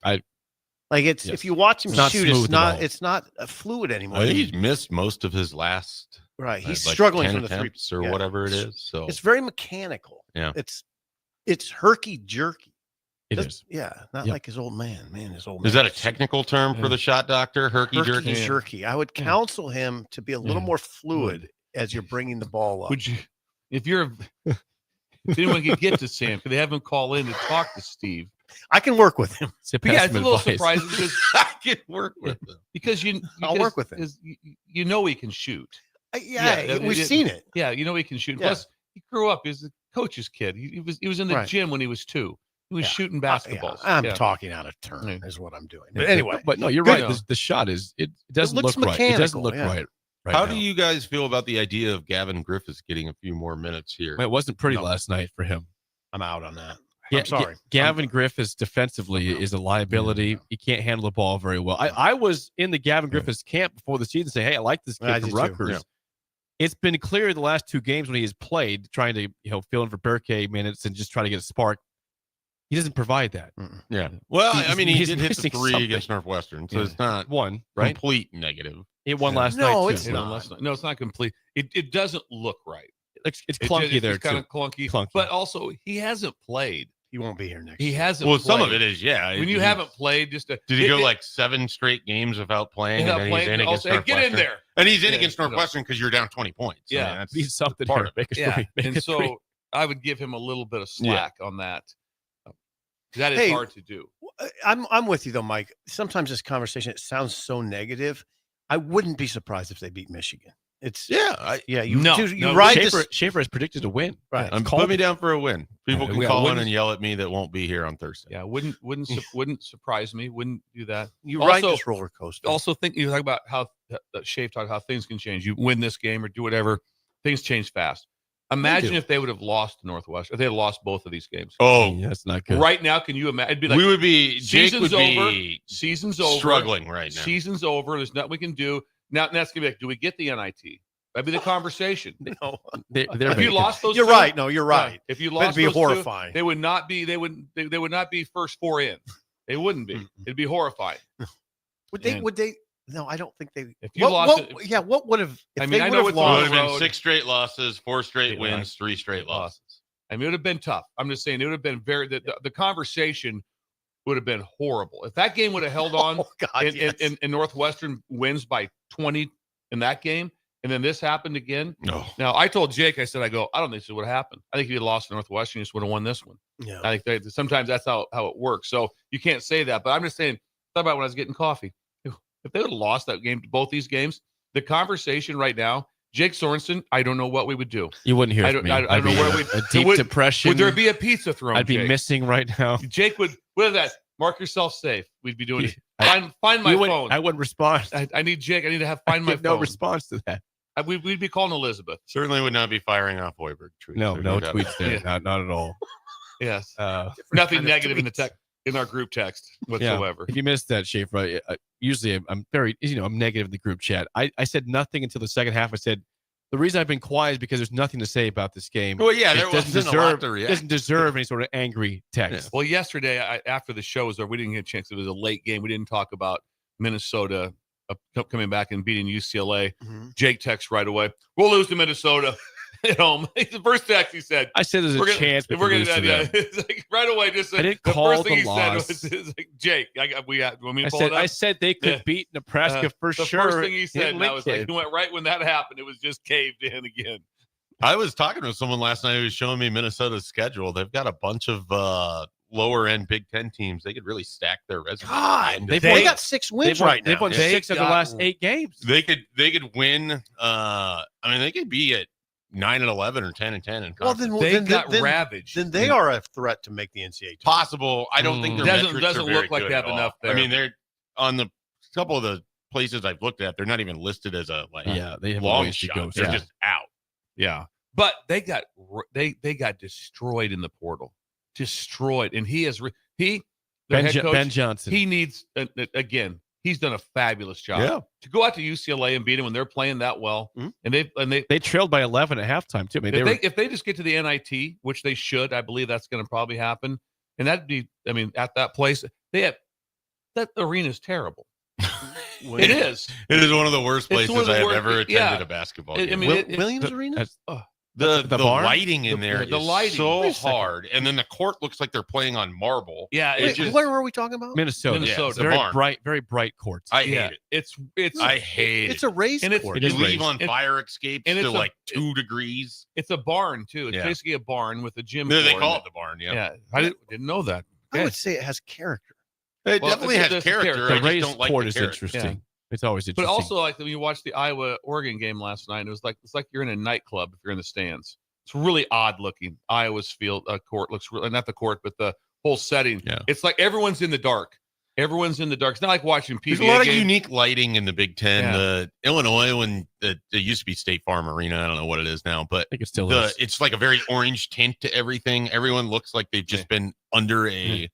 If you watch him shoot, it's not a fluid anymore. I think he's missed most of his last. Right, he's struggling from the three or whatever it is. So it's very mechanical. Yeah, it's herky jerky. It is. Yeah, not like his old man. His old man. Is that a technical term for the shot doctor? Herky jerky. I would counsel him to be a little more fluid as you're bringing the ball up. Would you, if anyone could get to Sam, could they have him call in to talk to Steve? I can work with him. It's a little surprising because I can work with him because I'll work with him. You know he can shoot. We've seen it. Yeah, you know he can shoot. Plus, he grew up as a coach's kid. He was in the gym when he was 2. He was shooting basketballs. I'm talking out of turn is what I'm doing. But anyway, but no, you're right. The shot it doesn't look right. It doesn't look right. How do you guys feel about the idea of Gavin Griffiths getting a few more minutes here? It wasn't pretty last night for him. I'm out on that. Yeah, I'm sorry. Gavin Griffiths defensively is a liability. He can't handle the ball very well. I was in the Gavin Griffiths camp before the season saying, hey, I like this kid from Rutgers. Yeah. It's been clear the last 2 games when he has played, trying to fill in for Berkay minutes and just try to get a spark. He doesn't provide that. Yeah. Well, he did hit the 3 against Northwestern, so it's not complete negative. He hit one last night. No, it's not. No, it's not complete. It doesn't look right. It's clunky there. It's kind of clunky. But also, he hasn't played. He won't be here next year. He hasn't played. Some of it is, when you haven't played, did he go like 7 straight games without playing? And then he's in against Northwestern. Get in there. And he's in against Northwestern because you're down 20 points. Yeah. That's he's something part here. of it. And so I would give him a little bit of slack on that. That is hard to do. I'm with you though, Mike. Sometimes this conversation, it sounds so negative. I wouldn't be surprised if they beat Michigan. It's you ride Schaefer has predicted to win. Right. Put me down for a win. People can call in and yell at me that won't be here on Thursday. Yeah, wouldn't surprise me. Wouldn't do that. You ride this roller coaster. Also, you talk about how Schaefer talked how things can change. You win this game or do whatever. Things change fast. Imagine if they would have lost to Northwestern. If they had lost both of these games. Oh, that's not good. Right now, can you imagine? It'd be like, we would be. Season's Jake would over. be Season's over. Struggling right now. Season's over. There's nothing we can do. Now that's gonna be like, do we get the NIT? That'd be the conversation. No, if you lost those, you're right. No, you're right. If you lost, it'd be horrifying. They would not be. They would not be first 4 in. They wouldn't be. It'd be horrifying. Would they? No, I don't think they. If you lost, what would have? I mean, I know it would have been 6 straight losses, 4 straight wins, 3 straight losses. I mean, it would have been tough. I'm just saying, it would have been the conversation would have been horrible if that game would have held on. And Northwestern wins by 20 in that game, and then this happened again. No. Now I told Jake, I said, I don't think this would have happened. I think if you had lost to Northwestern, you just would have won this one. Yeah. I think sometimes that's how it works. So you can't say that, but I'm just saying. Thought about when I was getting coffee. If they would have lost that game, both these games, the conversation right now, Jake Sorensen, I don't know what we would do. You wouldn't hear I from don't me. know where we'd a deep depression. Would there be a pizza thrown? I'd be Jake? missing right now. Jake would. What is that? Mark yourself safe. We'd be doing it. Find my phone. I wouldn't respond. I need Jake. I need to have find my phone. No response to that. We'd be calling Elizabeth. Certainly would not be firing off Hoiberg tweets. No doubt tweets there. Not at all. Yes. Nothing negative in our group text whatsoever. Yeah. If you missed that, Schaefer, usually I'm very, I'm negative in the group chat. I said nothing until the second half. I said, the reason I've been quiet is because there's nothing to say about this game. Well, yeah, there doesn't wasn't a lot to react. doesn't deserve any sort of angry text. Yeah. Well, yesterday, after the show was over, we didn't get a chance. It was a late game. We didn't talk about Minnesota coming back and beating UCLA. Mm-hmm. Jake texts right away. We'll lose to Minnesota at home. The first text he said. I said there's a chance we're going to yeah. It's like right away. Just I didn't the call first thing the he loss. said was like, Jake, I said they could beat Nebraska for the sure. The first thing he said, and I was like, he went right when that happened. It was just caved in again. I was talking to someone last night who was showing me Minnesota's schedule. They've got a bunch of lower end Big Ten teams. They could really stack their resume. God, they got 6 wins right now. They've won 6 of the last 8 games. They could win. They could be at 9-11 or 10-10 in conference. Well, then got ravaged. Then they are a threat to make the NCAA. Possible. I don't think their metrics doesn't are very look like good they have at all. enough there. I mean, they're on the couple of the places I've looked at. They're not even listed as a they have long a ways to shot. go. They're just out. Yeah, but they got destroyed in the portal, destroyed, and Ben Johnson. He needs again. He's done a fabulous job. Yeah. To go out to UCLA and beat them when they're playing that well, and they trailed by 11 at halftime too. I mean, if they just get to the NIT, which they should, I believe that's going to probably happen, and that'd be. I mean, at that place, that arena is terrible. It is. It is one of the worst places I have ever attended a basketball game. I mean, Williams Arena. The barn? lighting in there is so hard, and then the court looks like they're playing on marble. Yeah, where were we talking about? Minnesota. Yeah, it's a very barn. very bright courts. I hate it. I hate It's it. a raised court. You leave on fire escapes and to it's like 2 degrees. It's a barn too. It's Yeah. basically a barn with a gym. They floor call in it the barn. Yeah, Yeah, I didn't know that. I would say it has character. It Well, definitely it's- has it's character. The I just raised don't like court the is character. interesting. It's always But interesting. also, like when you watch the Iowa-Oregon game last night, it's like you're in a nightclub if you're in the stands. It's really odd looking. Iowa's field court looks really, not the court, but the whole setting. Yeah. It's like everyone's in the dark. Everyone's in the dark. It's not like watching PBA There's a lot of games. unique lighting in the Big Ten. Yeah. Illinois, when it used to be State Farm Arena, I don't know what it is now, but I think it still is. it's like a very orange tint to everything. Everyone looks like they've just been under a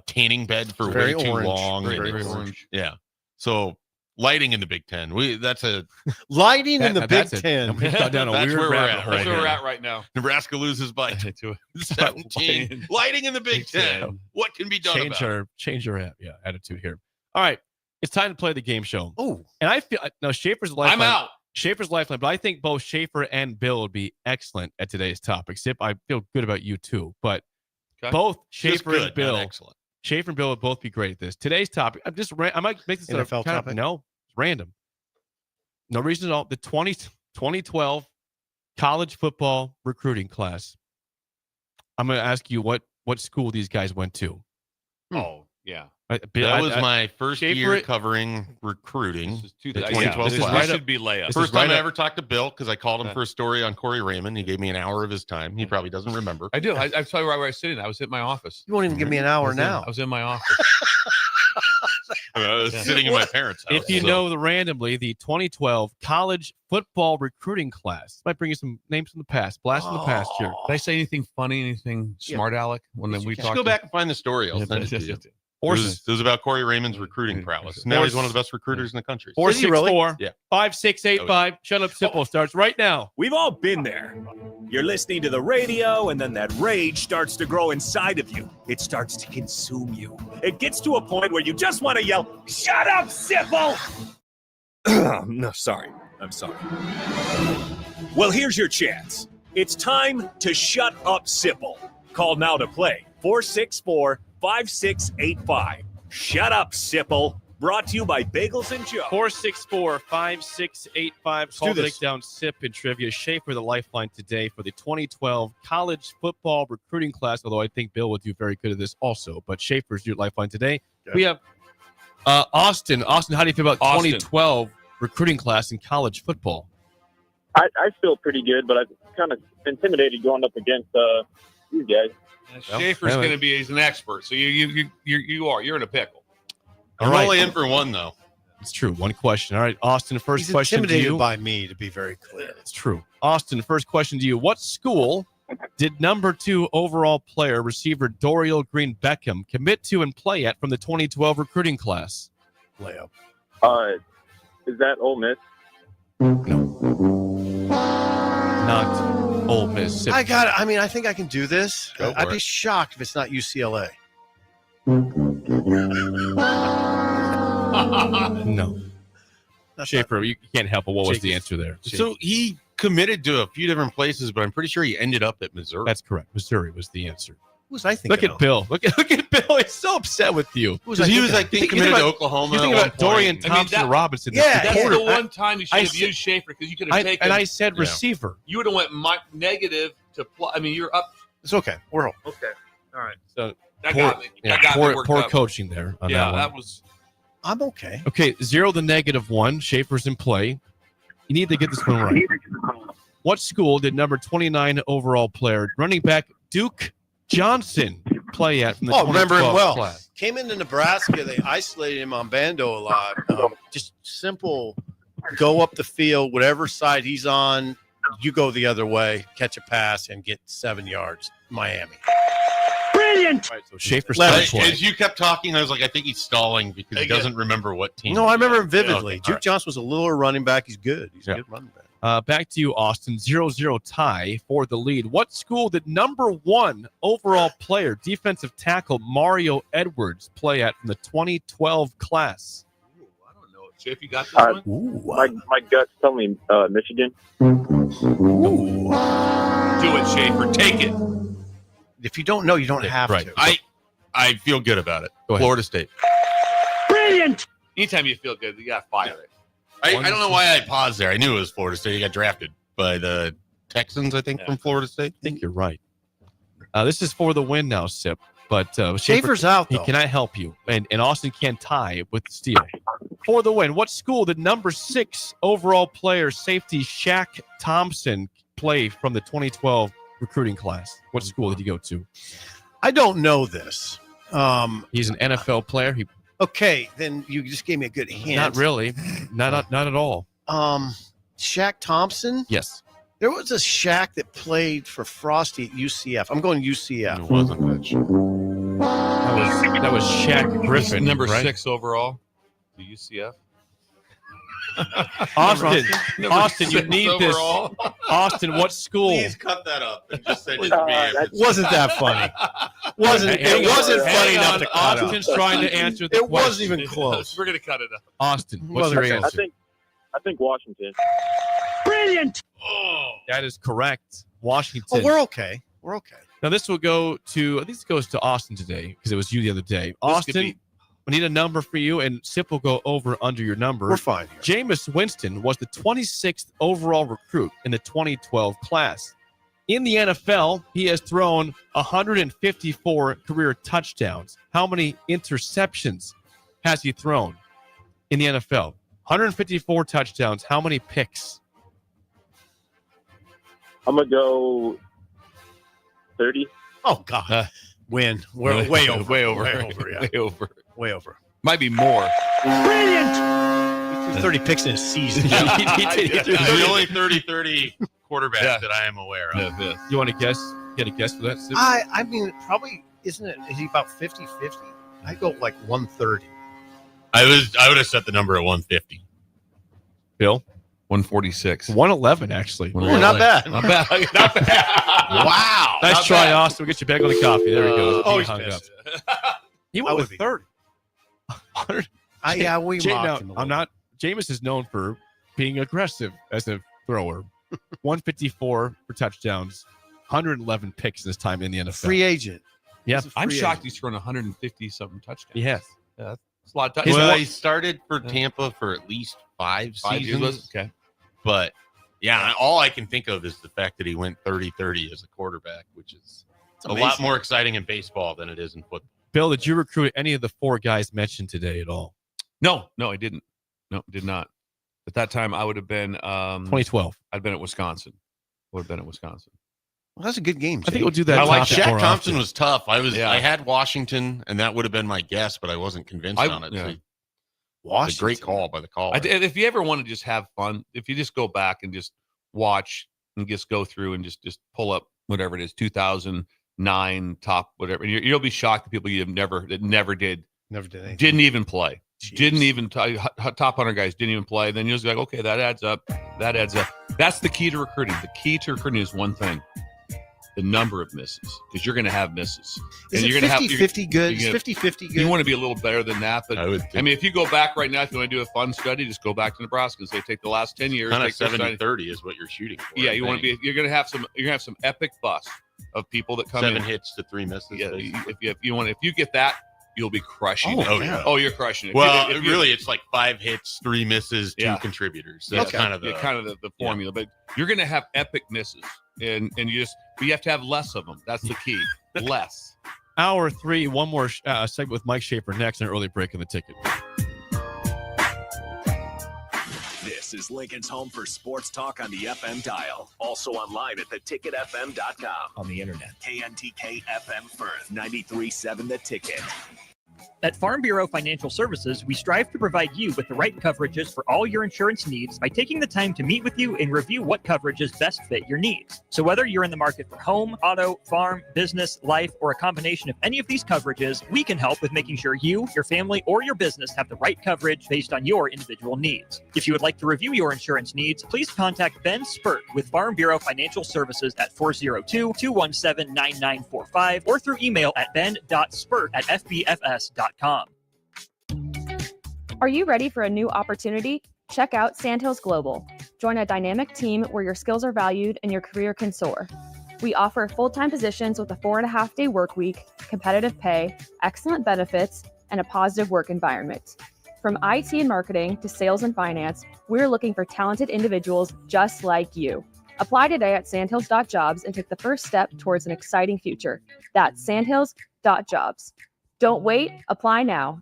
tanning bed for Very way too orange. long. Very, and very it's- orange. Yeah. So lighting in the Big Ten. That's a Lighting in the Big That's it. Ten. We've gone down a That's weird where we're rabbit at. hole That's where here. we're at right now. Nebraska loses by 17. Lighting in the Big Ten. What can be done about it? Change our attitude here. All right, it's time to play the game show. Oh, and I feel now Schaefer's lifeline. I'm out. Schaefer's lifeline, but I think both Schaefer and Bill would be excellent at today's topic. Sip, I feel good about you too, but both Schaefer good, and Bill, not excellent. Schaefer and Bill would both be great at this. Today's topic, I might make this NFL topic? No, it's random. No reason at all. The 2012 college football recruiting class. I'm going to ask you what school these guys went to. Oh, yeah. That was my first year covering recruiting. This is the 2012 2012 class. class. This should be layup. First time I ever talked to Bill because I called him for a story on Corey Raymond. He gave me an hour of his time. He probably doesn't remember. I do. I tell you right where I was sitting. I was at my office. you won't even give me an hour now. I was in my office. I was sitting in my parents' house. If you know randomly, the 2012 college football recruiting class might bring you some names from the past. Blast from the past here. Did I say anything funny, anything smart aleck when we Just talked? go back and find the story. I'll send it to you. It was about Corey Raymond's recruiting prowess. Now he's one of the best recruiters in the country. 464-5685. Shut up, simple starts right now. We've all been there. You're listening to the radio, and then that rage starts to grow inside of you. It starts to consume you. It gets to a point where you just want to yell, "Shut up, Sipple!" No, sorry. I'm sorry. Well, here's your chance. It's time to shut up, Sipple. Call now to play. 464-5685. Shut up, Sipple. Brought to you by Bagels and Joe. 464-5685. Call Break Down Sip and Trivia. Schaefer the lifeline today for the 2012 college football recruiting class, although I think Bill would do very good at this also. But Schaefer's your lifeline today. Okay. We have Austin. Austin, how do you feel about 2012 recruiting class in college football? I feel pretty good, but I'm kind of intimidated going up against You guys. Schaefer's going to be, he's an expert. So you're in a pickle. I'm All right. only in for one, though. It's true. One question. All right, Austin, first He's question to intimidated you. by me, to be very clear. It's true. Austin, first question to you. What school did number 2 overall player, receiver Dorial Green Beckham, commit to and play at from the 2012 recruiting class? Layup. Is that Ole Miss? Not Ole Miss. I think I can do this. I'd be shocked if it's not UCLA. No. Schaefer, you can't help it. What was the answer there? So he committed to a few different places, but I'm pretty sure he ended up at Missouri. That's correct. Missouri was the answer. Who was I thinking Look at of? Bill. Look at Bill. He's so upset with you. Who was I thinking of? Committed to Oklahoma. You're thinking about Dorian Thompson Robinson. That's the one time you should have said- used Schaefer because you could have taken. And I said receiver. You would have went negative to plus. I mean, you're up. It's okay. We're all Okay. All right. So That poor, got me. yeah, That got me poor, worked poor up. coaching there. On Yeah, that one. that was. I'm okay. Okay, 0 to -1. Schaefer's in play. You need to get this one right. What school did number 29 overall player, running back Duke Johnson, play at from the remember him 2012 well. class? Came into Nebraska. They isolated him on Bando a lot. Just simple, go up the field, whatever side he's on, you go the other way, catch a pass, and get 7 yards. Miami. Brilliant. Right, so Schaefer's As you kept talking, I was like, I think he's stalling because he doesn't remember what team. No, I remember him vividly. Okay, Duke all right. Johnson was a littler running back. He's good. He's a good running back. Back to you, Austin. 0-0 tie for the lead. What school did number 1 overall player, defensive tackle Mario Edwards, play at from the 2012 class? Schaefer, you got this one? My guts tell me Michigan. Do it, Schaefer. Take it. If you don't know, you don't have Right. to. I feel good about it. Go ahead. Florida State. Brilliant. Anytime you feel good, you got to fire it. I don't know why I paused there. I knew it was Florida State. He got drafted by the Texans, I think, from Florida State. I think you're right. This is for the win now, Sip. But Schaefer's out, He though. cannot help you. And Austin can tie with the steal. For the win, what school did number 6 overall player, safety Shaq Thompson, play from the 2012 recruiting class? What school did he go to? I don't know this. He's an NFL player. Okay, then you just gave me a good hint. Not really. Not at all. Shaq Thompson? Yes. There was a Shaq that played for Frosty at UCF. I'm going UCF. It wasn't much. That was Shaq Griffin, Number right? 6 overall. The UCF. Austin, you need overall. this. Austin, what school? Please cut that up and just send it to me. Wasn't that funny? It wasn't funny enough to cut out. Austin's trying to answer the It question. wasn't even close. We're going to cut it up. Austin, what's your answer? I think Washington. Brilliant. That is correct. Washington. Oh, we're okay. We're okay. Now this will go to, I think this goes to Austin today because it was you the other day. Austin, we need a number for you, and Sip will go over under your number. We're fine here. Jameis Winston was the 26th overall recruit in the 2012 class. In the NFL, he has thrown 154 career touchdowns. How many interceptions has he thrown in the NFL? 154 touchdowns. How many picks? I'm going to go 30. Oh, God. Win. We're way over. Way over. Yeah. Way over. Way over. Might be more. Brilliant. He threw 30 picks in a season. He did. He's the only 30-30 quarterback that I am aware of. You want to guess? Get a guess for that, Sip? I mean, probably, isn't it? Is he about 50-50? I go like 130. I would have set the number at 150. Bill? 146. 111, actually. Ooh, not bad. Not bad. Not bad. Wow. Nice Not try, bad. Austin. We'll get you back on the coffee. There we go. Oh, He he's hung it pissed. up. He went with 30. Yeah, we Now, mocked him a I'm not. Jameis is known for being aggressive as a thrower. 154 for touchdowns, 111 picks this time in the NFL. Free agent. Yeah, I'm shocked he's thrown 150 something touchdowns. he has. Yeah, that's a lot of touchdowns. Well, he started for Tampa for at least 5 seasons. Okay. But, yeah, all I can think of is the fact that he went 30-30 as a quarterback, which is a lot more exciting in baseball than it is in football. Bill, did you recruit any of the 4 guys mentioned today at all? No, I didn't. No, did not. At that time, I would have been 2012. I'd been at Wisconsin. Would have been at Wisconsin. Well, that's a good game. I think we'll do that. I like topic Shaq more Thompson often. was tough. I had Washington, and that would have been my guess, but I wasn't convinced on it. Yeah. So Washington. A great call by the caller. If you ever want to just have fun, if you just go back and just watch and just go through and just pull up whatever it is, 2009 top whatever, and you'll be shocked at people that never did anything. Didn't even play. Jeez. Didn't even top 100 guys didn't even play. Then you'll be like, okay, that adds up. That adds up. That's the key to recruiting. The key to recruiting is one thing: the number of misses, because you're going to have misses. Is and it you're going to have 50-50 good? Is 50-50 good? You want to be a little better than that, but I mean, if you go back right now, if you want to do a fun study, just go back to Nebraska and say, take the last 10 years. Kind of 70-30 is what you're shooting for. Yeah, you want to be. You're going to have some epic busts of people that come 7 in. hits to 3 misses. Yeah, if you get that, you'll be crushing it. Oh, yeah. Oh, you're crushing it. Well, really, it's like 5 hits, 3 misses, 2 contributors. That's kind of the formula. But you're going to have epic misses, and you have to have less of them. That's the key. Less. Hour 3, one more segment with Mike Schaefer next, an early break in the ticket. This is Lincoln's home for sports talk on the FM dial. Also online at theticketfm.com. On the internet. KNTK FM Firth, 93.7 The Ticket. At Farm Bureau Financial Services, we strive to provide you with the right coverages for all your insurance needs by taking the time to meet with you and review what coverages best fit your needs. So whether you're in the market for home, auto, farm, business, life, or a combination of any of these coverages, we can help with making sure you, your family, or your business have the right coverage based on your individual needs. If you would like to review your insurance needs, please contact Ben Spurt with Farm Bureau Financial Services at 402-217-9945 or through email at ben.spurt@fbfs.com. Are you ready for a new opportunity? Check out Sandhills Global. Join a dynamic team where your skills are valued and your career can soar. We offer full-time positions with a 4.5-day work week, competitive pay, excellent benefits, and a positive work environment. From IT and marketing to sales and finance, we're looking for talented individuals just like you. Apply today at sandhills.jobs and take the first step towards an exciting future. That's sandhills.jobs. Don't wait, apply now.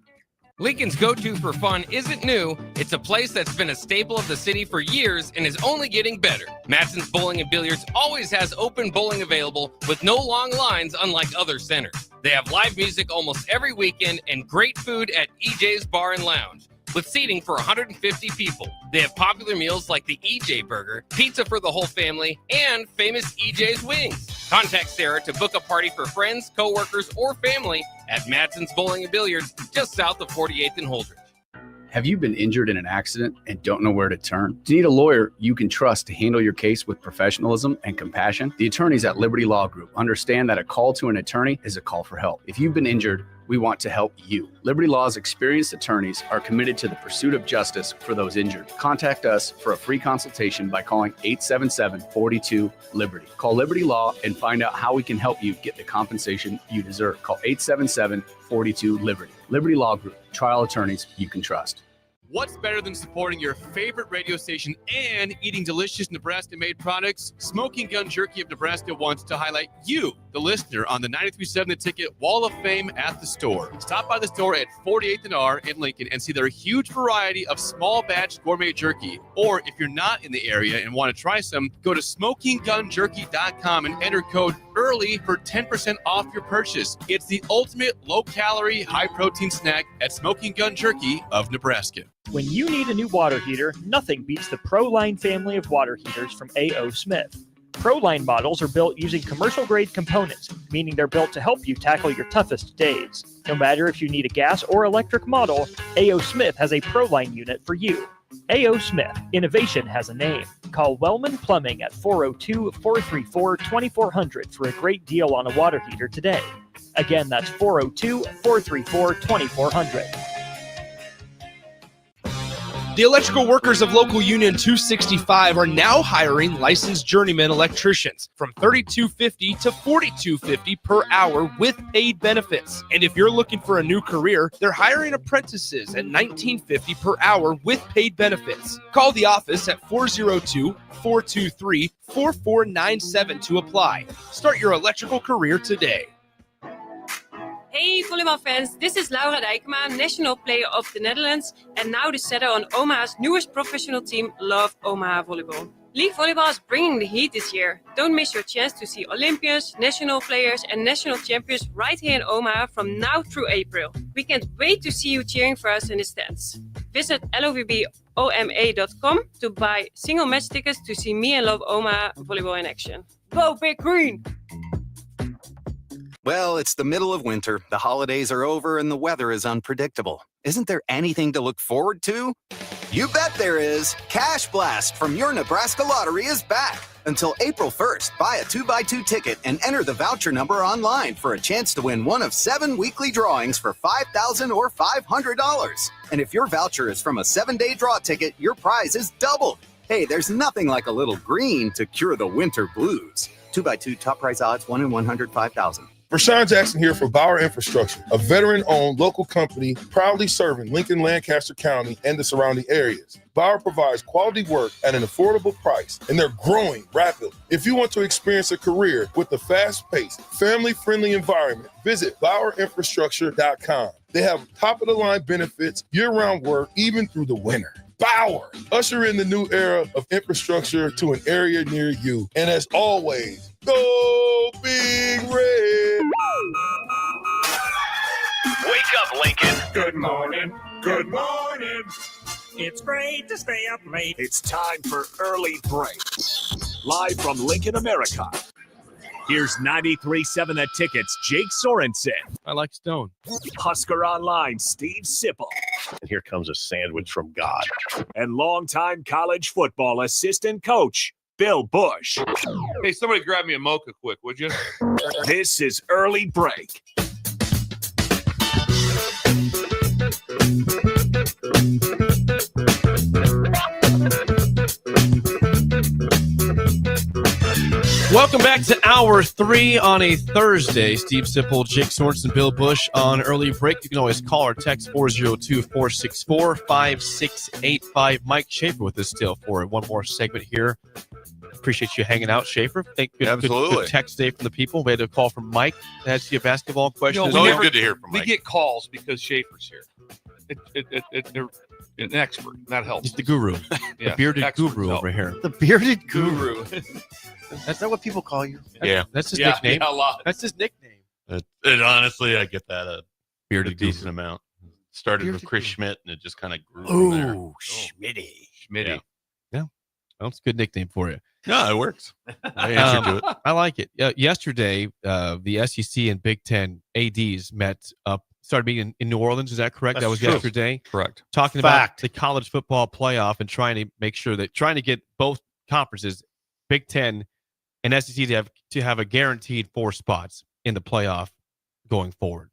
Lincoln's go-to for fun isn't new. It's a place that's been a staple of the city for years and is only getting better. Matson's Bowling and Billiards always has open bowling available with no long lines, unlike other centers. They have live music almost every weekend and great food at EJ's Bar and Lounge, with seating for 150 people. They have popular meals like the EJ Burger, pizza for the whole family, and famous EJ's Wings. Contact Sarah to book a party for friends, coworkers, or family at Matson's Bowling and Billiards, just south of 48th and Holdridge. Have you been injured in an accident and don't know where to turn? Do you need a lawyer you can trust to handle your case with professionalism and compassion? The attorneys at Liberty Law Group understand that a call to an attorney is a call for help. If you've been injured, we want to help you. Liberty Law's experienced attorneys are committed to the pursuit of justice for those injured. Contact us for a free consultation by calling 877-42-LIBERTY. Call Liberty Law and find out how we can help you get the compensation you deserve. Call 877-42-LIBERTY. Liberty Law Group, trial attorneys you can trust. What's better than supporting your favorite radio station and eating delicious Nebraska-made products? Smoking Gun Jerky of Nebraska wants to highlight you, the listener, on the 93.7 The Ticket Wall of Fame at the store. Stop by the store at 48th and R in Lincoln and see their huge variety of small batch gourmet jerky. Or if you're not in the area and want to try some, go to smokinggunjerky.com and enter code EARLY for 10% off your purchase. It's the ultimate low-calorie, high-protein snack at Smoking Gun Jerky of Nebraska. When you need a new water heater, nothing beats the ProLine family of water heaters from A.O. Smith. ProLine models are built using commercial-grade components, meaning they're built to help you tackle your toughest days. No matter if you need a gas or electric model, A.O. Smith has a ProLine unit for you. A.O. Smith, innovation has a name. Call Wellman Plumbing at 402-434-2400 for a great deal on a water heater today. Again, that's 402-434-2400. The electrical workers of Local Union 265 are now hiring licensed journeyman electricians from $32.50 to $42.50 per hour with paid benefits. And if you're looking for a new career, they're hiring apprentices at $19.50 per hour with paid benefits. Call the office at 402-423-4497 to apply. Start your electrical career today. Hey volleyball fans, this is Laura Dijkema, national player of the Netherlands and now the setter on Omaha's newest professional team, Love Omaha Volleyball. League volleyball is bringing the heat this year. Don't miss your chance to see Olympians, national players, and national champions right here in Omaha from now through April. We can't wait to see you cheering for us in the stands. Visit lovboma.com to buy single match tickets to see me and Love Omaha volleyball in action. Go Big Green! Well, it's the middle of winter, the holidays are over, and the weather is unpredictable. Isn't there anything to look forward to? You bet there is! Cash Blast from your Nebraska Lottery is back. Until April 1st, buy a 2x2 ticket and enter the voucher number online for a chance to win one of 7 weekly drawings for $5,000 or $500. And if your voucher is from a 7-day draw ticket, your prize is doubled. Hey, there's nothing like a little green to cure the winter blues. 2x2 top prize odds, 1 in 105,000. Rashawn Jackson here for Bauer Infrastructure, a veteran-owned local company proudly serving Lincoln, Lancaster County, and the surrounding areas. Bauer provides quality work at an affordable price, and they're growing rapidly. If you want to experience a career with a fast-paced, family-friendly environment, visit BauerInfrastructure.com. They have top-of-the-line benefits, year-round work, even through the winter. Bauer, usher in the new era of infrastructure to an area near you. And as always, go Big Red! Wake up, Lincoln. Good morning. Good morning. It's great to stay up late. It's time for Early Break. Live from Lincoln, America. Here's 93.7 The Ticket's Jake Sorensen. I like Stone. Husker Online, Steve Sipple. And here comes a sandwich from God. And longtime college football assistant coach, Bill Busch. Hey, somebody grab me a mocha quick, would you? This is Early Break. Welcome back to Hour 3 on a Thursday. Steve Sipple, Jake Sorensen, Bill Busch on Early Break. You can always call or text 402-464-5685. Mike Schaefer with us still for one more segment here. Appreciate you hanging out, Schaefer. Absolutely. Good text today from the people. We had a call from Mike that had a basketball question. It's always good to hear from Mike. We get calls because Schaefer's here. They're an expert. That helps. He's the guru. Yeah, the bearded experts guru help. over here. The bearded guru. Is that what people call you? Yeah. That's his nickname. Yeah, a lot. That's his nickname. Honestly, I get that a decent amount. Started with Chris Schmidt, and it just kind of grew from there. Ooh, Schmitty. Yeah. Well, that's a good nickname for you. No, it works. I answered to it. I like it. Yesterday, the SEC and Big Ten ADs started meeting in New Orleans. Is that correct? That's that was true. yesterday. Correct. Talking about the college football playoff and trying to make sure trying to get both conferences, Big Ten and SEC, to have a guaranteed 4 spots in the playoff going forward.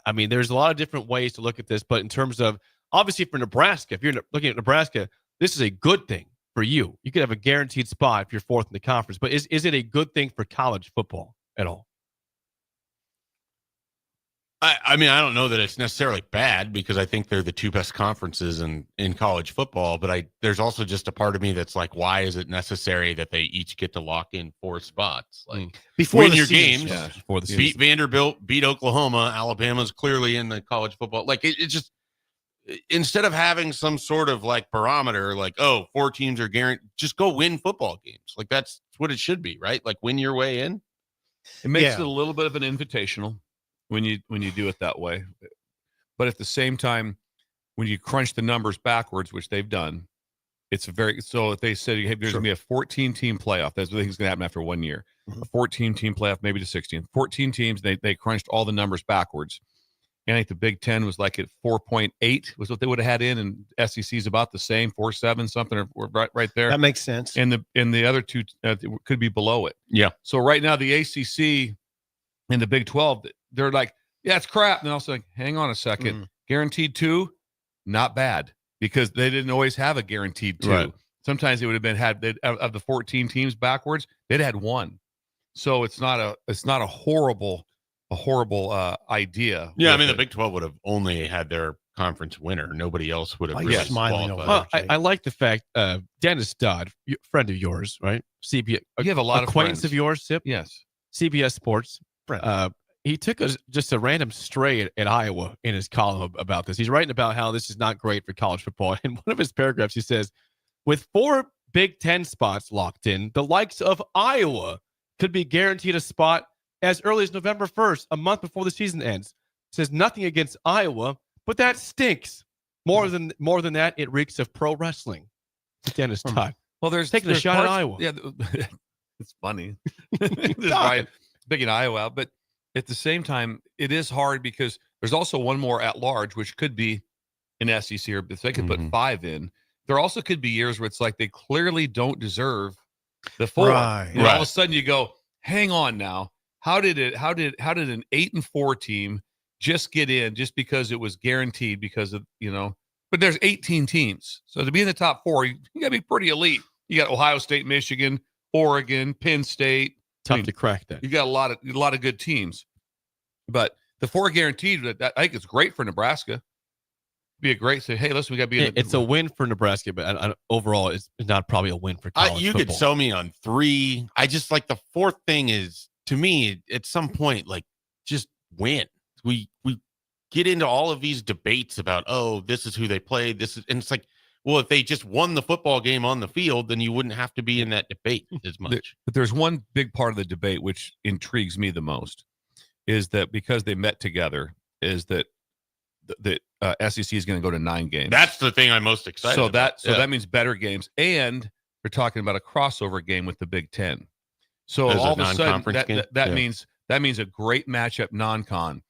I mean, there's a lot of different ways to look at this, but in terms of, obviously for Nebraska, if you're looking at Nebraska, this is a good thing for you. You could have a guaranteed spot if you're 4th in the conference, but is it a good thing for college football at all? I mean, I don't know that it's necessarily bad because I think they're the 2 best conferences in college football. But there's also just a part of me that's like, why is it necessary that they each get to lock in 4 spots? Like before win the your season. games, Before the beat season. Vanderbilt, beat Oklahoma. Alabama's clearly in the college football. Like it just, instead of having some sort of like barometer, like 4 teams are guaranteed, just go win football games. Like that's what it should be, right? Like win your way in. It makes it a little bit of an invitational when you do it that way. But at the same time, when you crunch the numbers backwards, which they've done, it's so if they said, hey, there's going to be a 14-team playoff, that's what I think is going to happen after 1 year. Mm-hmm. A 14-team playoff, maybe to 16. 14 teams, they crunched all the numbers backwards. And I think the Big Ten was like at 4.8 was what they would have had in, and SEC's about the same, 4.7 something, or right there. That makes sense. And the other 2 could be below it. Yeah. So right now the ACC and the Big 12, they're like, yeah, it's crap. And also like, hang on a second, guaranteed 2, not bad, because they didn't always have a guaranteed 2. Right. Sometimes they would have been of the 14 teams backwards, they'd had 1. So it's not a horrible idea. Yeah, I mean, the Big 12 would have only had their conference winner. Nobody else would have really smiling over qualified. I like the fact Dennis Dodd, friend of yours, right? CBS. You have a lot of acquaintance friends. of yours, Sip? Yes. CBS Sports. He took just a random stray at Iowa in his column about this. He's writing about how this is not great for college football. In one of his paragraphs, he says, with 4 Big Ten spots locked in. The likes of Iowa could be guaranteed a spot as early as November 1st, a month before the season ends. Says nothing against Iowa, but that stinks. More than that, it reeks of pro wrestling. Dennis Todd. Well, there's a shot at Iowa. Yeah, it's funny. This Ryan picking Iowa out, but at the same time, it is hard because there's also one more at large, which could be an SEC, or if they could put 5 in. There also could be years where it's like they clearly don't deserve the 4. Right. And all of a sudden you go, hang on now. How did an 8-4 team just get in just because it was guaranteed because of, but there's 18 teams. So to be in the top 4, you got to be pretty elite. You got Ohio State, Michigan, Oregon, Penn State. Tough to crack that. You got a lot of good teams. But the 4 guaranteed, I think it's great for Nebraska. Be a great say, hey, listen, we got to be. It's a win for Nebraska, but overall, it's not probably a win for college you football. could sell me on 3. I just like the 4th thing is, to me, at some point, like, just win. We get into all of these debates about, oh, this is who they played. And it's like, well, if they just won the football game on the field, then you wouldn't have to be in that debate as much. But there's one big part of the debate which intrigues me the most, is that because they met together, is that the SEC is going to go to 9 games. That's the thing I'm most excited about. That means better games, and they're talking about a crossover game with the Big Ten. So As all of a sudden, non-conference game? that means a great matchup non-con.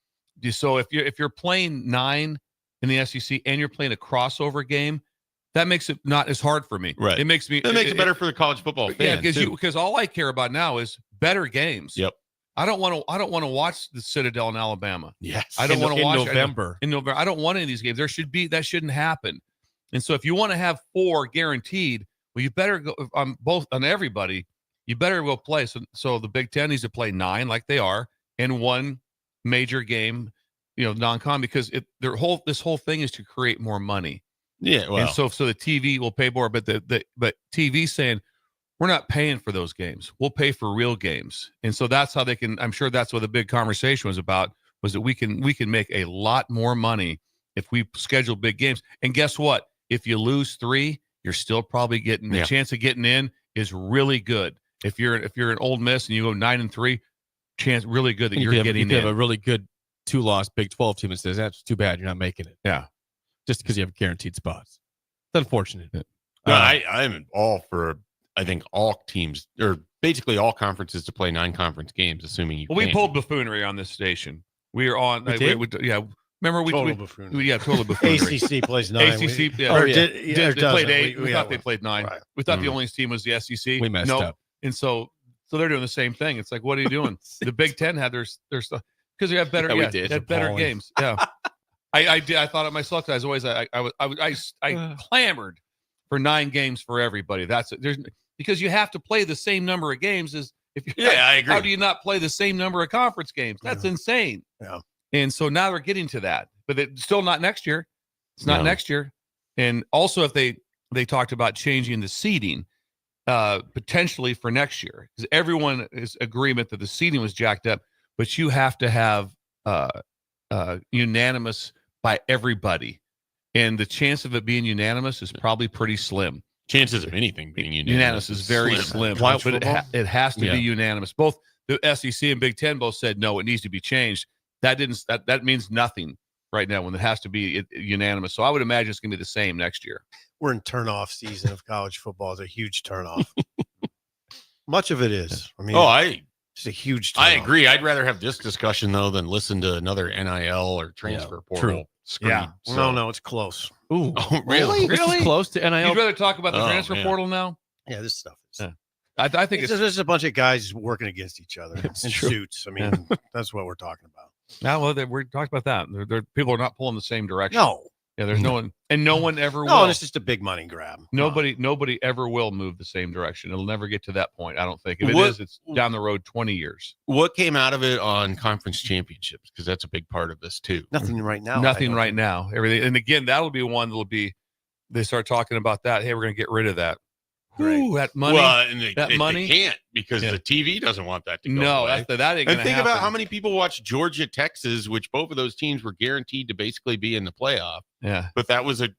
So if you're playing 9 in the SEC and you're playing a crossover game, that makes it not as hard for me. Right. It makes it better for the college football fan. Yeah, because all I care about now is better games. Yep. I don't want to watch the Citadel in Alabama. Yes. I don't want to watch November. In November. I don't want any of these games. That shouldn't happen. And so if you want to have 4 guaranteed, well, you better go on everybody. You better go play. So the Big Ten needs to play 9 like they are, and 1 major game, non-con, because this whole thing is to create more money. Yeah. Well, and so the TV will pay more, but but TV saying, we're not paying for those games. We'll pay for real games. And so that's how they can, I'm sure that's what the big conversation was about, was that we can make a lot more money if we schedule big games. And guess what? If you lose 3, you're still probably getting the chance of getting in is really good. If you're an Ole Miss and you go 9-3, chance really good that you're getting in. You have a really good 2-loss Big 12 team that says, that's too bad you're not making it. Yeah. Just because you have guaranteed spots. It's unfortunate. No, I'm all for, I think, all teams, or basically all conferences, to play 9 conference games, assuming you can. We pulled buffoonery on this station. We are on. Yeah. Remember total buffoonery. Total buffoonery. ACC plays 9. ACC. They played 8. We thought they played 9. Right. We thought the only team was the SEC. We messed up. And so they're doing the same thing. It's like, what are you doing? The Big Ten had their stuff because they have better. Yeah, we did. They had better games. Yeah. I did. I thought of myself. I was always. I clamored for 9 games for everybody. That's it. There's because you have to play the same number of games as if. I agree. How do you not play the same number of conference games? That's insane. Yeah. And so now they're getting to that, but it's still not next year. It's not next year. And also, if they talked about changing the seeding potentially for next year, because everyone is agreement that the seeding was jacked up, but you have to have unanimous by everybody, and the chance of it being unanimous is probably pretty slim. Chances of anything being unanimous is very slim. But it has to be unanimous. Both the SEC and Big Ten both said no, it needs to be changed. That means nothing right now when it has to be unanimous. So I would imagine it's going to be the same next year. We're in turnoff season of college football. It's a huge turnoff. Much of it is. I mean, it's a huge turnoff. I agree. I'd rather have this discussion though than listen to another NIL or transfer portal. True. Yeah. So. No, it's close. Ooh. Oh, really? This is close to NIL. You'd rather talk about the transfer portal now? Yeah, this stuff is. Yeah. I think it's just a bunch of guys working against each other in suits. I mean, that's what we're talking about. Now, we're talking about that. People are not pulling the same direction. No. Yeah, there's no one, and no one ever will. No, it's just a big money grab. Nobody ever will move the same direction. It'll never get to that point, I don't think. If it is, it's down the road 20 years. What came out of it on conference championships? Because that's a big part of this too. Nothing right now. Nothing right now. Everything, and again, that'll be one that'll be. They start talking about that. Hey, we're going to get rid of that. Ooh, that money. Well, and they money can't because the TV doesn't want that to go No, away. that ain't and gonna think happen. about how many people watch Georgia, Texas, which both of those teams were guaranteed to basically be in the playoff. Yeah, but that was a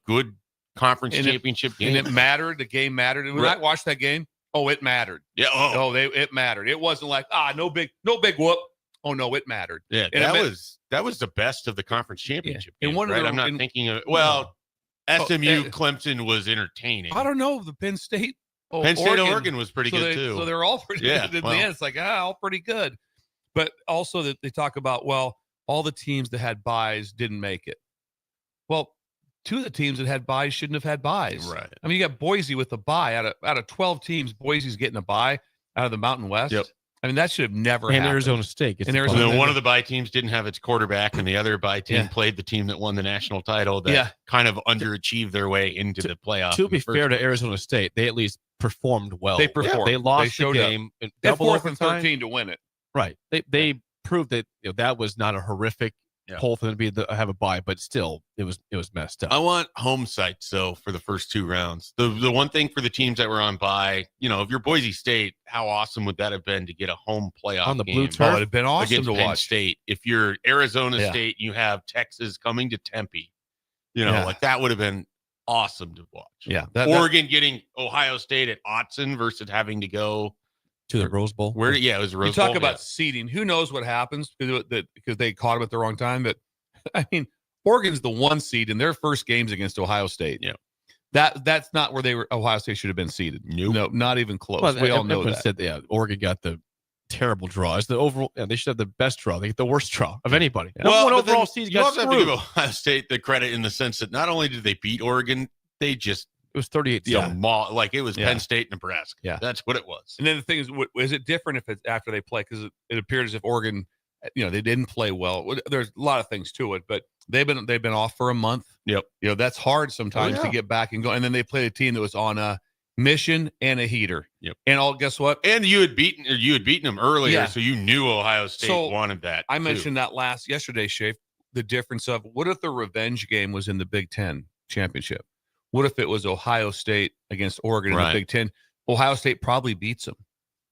good conference championship game. And it mattered. The game mattered. And when I watched that game, it mattered. Yeah. It mattered. It wasn't like, no big whoop. Oh no, it mattered. Yeah, and that was the best of the conference championship games, games, right? I'm not thinking of SMU Clemson was entertaining. I don't know. The Penn State Oregon was pretty good too. So they're all pretty good in the end. It's like, all pretty good. But also that they talk about, all the teams that had buys didn't make it. Well, 2 of the teams that had buys shouldn't have had buys. Right. I mean, you got Boise with a buy. Out of 12 teams, Boise's getting a buy out of the Mountain West. Yep. I mean, that should have never happened. Arizona State. And then one of the bye teams didn't have its quarterback, and the other bye team played the team that won the national title that kind of underachieved their way into the playoff. To be fair to Arizona State, they at least performed well. They performed. They lost the game. They had 4th and 13 to win it. Right. They proved that that was not a horrific whole thing to have a bye, but still it was messed up. I want home sites though for the first 2 rounds. The one thing for the teams that were on bye, if you're Boise State, how awesome would that have been to get a home playoff on the game blue turf? It'd have been awesome against to Penn watch. State. If you're Arizona State, you have Texas coming to Tempe. Like that would have been awesome to watch. Yeah, Oregon getting Ohio State at Autzen versus having to go to the Rose Bowl. It was a Rose Bowl. You talk about seeding. Who knows what happens because they caught them at the wrong time. But I mean, Oregon's the 1 seed, and their first game's against Ohio State. Yeah, that's not where Ohio State should have been seeded. Nope. No, not even close. Well, we all know that. Said, Oregon got the terrible draw. It's the overall. They should have the best draw. They get the worst draw of anybody. Yeah. Well, overall seed you also have to give Ohio State the credit in the sense that not only did they beat Oregon, they just it was 38. Like it was Penn State, Nebraska. Yeah, that's what it was. And then the thing is it different if it's after they play? Because it appeared as if Oregon, they didn't play well. There's a lot of things to it, but they've been off for a month. Yep. That's hard sometimes to get back and go. And then they played a team that was on a mission and a heater. Yep. And guess what? And you had beaten them earlier, so you knew Ohio State wanted that. I mentioned that yesterday, Shafe, the difference of what if the revenge game was in the Big Ten championship? What if it was Ohio State against Oregon in the Big Ten? Ohio State probably beats them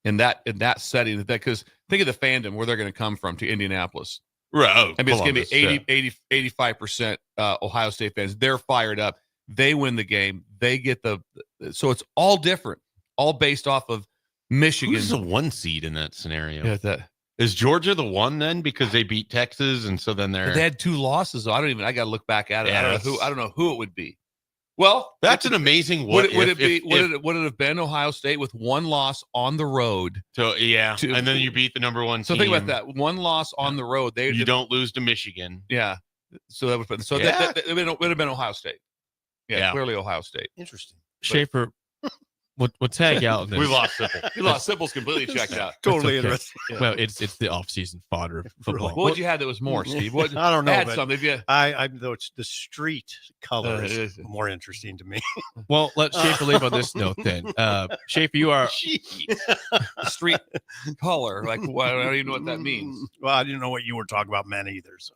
in that setting. Because think of the fandom where they're going to come from to Indianapolis. Right. I mean, it's going to be 85% Ohio State fans. They're fired up. They win the game. They get so it's all different, all based off of Michigan. Who's the 1 seed in that scenario? Yeah, is Georgia the 1 then because they beat Texas and so then they had 2 losses. So I got to look back at it. I don't know who it would be. Well, that's an amazing. Would it have been Ohio State with 1 loss on the road? So and then you beat the number 1 team. So think about that: 1 loss on the road. You don't lose to Michigan. Yeah. So that would have been Ohio State. Yeah, clearly Ohio State. Interesting. Schaefer, we'll tag out. We lost Sipple. We lost Sipple's completely checked out. Totally interesting. Yeah. Well, it's the off-season fodder of football. What would you have that was more, Steve? I don't know. Though it's the street color is more interesting to me. Well, let Schaefer leave on this note then. Schaefer, you are street color. Like, I don't even know what that means. Well, I didn't know what you were talking about, men either. So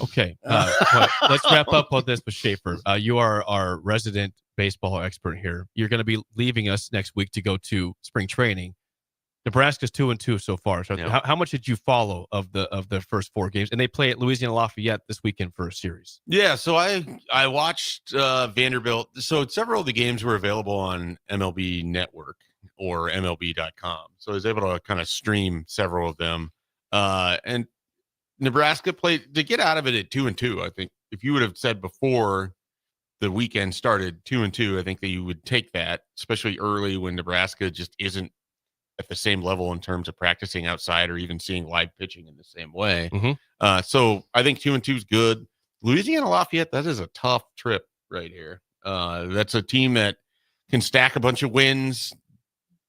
okay, let's wrap up on this with Schaefer. You are our resident baseball expert here. You're going to be leaving us next week to go to spring training. Nebraska's 2-2 so far. So how much did you follow of the first 4 games? And they play at Louisiana Lafayette this weekend for a series. Yeah, so I watched Vanderbilt. So several of the games were available on MLB Network or MLB.com. So I was able to kind of stream several of them. And Nebraska played to get out of it at 2-2. I think if you would have said before the weekend started 2-2, I think that you would take that, especially early when Nebraska just isn't at the same level in terms of practicing outside or even seeing live pitching in the same way. Mm-hmm. So I think 2-2 is good. Louisiana Lafayette, that is a tough trip right here. That's a team that can stack a bunch of wins.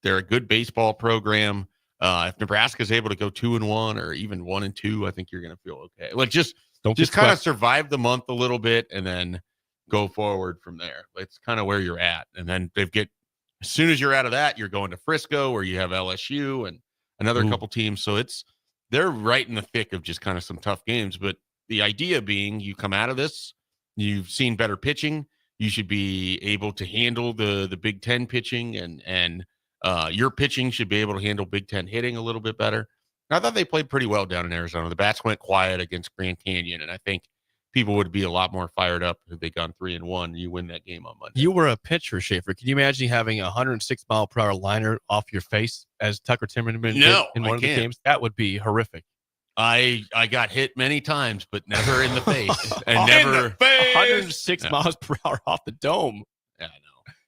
They're a good baseball program. If Nebraska is able to go 2-1 or even 1-2, I think you're going to feel okay. Like just kind of survive the month a little bit and then go forward from there. It's kind of where you're at. And then as soon as you're out of that, you're going to Frisco where you have LSU and another couple teams. So they're right in the thick of just kind of some tough games. But the idea being you come out of this, you've seen better pitching. You should be able to handle the Big Ten pitching and your pitching should be able to handle Big Ten hitting a little bit better. I thought they played pretty well down in Arizona. The bats went quiet against Grand Canyon. And I think people would be a lot more fired up if they gone 3-1. You win that game on Monday. You were a pitcher, Schaefer. Can you imagine having a 106-mile-per-hour liner off your face as Tucker Timmerman did in one of the games? That would be horrific. I got hit many times, but never in the face. And never 106 miles per hour off the dome. Yeah,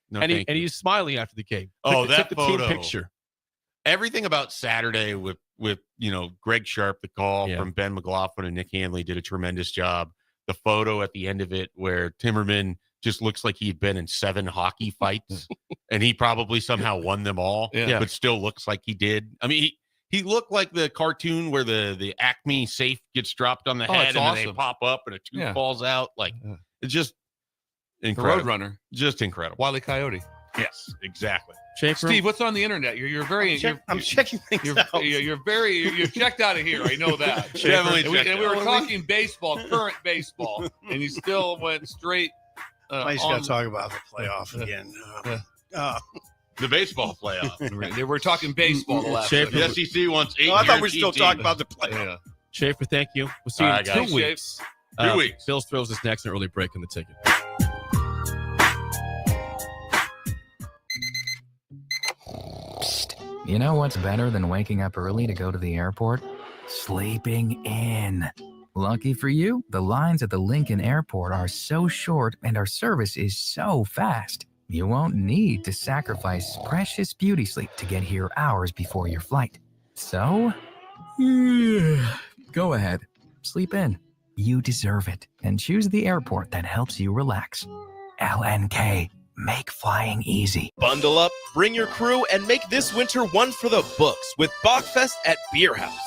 no. And he's smiling after the game. Oh, Took that the photo. team picture. Everything about Saturday with Greg Sharp, the call from Ben McLaughlin and Nick Hanley did a tremendous job. The photo at the end of it where Timmerman just looks like he'd been in 7 hockey fights and he probably somehow won them all, but still looks like he did. I mean, he looked like the cartoon where the Acme safe gets dropped on the head and then they pop up and a tooth falls out. Like, it's just incredible. The Roadrunner. Just incredible. Wile E. Coyote. Yes, exactly. Steve, what's on the internet? You're very. I'm checking things out. You're checked out of here. I know that. Definitely. We were talking baseball, current baseball, and you still went straight. I just got to talk about the playoff again. The baseball playoff. We're talking baseball the last Schaefer, the SEC wants 8 I thought we were still talking about the playoff. Schaefer, thank you. We'll see you in 2 weeks. 2 weeks. Bills throws us next, an early break in the ticket. You know what's better than waking up early to go to the airport? Sleeping in. Lucky for you, the lines at the Lincoln Airport are so short and our service is so fast. You won't need to sacrifice precious beauty sleep to get here hours before your flight. So, go ahead, sleep in. You deserve it, and choose the airport that helps you relax. LNK. Make flying easy. Bundle up, bring your crew, and make this winter one for the books with Bachfest at Beer House.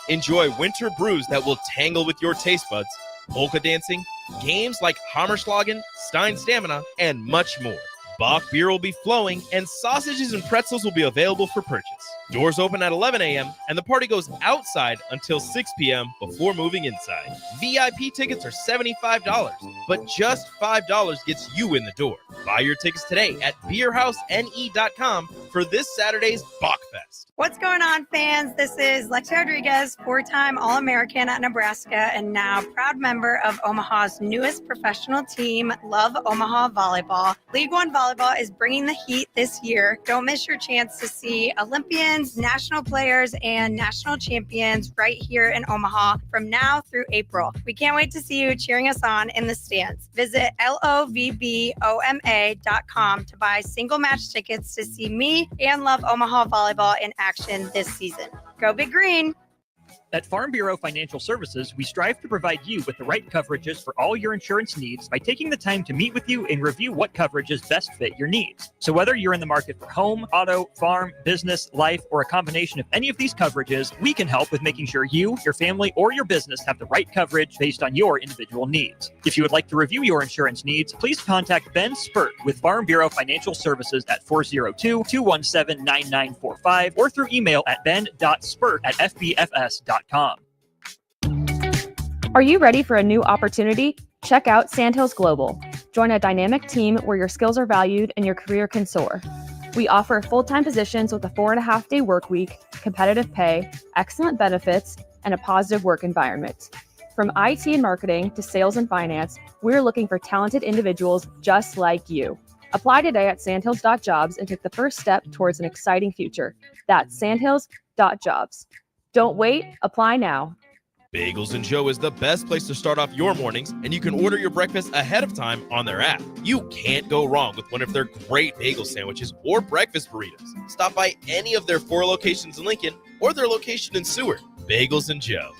Enjoy winter brews that will tangle with your taste buds, polka dancing, games like Hammerschlagen, Stein Stamina, and much more. Bach beer will be flowing, and sausages and pretzels will be available for purchase. Doors open at 11 a.m., and the party goes outside until 6 p.m. before moving inside. VIP tickets are $75, but just $5 gets you in the door. Buy your tickets today at beerhousene.com for this Saturday's Bachfest. What's going on, fans? This is Lexi Rodriguez, 4-time All-American at Nebraska and now proud member of Omaha's newest professional team, Love Omaha Volleyball. League One Volleyball is bringing the heat this year. Don't miss your chance to see Olympians, national players, and national champions right here in Omaha from now through April. We can't wait to see you cheering us on in the stands. Visit lovboma.com to buy single match tickets to see me and Love Omaha Volleyball in action this season. Go Big Green! At Farm Bureau Financial Services, we strive to provide you with the right coverages for all your insurance needs by taking the time to meet with you and review what coverages best fit your needs. So whether you're in the market for home, auto, farm, business, life, or a combination of any of these coverages, we can help with making sure you, your family, or your business have the right coverage based on your individual needs. If you would like to review your insurance needs, please contact Ben Spurt with Farm Bureau Financial Services at 402-217-9945 or through email at ben.spurt@fbfs.com. Are you ready for a new opportunity? Check out Sandhills Global. Join a dynamic team where your skills are valued and your career can soar. We offer full-time positions with a 4.5-day work week, competitive pay, excellent benefits, and a positive work environment. From IT and marketing to sales and finance, we're looking for talented individuals just like you. Apply today at sandhills.jobs and take the first step towards an exciting future. That's sandhills.jobs. Don't wait, apply now. Bagels & Joe is the best place to start off your mornings, and you can order your breakfast ahead of time on their app. You can't go wrong with one of their great bagel sandwiches or breakfast burritos. Stop by any of their 4 locations in Lincoln or their location in Seward. Bagels & Joe.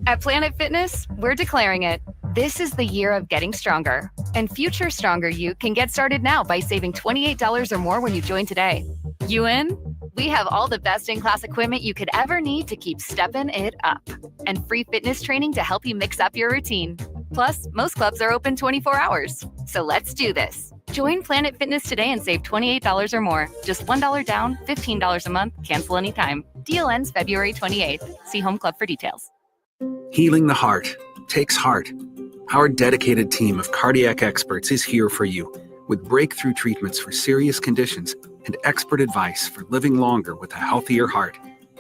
At Planet Fitness, we're declaring it. This is the year of getting stronger. And future stronger you can get started now by saving $28 or more when you join today. You in? We have all the best-in-class equipment you could ever need to keep stepping it up. And free fitness training to help you mix up your routine. Plus, most clubs are open 24 hours. So let's do this. Join Planet Fitness today and save $28 or more. Just $1 down, $15 a month, cancel anytime. Deal ends February 28th. See Home Club for details. Healing the heart takes heart. Our dedicated team of cardiac experts is here for you with breakthrough treatments for serious conditions and expert advice for living longer with a healthier heart.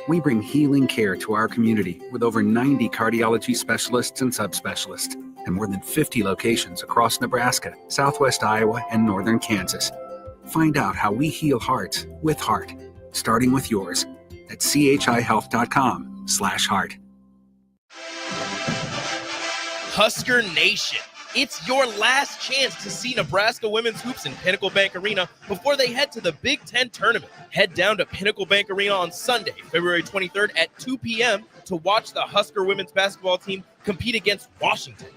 We bring healing care to our community with over 90 cardiology specialists and subspecialists and more than 50 locations across Nebraska, southwest Iowa, and northern Kansas. Find out how we heal hearts with heart, starting with yours at chihealth.com/heart. Husker Nation, it's your last chance to see Nebraska women's hoops in Pinnacle Bank Arena before they head to the Big Ten tournament. Head down to Pinnacle Bank Arena on Sunday, February 23rd at 2 p.m. to watch the Husker women's basketball team compete against Washington.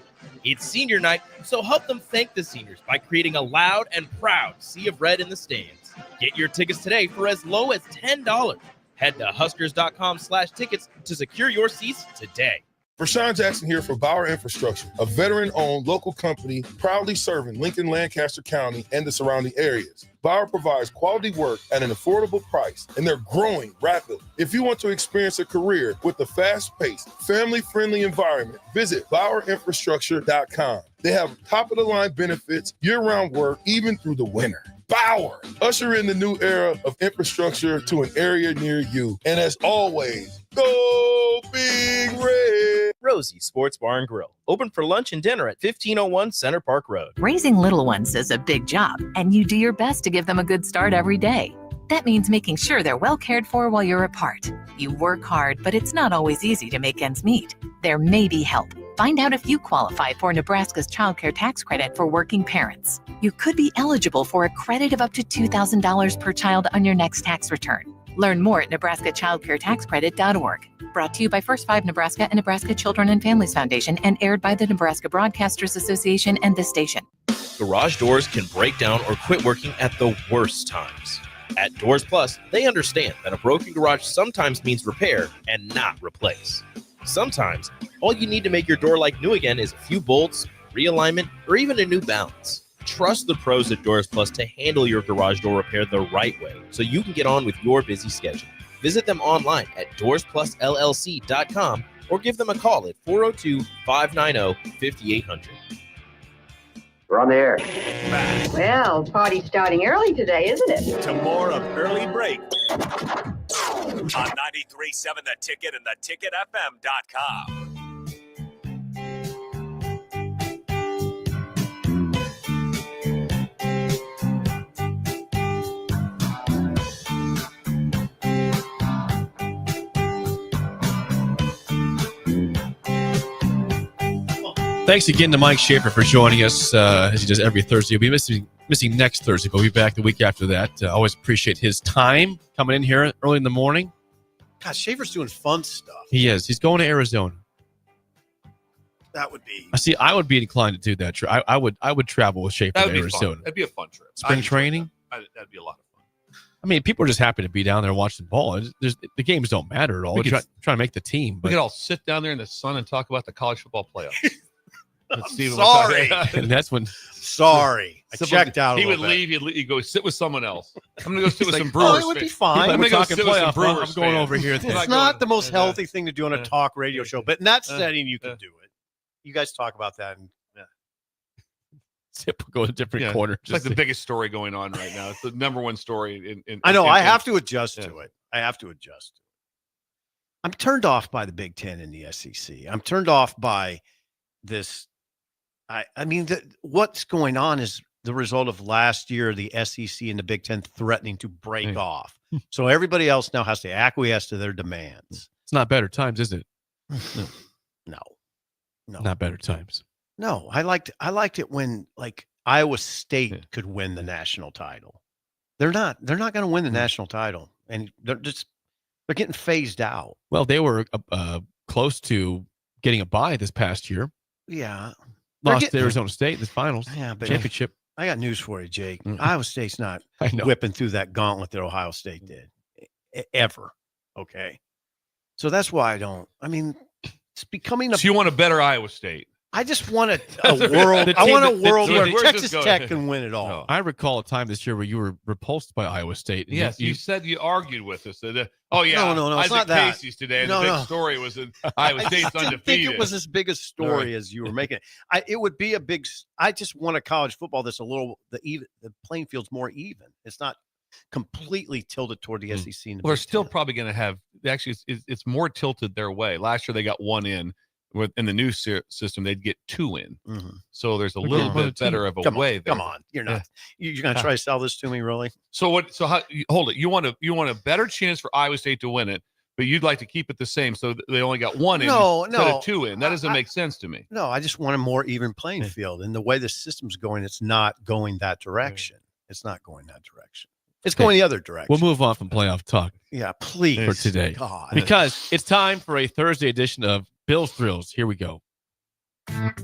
It's senior night, so help them thank the seniors by creating a loud and proud sea of red in the stands. Get your tickets today for as low as $10. Head to huskers.com/tickets to secure your seats today. Rashawn Jackson here for Bauer Infrastructure, a veteran-owned local company proudly serving Lincoln, Lancaster County, and the surrounding areas. Bauer provides quality work at an affordable price, and they're growing rapidly. If you want to experience a career with a fast-paced, family-friendly environment, visit BauerInfrastructure.com. They have top-of-the-line benefits, year-round work, even through the winter. Bauer, usher in the new era of infrastructure to an area near you. And as always, go Big Red! Rosie Sports Bar and Grill, open for lunch and dinner at 1501 Center Park Road. Raising little ones is a big job, and you do your best to give them a good start every day. That means making sure they're well cared for while you're apart. You work hard, but it's not always easy to make ends meet. There may be help. Find out if you qualify for Nebraska's Child Care Tax Credit for working parents. You could be eligible for a credit of up to $2,000 per child on your next tax return. Learn more at nebraskachildcaretaxcredit.org. Brought to you by First 5 Nebraska and Nebraska Children and Families Foundation and aired by the Nebraska Broadcasters Association and this station. Garage doors can break down or quit working at the worst times. At Doors Plus, they understand that a broken garage sometimes means repair and not replace. Sometimes, all you need to make your door like new again is a few bolts, realignment, or even a new balance. Trust the pros at Doors Plus to handle your garage door repair the right way so you can get on with your busy schedule. Visit them online at doorsplusllc.com or give them a call at 402-590-5800. We're on the air. Well, party's starting early today, isn't it? To more of Early Break on 93.7 The Ticket and theticketfm.com. Thanks again to Mike Schaefer for joining us as he does every Thursday. He'll be missing next Thursday, but we'll be back the week after that. Always appreciate his time coming in here early in the morning. God, Schaefer's doing fun stuff. He is. He's going to Arizona. That would be. I would be inclined to do that. I would travel with Schaefer to Arizona. Fun. That'd be a fun trip. Spring training. That'd be a lot of fun. I mean, people are just happy to be down there watching ball. The games don't matter at all. We're trying to make the team. We could all sit down there in the sun and talk about the college football playoffs. Sorry. And that's when. Sorry. I checked out. He would leave. He'd go sit with someone else. I'm going to go sit with some Brewers. It would be fine. I'm going to go sit with some Brewers. I'm going over here. It's not the most healthy thing to do on a talk radio show, but in that setting, you can do it. You guys talk about that. And, go in a different corner. It's like the biggest story going on right now. It's the number one story. I know. I have to adjust to it. I'm turned off by the Big Ten and the SEC. I'm turned off by this. I mean, what's going on is the result of last year, the SEC and the Big Ten threatening to break off. So everybody else now has to acquiesce to their demands. It's not better times, is it? No. Not better times. No, I liked it when like Iowa State could win the national title. They're not going to win the national title, and they're getting phased out. Well, they were close to getting a bye this past year. Yeah. Lost to Arizona State in the finals. Yeah, but championship. I got news for you, Jake. Iowa State's not whipping through that gauntlet that Ohio State did ever. Okay. So that's why it's becoming So you want a better Iowa State? I just want a world. I want a world where Texas Tech can win it all. No. I recall a time this year where you were repulsed by Iowa State. Yes, you said you argued with us. Oh yeah, no, Isaac it's not that. Casey's today. And the big story was that Iowa State's undefeated. I think it was as big a story as you were making it. It would be a big. I just want a college football that's a little the playing field's more even. It's not completely tilted toward the SEC. Well, they're still probably going to have. Actually, it's more tilted their way. Last year they got 1 in. In the new system, they'd get 2 in. So there's a little bit better of a way there. Come on, you're not. You're going to try to sell this to me, really? So what? So how? Hold it. You want a better chance for Iowa State to win it, but you'd like to keep it the same. So they only got 1 in instead of 2 in. That doesn't make sense to me. No, I just want a more even playing field. And the way the system's going, it's not going that direction. It's not going that direction. It's going the other direction. We'll move on from playoff talk. Yeah, please. For today. God. Because it's time for a Thursday edition of Bill's Thrills. Here we go.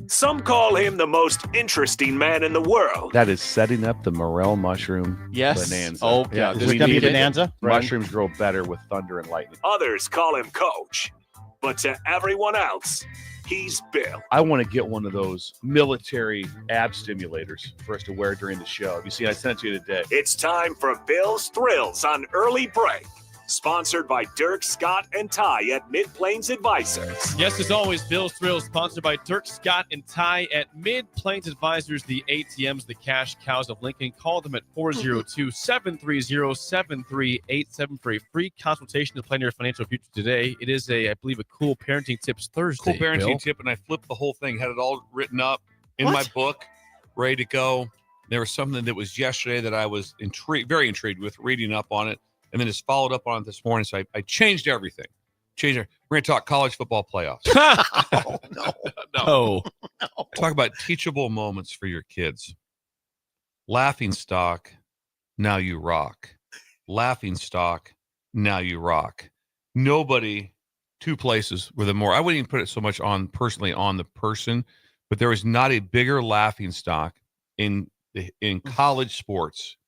Some call him the most interesting man in the world. That is setting up the morel mushroom bonanza. Oh, yeah. We Is it gonna be need it. bonanza? Mushrooms grow better with thunder and lightning. Others call him Coach. But to everyone else, he's Bill. I want to get one of those military ab stimulators for us to wear during the show. You see, I sent it to you today. It's time for Bill's Thrills on Early Break. Sponsored by Dirk, Scott, and Ty at Mid-Plains Advisors. Yes, as always, Bill's Thrills sponsored by Dirk, Scott, and Ty at Mid-Plains Advisors, the ATMs, the cash cows of Lincoln. Call them at 402-730-7387 for a free consultation to plan your financial future today. It is I believe, a cool parenting tips Thursday. Cool parenting Bill. tip, and I flipped the whole thing, had it all written up in my book, ready to go. There was something that was yesterday that I was very intrigued with, reading up on it. And then just followed up on it this morning. So I changed everything. We're going to talk college football playoffs. No. Talk about teachable moments for your kids. Laughing stock, now you rock. Laughing stock, now you rock. Nobody, 2 places were the more. I wouldn't even put it so much personally on the person, but there is not a bigger laughing stock in college sports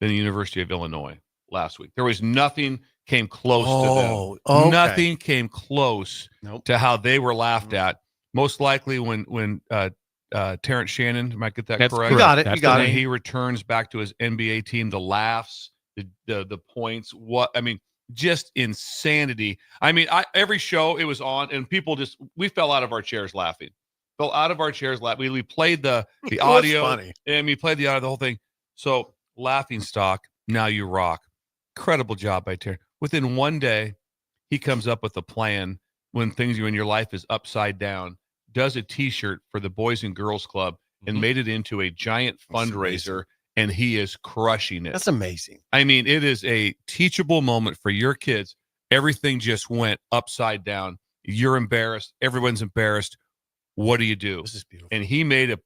than the University of Illinois. Last week, there was nothing came close to them. Okay. Nothing came close to how they were laughed at. Most likely, when Terrence Shannon, am I get that correct? You got it. You got it. He returns back to his NBA team. The laughs, the points. Just insanity. Every show it was on, and people we fell out of our chairs laughing. Fell out of our chairs laughing. We played the audio, funny. and we played the audio, the whole thing. So laughing stock. Now you rock. Incredible job by Terry. Within 1 day, he comes up with a plan when your life is upside down, does a T-shirt for the Boys and Girls Club and made it into a giant fundraiser, and he is crushing it. That's amazing. It is a teachable moment for your kids. Everything just went upside down. You're embarrassed. Everyone's embarrassed. What do you do? This is beautiful. And he made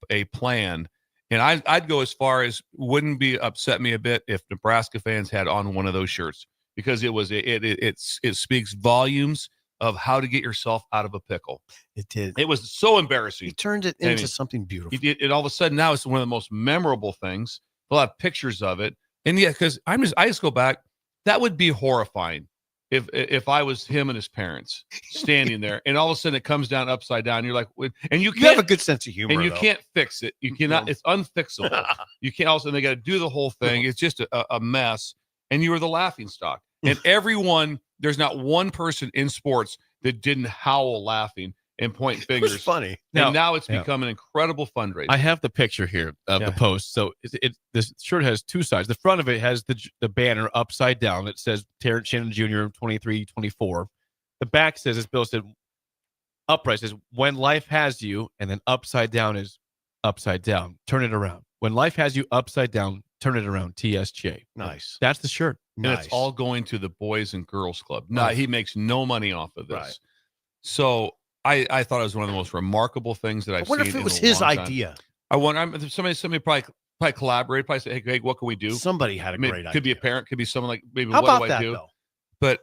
a plan. And I'd go as far as wouldn't be upset me a bit if Nebraska fans had on one of those shirts, because it speaks volumes of how to get yourself out of a pickle. It did. It was so embarrassing. He turned it into something beautiful. It all of a sudden now it's one of the most memorable things. We'll have pictures of it. And yeah, because I just go back. That would be horrifying if I was him and his parents standing there, and all of a sudden it comes down upside down. You're like, and you have a good sense of humor, and you can't fix it. You cannot. It's unfixable. You can't. Also, they got to do the whole thing. It's just a mess. And you were the laughing stock. And everyone, there's not one person in sports that didn't howl laughing and point fingers. It's funny. And now it's become an incredible fundraiser. I have the picture here of the post. So this shirt has 2 sides. The front of it has the banner upside down. It says Terrence Shannon Jr. 23-24. The back says, as Bill said, upright says, when life has you, and then upside down is upside down. Turn it around. When life has you upside down, turn it around. TSJ. Nice. That's the shirt. And it's all going to the Boys and Girls Club. No, he makes no money off of this. Right. So I thought it was one of the most remarkable things that I've seen. I wonder if it was his idea. I wonder. Somebody probably collaborated. Probably said, "Hey, what can we do?" Somebody had a great idea. Could be a parent. Could be someone like maybe. How what about do I that, do? though? But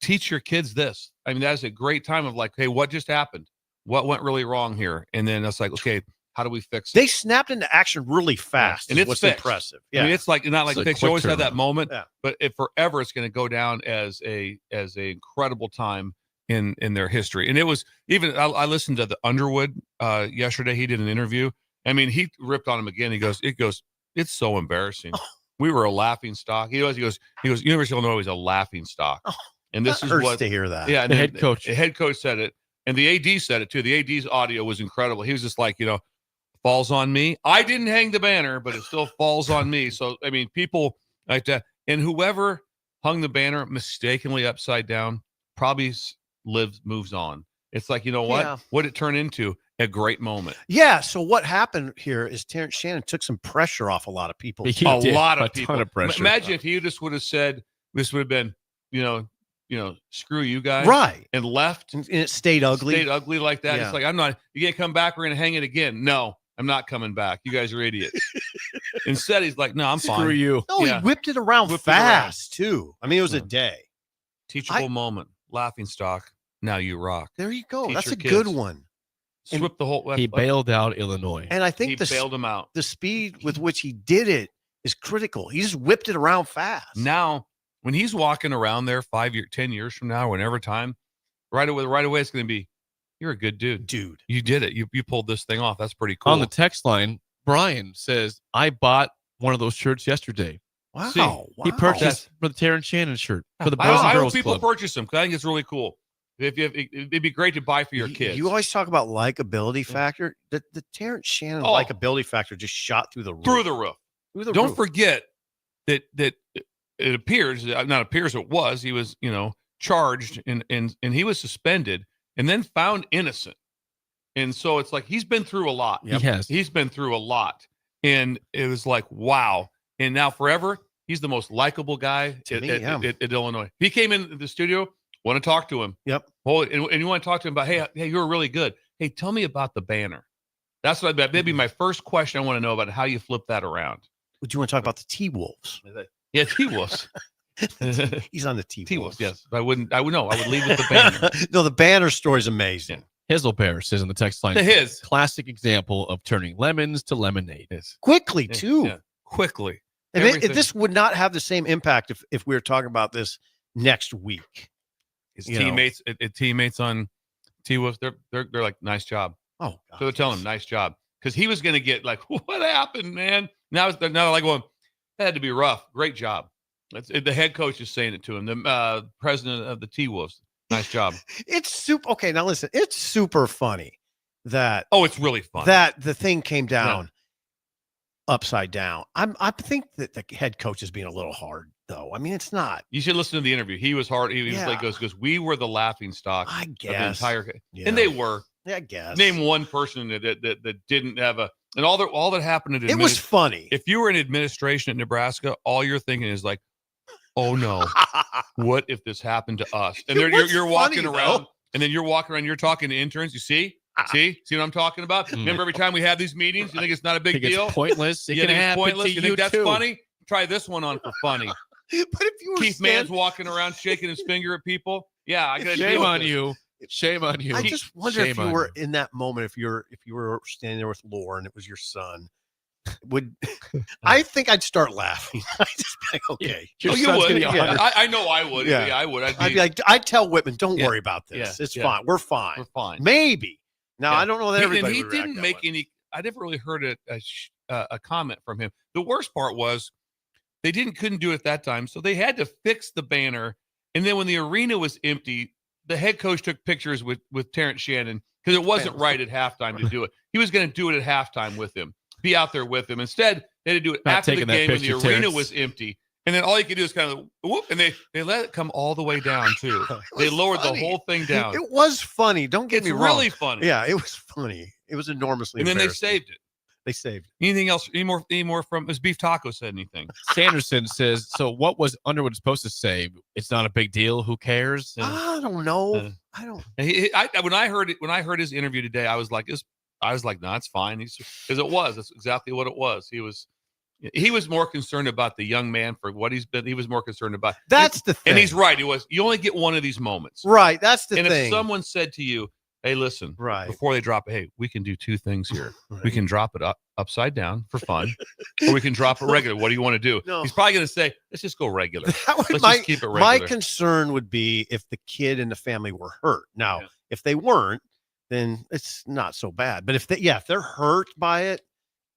teach your kids this. That is a great time of like, hey, what just happened? What went really wrong here? And then it's like, okay, how do we fix it? They snapped into action really fast. And it's what's fixed. Impressive. Yeah. It's like not like fixed. You always have that moment, Yeah. but forever it's going to go down as a incredible time in their history. And it was even I listened to the Underwood yesterday. He did an interview. He ripped on him again. He goes, it's so embarrassing. We were a laughing stock. He goes, University of Illinois was a laughing stock. And this is what to hear that. Yeah, and the head coach. The head coach said it, and the AD said it too. The AD's audio was incredible. He was just like, falls on me. I didn't hang the banner, but it still falls on me. So, I mean, people like that. And whoever hung the banner mistakenly upside down probably moves on. It's like, you know what? Yeah. What it turned into? A great moment. Yeah. So what happened here is Terrence Shannon took some pressure off a lot of people. A lot of people. Ton of pressure. Imagine if he just would have said, this would have been, you know, screw you guys. Right. And left. And it stayed ugly. Stayed ugly like that. Yeah. It's like, you can't come back. We're going to hang it again. No, I'm not coming back. You guys are idiots. Instead, he's like, no, I'm fine. Screw you. No, Yeah. he whipped it around fast, too. I mean, it was a day. Teachable moment. Laughing stock. Now you rock. There you go. Teach That's your a kids. good one. Swept the whole. He bailed out Illinois. And I think He bailed him out. The speed with which he did it is critical. He just whipped it around fast. Now, when he's walking around there 10 years from now, whenever time, right away, it's going to be, you're a good dude. You did it. You pulled this thing off. That's pretty cool. On the text line, Brian says, I bought one of those shirts yesterday. Wow. See, He purchased for the Terrence Shannon shirt for the Boys I and hope Girls people Club. purchase them because I think it's really cool. It'd be great to buy for your kids. You always talk about likability factor. The Terrence Shannon likability factor just shot through the roof. Through the roof. Don't forget that it appears, not appears, it was, he was, charged and he was suspended and then found innocent. And so it's like he's been through a lot. He has. He's been through a lot. And it was like, wow. And now forever, he's the most likable guy at Illinois. He came in the studio, want to talk to him. Yep. Oh, and you want to talk to him about, hey, you were really good. Hey, tell me about the banner. That's what that'd be my first question. I want to know about how you flip that around. Would you want to talk about the T-Wolves? Yeah, T-Wolves. He's on the T-Wolves. Yes. I would leave with the banner. No, the banner story is amazing. Hizzlebear says in the text line, classic example of turning lemons to lemonade. Quickly, too. Yeah. Quickly. And this would not have the same impact if we were talking about this next week. His teammates on T-Wolves, they're like, nice job. Oh, God, so they're telling him, nice job. Because he was going to get like, what happened, man? Now they're like going, that had to be rough. Great job. The head coach is saying it to him. The president of the T-Wolves. Nice job. It's super. Okay, now listen. It's super funny that. Oh, it's really fun. That the thing came down upside down. I think that the head coach is being a little hard, though. I mean, it's not. You should listen to the interview. He was hard. He was like, goes, we were the laughing stock. I guess. Of the entire. Yeah. And they were. Yeah, I guess. Name one person that didn't have a. And all that happened. It was funny. If you were in administration at Nebraska, all you're thinking is like, oh no, what if this happened to us? And you're walking around, and then you're walking around, you're talking to interns. You see what I'm talking about? Remember every time we have these meetings, you think it's not a big deal? It's pointless. It can happen pointless. to You think that's too. funny? Try this one on for funny. But if you were Keith Mann's walking around shaking his finger at people, yeah, I got shame on you. Shame on you. I just wonder if you were you. in that moment, if you were standing there with Laura and it was your son. I think I'd start laughing. I'd just be like, okay. You would. I know I would. Yeah, I would. I'd be like, I'd tell Whitman, don't worry about this. It's fine. We're fine. We're fine. Maybe. Now, I don't know that everybody And he didn't make any. I never really heard a comment from him. The worst part was they couldn't do it at that time, so they had to fix the banner. And then when the arena was empty, the head coach took pictures with Terrence Shannon because it wasn't right at halftime to do it. He was going to do it at halftime with him. Be out there with him. Instead, they had to do it after the game when the arena was empty. And then all you could do is kind of whoop, and they let it come all the way down too. They lowered the whole thing down. It was funny. Don't get me wrong. It's really funny. Yeah, it was funny. It was enormously. And then they saved it. They saved it. Anything else? Any more from as Beef Taco said anything? Sanderson says, so what was Underwood supposed to say? It's not a big deal. Who cares? I don't know. I don't. When I heard his interview today, I was like, no, it's fine. That's exactly what it was. He was more concerned about the young man for what he's been. He was more concerned about. That's the thing. And he's right. You only get one of these moments. Right. That's the thing. And if someone said to you, hey, listen, before they drop it, hey, we can do two things here. Right. We can drop it upside down for fun, or we can drop it regular. What do you want to do? No. He's probably going to say, let's just go regular. Let's just keep it regular. My concern would be if the kid and the family were hurt. Now, if they weren't, then it's not so bad. But if they're hurt by it,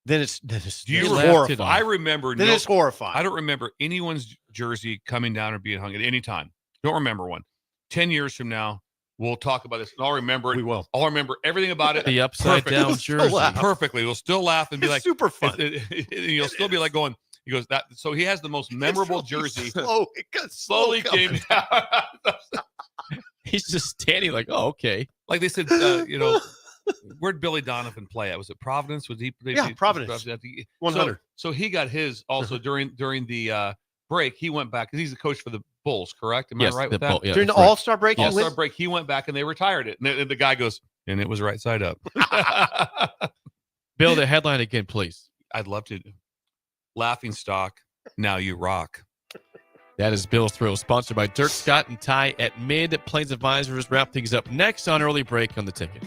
then it's horrifying. I remember. It's horrifying. I don't remember anyone's jersey coming down or being hung at any time. Don't remember one. 10 years from now, We'll talk about this, and I'll remember it. We will. I'll remember everything about it. The upside down jersey. Perfectly. We'll still laugh and be like, super fun. You'll still be like going. He goes that. So he has the most memorable jersey. It got Slowly came down. He's just standing like, oh, okay. Like they said, where'd Billy Donovan play at? Was it Providence? Was he? Providence. 100. So he got his also during the break. He went back because he's the coach for the Bulls, correct? Am I right with that? During the All-Star break, All-Star break, he went back and they retired it. And the guy goes, and it was right side up. Bill, the headline again, please. I'd love to. Laughing stock. Now you rock. That is Bill's Thrill, sponsored by Dirk Scott and Ty at Mid Plains Advisors. Wrap things up next on Early Break on the Ticket.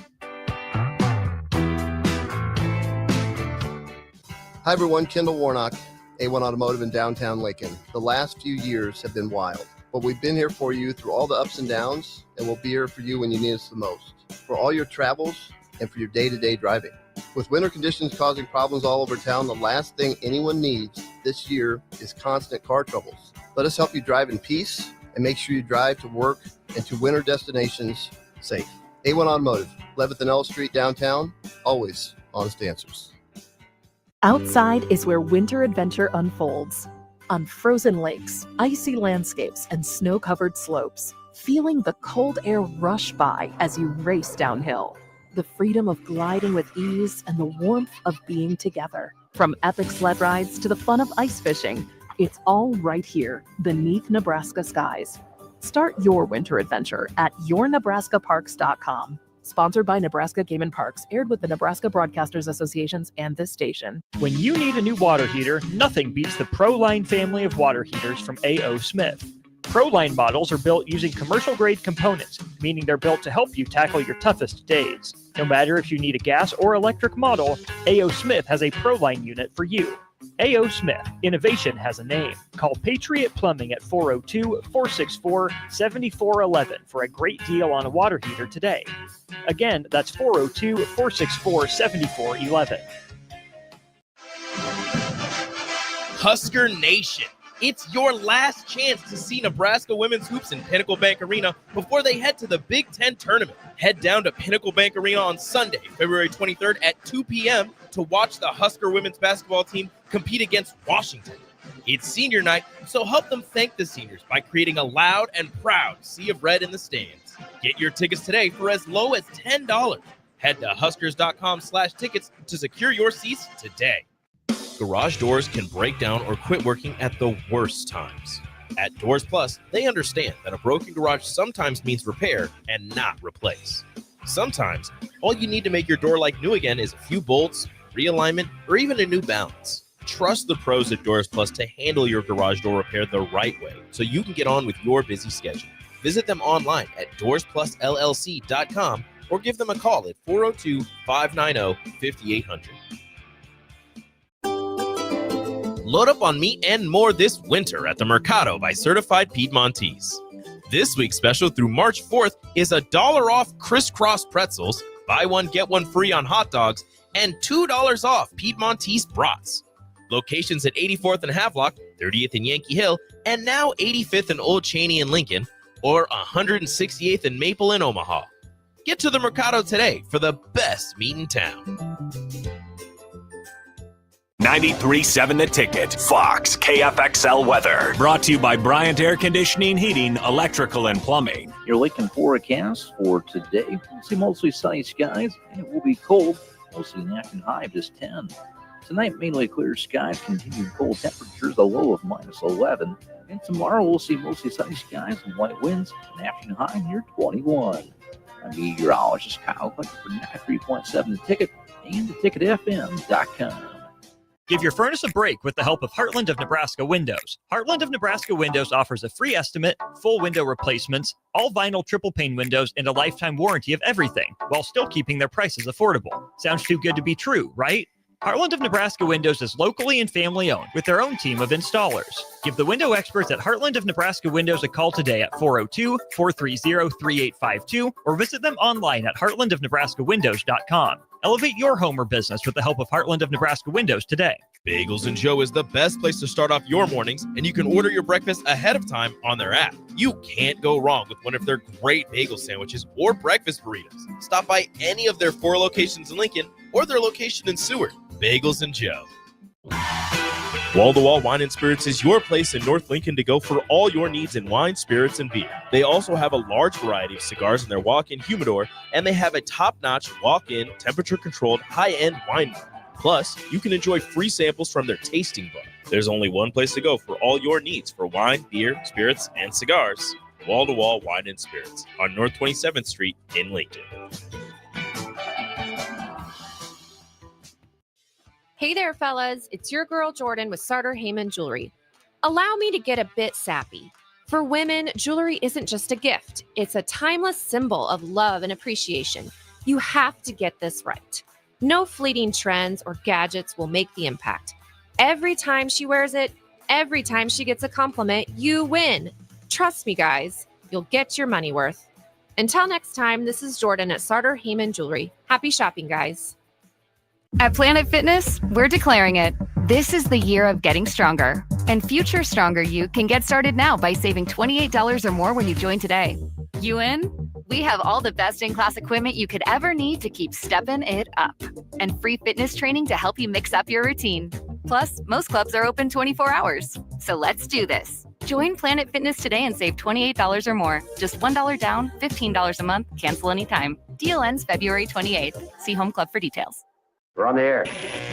Hi, everyone. Kendall Warnock, A1 Automotive in downtown Lincoln. The last few years have been wild, but we've been here for you through all the ups and downs, and we'll be here for you when you need us the most, for all your travels and for your day-to-day driving. With winter conditions causing problems all over town, the last thing anyone needs this year is constant car troubles. Let us help you drive in peace and make sure you drive to work and to winter destinations safe. A1 Automotive, 11th and L Street downtown, always honest answers. Outside is where winter adventure unfolds. On frozen lakes, icy landscapes, and snow-covered slopes, feeling the cold air rush by as you race downhill. The freedom of gliding with ease and the warmth of being together. From epic sled rides to the fun of ice fishing, it's all right here beneath Nebraska skies. Start your winter adventure at yournebraskaparks.com. Sponsored by Nebraska Game and Parks, aired with the Nebraska Broadcasters Associations and this station. When you need a new water heater, nothing beats the ProLine family of water heaters from A.O. Smith. ProLine models are built using commercial-grade components, meaning they're built to help you tackle your toughest days. No matter if you need a gas or electric model, A.O. Smith has a ProLine unit for you. A.O. Smith, innovation has a name. Call Patriot Plumbing at 402-464-7411 for a great deal on a water heater today. Again, that's 402-464-7411. Husker Nation. It's your last chance to see Nebraska women's hoops in Pinnacle Bank Arena before they head to the Big Ten tournament. Head down to Pinnacle Bank Arena on Sunday, February 23rd at 2 p.m. to watch the Husker women's basketball team compete against Washington. It's senior night, so help them thank the seniors by creating a loud and proud sea of red in the stands. Get your tickets today for as low as $10. Head to huskers.com/tickets to secure your seats today. Garage doors can break down or quit working at the worst times. At Doors Plus, they understand that a broken garage sometimes means repair and not replace. Sometimes, all you need to make your door like new again is a few bolts, realignment, or even a new balance. Trust the pros at Doors Plus to handle your garage door repair the right way so you can get on with your busy schedule. Visit them online at doorsplusllc.com or give them a call at 402-590-5800. Load up on meat and more this winter at the Mercado by Certified Piedmontese. This week's special through March 4th is $1 off crisscross pretzels, buy one, get one free on hot dogs, and $2 off Piedmontese brats. Locations at 84th and Havelock, 30th and Yankee Hill, and now 85th and Old Cheney in Lincoln, or 168th and Maple in Omaha. Get to the Mercado today for the best meat in town. 93.7 The Ticket, Fox, KFXL weather. Brought to you by Bryant Air Conditioning, Heating, Electrical, and Plumbing. Your Lincoln forecast for today, we'll see mostly sunny skies, and it will be cold. We'll see an afternoon high of just 10. Tonight, mainly clear skies, continued cold temperatures, a low of -11. And tomorrow, we'll see mostly sunny skies and light winds, an afternoon high near 21. I'm meteorologist Kyle Hunter for 93.7 The Ticket and theticketfm.com. Give your furnace a break with the help of Heartland of Nebraska Windows. Heartland of Nebraska Windows offers a free estimate, full window replacements, all vinyl triple pane windows, and a lifetime warranty of everything, while still keeping their prices affordable. Sounds too good to be true, right? Heartland of Nebraska Windows is locally and family owned with their own team of installers. Give the window experts at Heartland of Nebraska Windows a call today at 402-430-3852 or visit them online at heartlandofnebraskawindows.com. Elevate your home or business with the help of Heartland of Nebraska Windows today. Bagels and Joe is the best place to start off your mornings, and you can order your breakfast ahead of time on their app. You can't go wrong with one of their great bagel sandwiches or breakfast burritos. Stop by any of their 4 locations in Lincoln or their location in Seward. Bagels and Joe. Wall-to-Wall Wine and Spirits is your place in North Lincoln to go for all your needs in wine, spirits, and beer. They also have a large variety of cigars in their walk-in humidor, and they have a top-notch walk-in, temperature-controlled, high-end wine bar. Plus, you can enjoy free samples from their tasting book. There's only one place to go for all your needs for wine, beer, spirits, and cigars. Wall-to-Wall Wine and Spirits on North 27th Street in Lincoln. Hey there, fellas. It's your girl Jordan with Sartor Heyman Jewelry. Allow me to get a bit sappy. For women, jewelry isn't just a gift. It's a timeless symbol of love and appreciation. You have to get this right. No fleeting trends or gadgets will make the impact. Every time she wears it, every time she gets a compliment, you win. Trust me, guys. You'll get your money worth. Until next time, this is Jordan at Sartor Heyman Jewelry. Happy shopping, guys. At Planet Fitness, we're declaring it. This is the year of getting stronger. And future stronger you can get started now by saving $28 or more when you join today. You in? We have all the best in-class equipment you could ever need to keep stepping it up. And free fitness training to help you mix up your routine. Plus, most clubs are open 24 hours. So let's do this. Join Planet Fitness today and save $28 or more. Just $1 down, $15 a month, cancel anytime. Deal ends February 28th. See Home Club for details. We're on the air.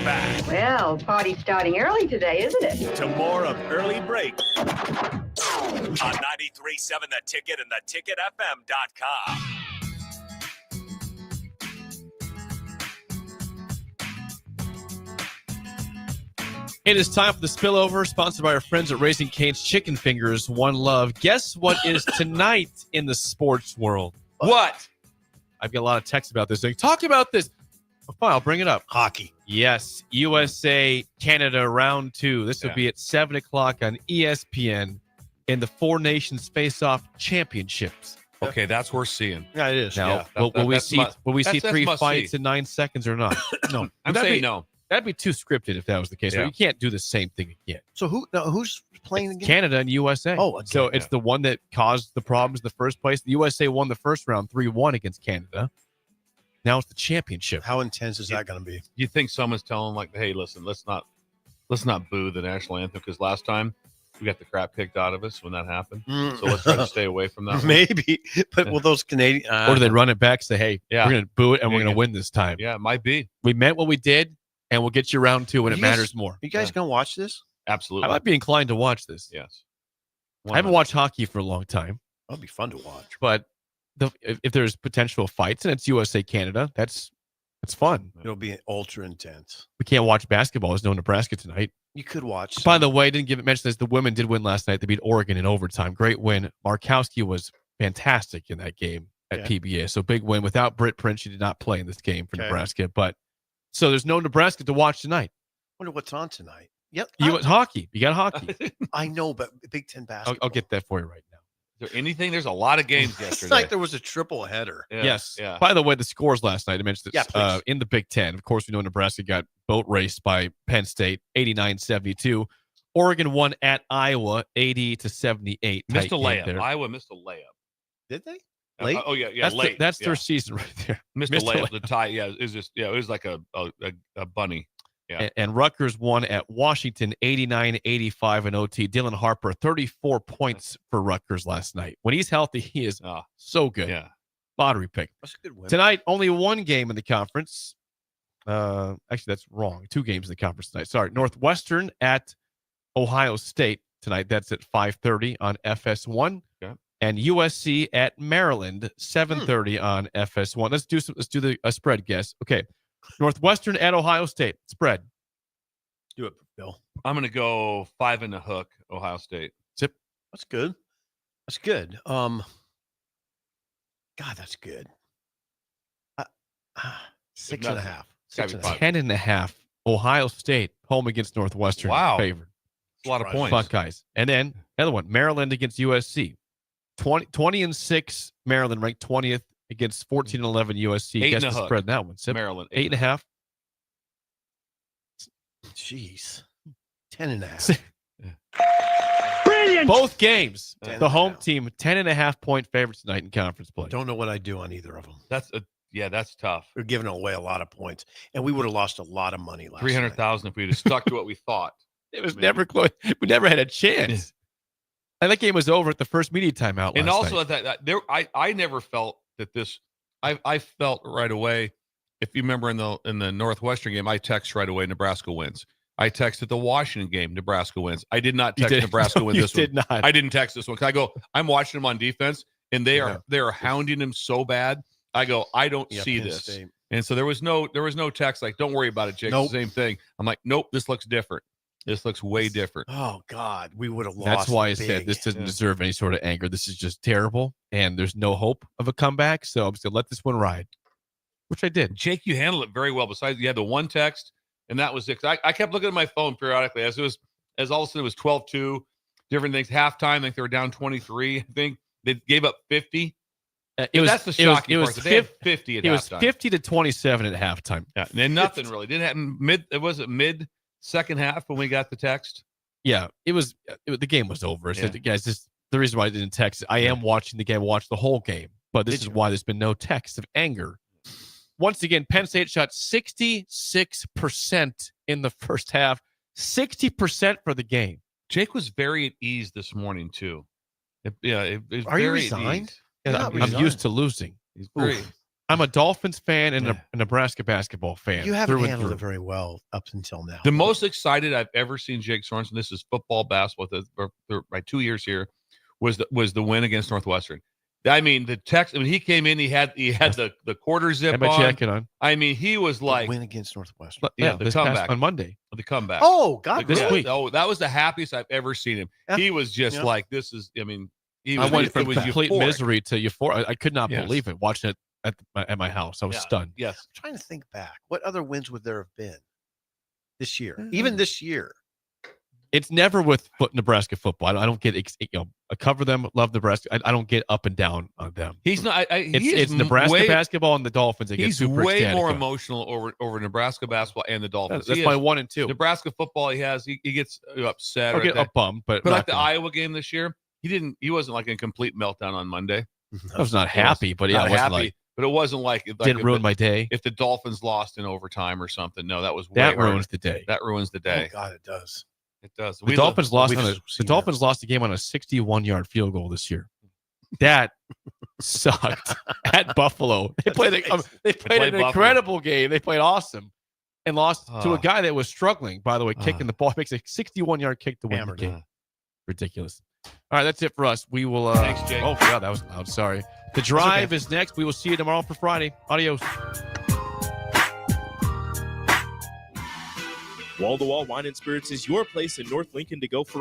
Back Well, party's starting early today, isn't it? to more of Early Break on 93.7 The Ticket and theticketfm.com. It is time for the spillover, sponsored by our friends at Raising Cane's Chicken Fingers. One love. Guess what is tonight in the sports world? What? I've got a lot of texts about this thing. Talk about this. Oh, fine, I'll bring it up. Hockey. Yes, USA, Canada, round 2. This will be at 7 o'clock on ESPN in the Four Nations Face-Off Championships. Okay, that's worth seeing. Yeah, it is. Now, Yeah, will we that's see must- will we see that's 3 must fights see. in 9 seconds or not? No. I'm That'd saying be- no. That'd be too scripted if that was the case. Yeah. You can't do the same thing again. So who's playing again? Canada and USA. Oh, again, so it's the one that caused the problems in the first place. The USA won the first round 3-1 against Canada. Now it's the championship. How intense is that going to be? You think someone's telling them, like, hey, listen, let's not boo the national anthem, because last time we got the crap kicked out of us when that happened. So let's try to stay away from that one. Maybe, but will those Canadian Or do they run it back, say, hey, Yeah. we're going to boo it and we're Yeah, going to win this time? Yeah, it might be. We meant what we did, and we'll get you round 2 when it You guys- matters more. You guys going to watch this? Absolutely. I might be inclined to watch this. Yes. I haven't watched hockey for a long time, That'll be fun to watch. but if there's potential fights and it's USA Canada, that's fun. It'll be ultra intense. We can't watch basketball. There's no Nebraska tonight. You could watch. By the way, didn't mention this. The women did win last night. They beat Oregon in overtime. Great win. Markowski was fantastic in that game at Okay. PBA. So big win. Without Britt Prince, she did not play in this game for Okay. Nebraska. But so there's no Nebraska to watch tonight. Wonder what's on tonight. Yep. You got hockey. You got hockey. I know, but Big Ten basketball. I'll get that for you right now. Is there anything? There's a lot of games Last yesterday. night there was a triple header. Yeah, Yes. Yeah. By the way, the scores last night, I mentioned Yeah, this, please. in the Big Ten. Of course, we know Nebraska got boat raced by Penn State, 89-72. Oregon won at Iowa, 80-78. Missed Tight a game layup. there. Iowa missed a layup. Did they? Late? Oh yeah, yeah, That's late. That's yeah. their season right there. Missed a layup. The tie. Yeah, it was just it was like a bunny. Yeah. And Rutgers won at Washington, 89-85 in OT. Dylan Harper, 34 points for Rutgers last night. When he's healthy, he is so good. Yeah. Lottery pick. That's a good win. Tonight, only one game in the conference. Actually, that's wrong. 2 games in the conference tonight. Sorry. Northwestern at Ohio State tonight. That's at 5:30 on FS1. Okay. And USC at Maryland, 7:30 on FS1. Let's do the spread guess. Okay. Northwestern at Ohio State. Spread. Do it, Bill. I'm gonna go 5 in the hook. Ohio State. Zip. That's good. That's good. God, that's good. 6.5. Gotta be 5. 10.5. Ohio State home against Northwestern. Wow. Favored. A lot of points. Buckeyes. And then another one, Maryland against USC. 20-6, Maryland ranked 20th against 14-11 USC. 8 Guess and a the hook. spread in that one. Zip. Maryland. 8.5. Jeez. 10.5. Brilliant. Both games. 10 The home team, 10.5-point favorites tonight in conference play. Don't know what I'd do on either of them. That's tough. We're giving away a lot of points, and we would have lost a lot of money last 300,000 if we'd have stuck to what we thought. It was never close. We never had a chance. And that game was over at the first media timeout. And last also night. I never felt that this. I felt right away. If you remember in the Northwestern game, I text right away. Nebraska wins. I texted the Washington game. Nebraska wins. I did not text Nebraska win this one. You did not. I didn't text this one because I go. I'm watching them on defense, and they are hounding him so bad. I go. I don't see Penn this. State. And so there was no text like, don't worry about it, Jake. Nope. It's the same thing. I'm like, nope, this looks different. This looks way different. Oh, God. We would have lost. That's why I big. said this doesn't deserve any sort of anger. This is just terrible, and there's no hope of a comeback. So I'm just going to let this one ride, which I did. Jake, you handled it very well. Besides, you had the one text, and that was it. I kept looking at my phone periodically as all of a sudden it was 12-2, different things. Halftime, I think they were down 23. I think they gave up 50. That's the shocking part. They had 50 at halftime. It was 50-27 at halftime. Yeah, and then nothing really. Didn't happen It was mid second half when we got the text. Yeah, the game was over. I said, guys, this the reason why I didn't text. I am watching the game, watch the whole game, but this is why there's been no text of anger. Once again, Penn State shot 66% in the first half, 60% for the game. Jake was very at ease this morning too. It was Are you very resigned? I'm used to losing. I'm a Dolphins fan and a Nebraska basketball fan. You haven't handled it very well up until now. The most excited I've ever seen Jake Sorensen, this is football, basketball, my 2 years here, was the win against Northwestern. I mean, the text. I mean, he came in. He had the quarter zip Had my jacket on. I mean, he was like win against Northwestern. Yeah, the comeback on Monday. The comeback. Oh God, this week. Oh, that was the happiest I've ever seen him. Yeah. He was just like, this is. I mean, I went from complete euphoric. misery to euphoria. I could not believe it watching it at my house. I was stunned. Yes. I'm trying to think back. What other wins would there have been this year? Even this year. It's never with Nebraska football. I don't get, I cover them, love Nebraska. I don't get up and down on them. He's not. It's Nebraska basketball and the Dolphins. He's way more emotional over Nebraska basketball and the Dolphins. That's my 1 and 2. Nebraska football, he gets upset. I'll get a bum, but like the Iowa game this year, he wasn't like in complete meltdown on Monday. I was not happy, but yeah, I wasn't happy. But it wasn't like didn't ruin my day. If the Dolphins lost in overtime or something, no, that was ruins the day. That ruins the day. Oh God, it does. It does. The Dolphins lost the game on a 61-yard field goal this year. That sucked at Buffalo. They played an incredible game. They played awesome and lost to a guy that was struggling, by the way, kicking the ball. Makes a 61-yard kick to win the game. Ridiculous. All right, that's it for us. We will Thanks, Jake. Oh, God, that was loud. Sorry. The Drive is next. We will see you tomorrow for Friday. Adios. Wall to Wall Wine and Spirits is your place in North Lincoln to go for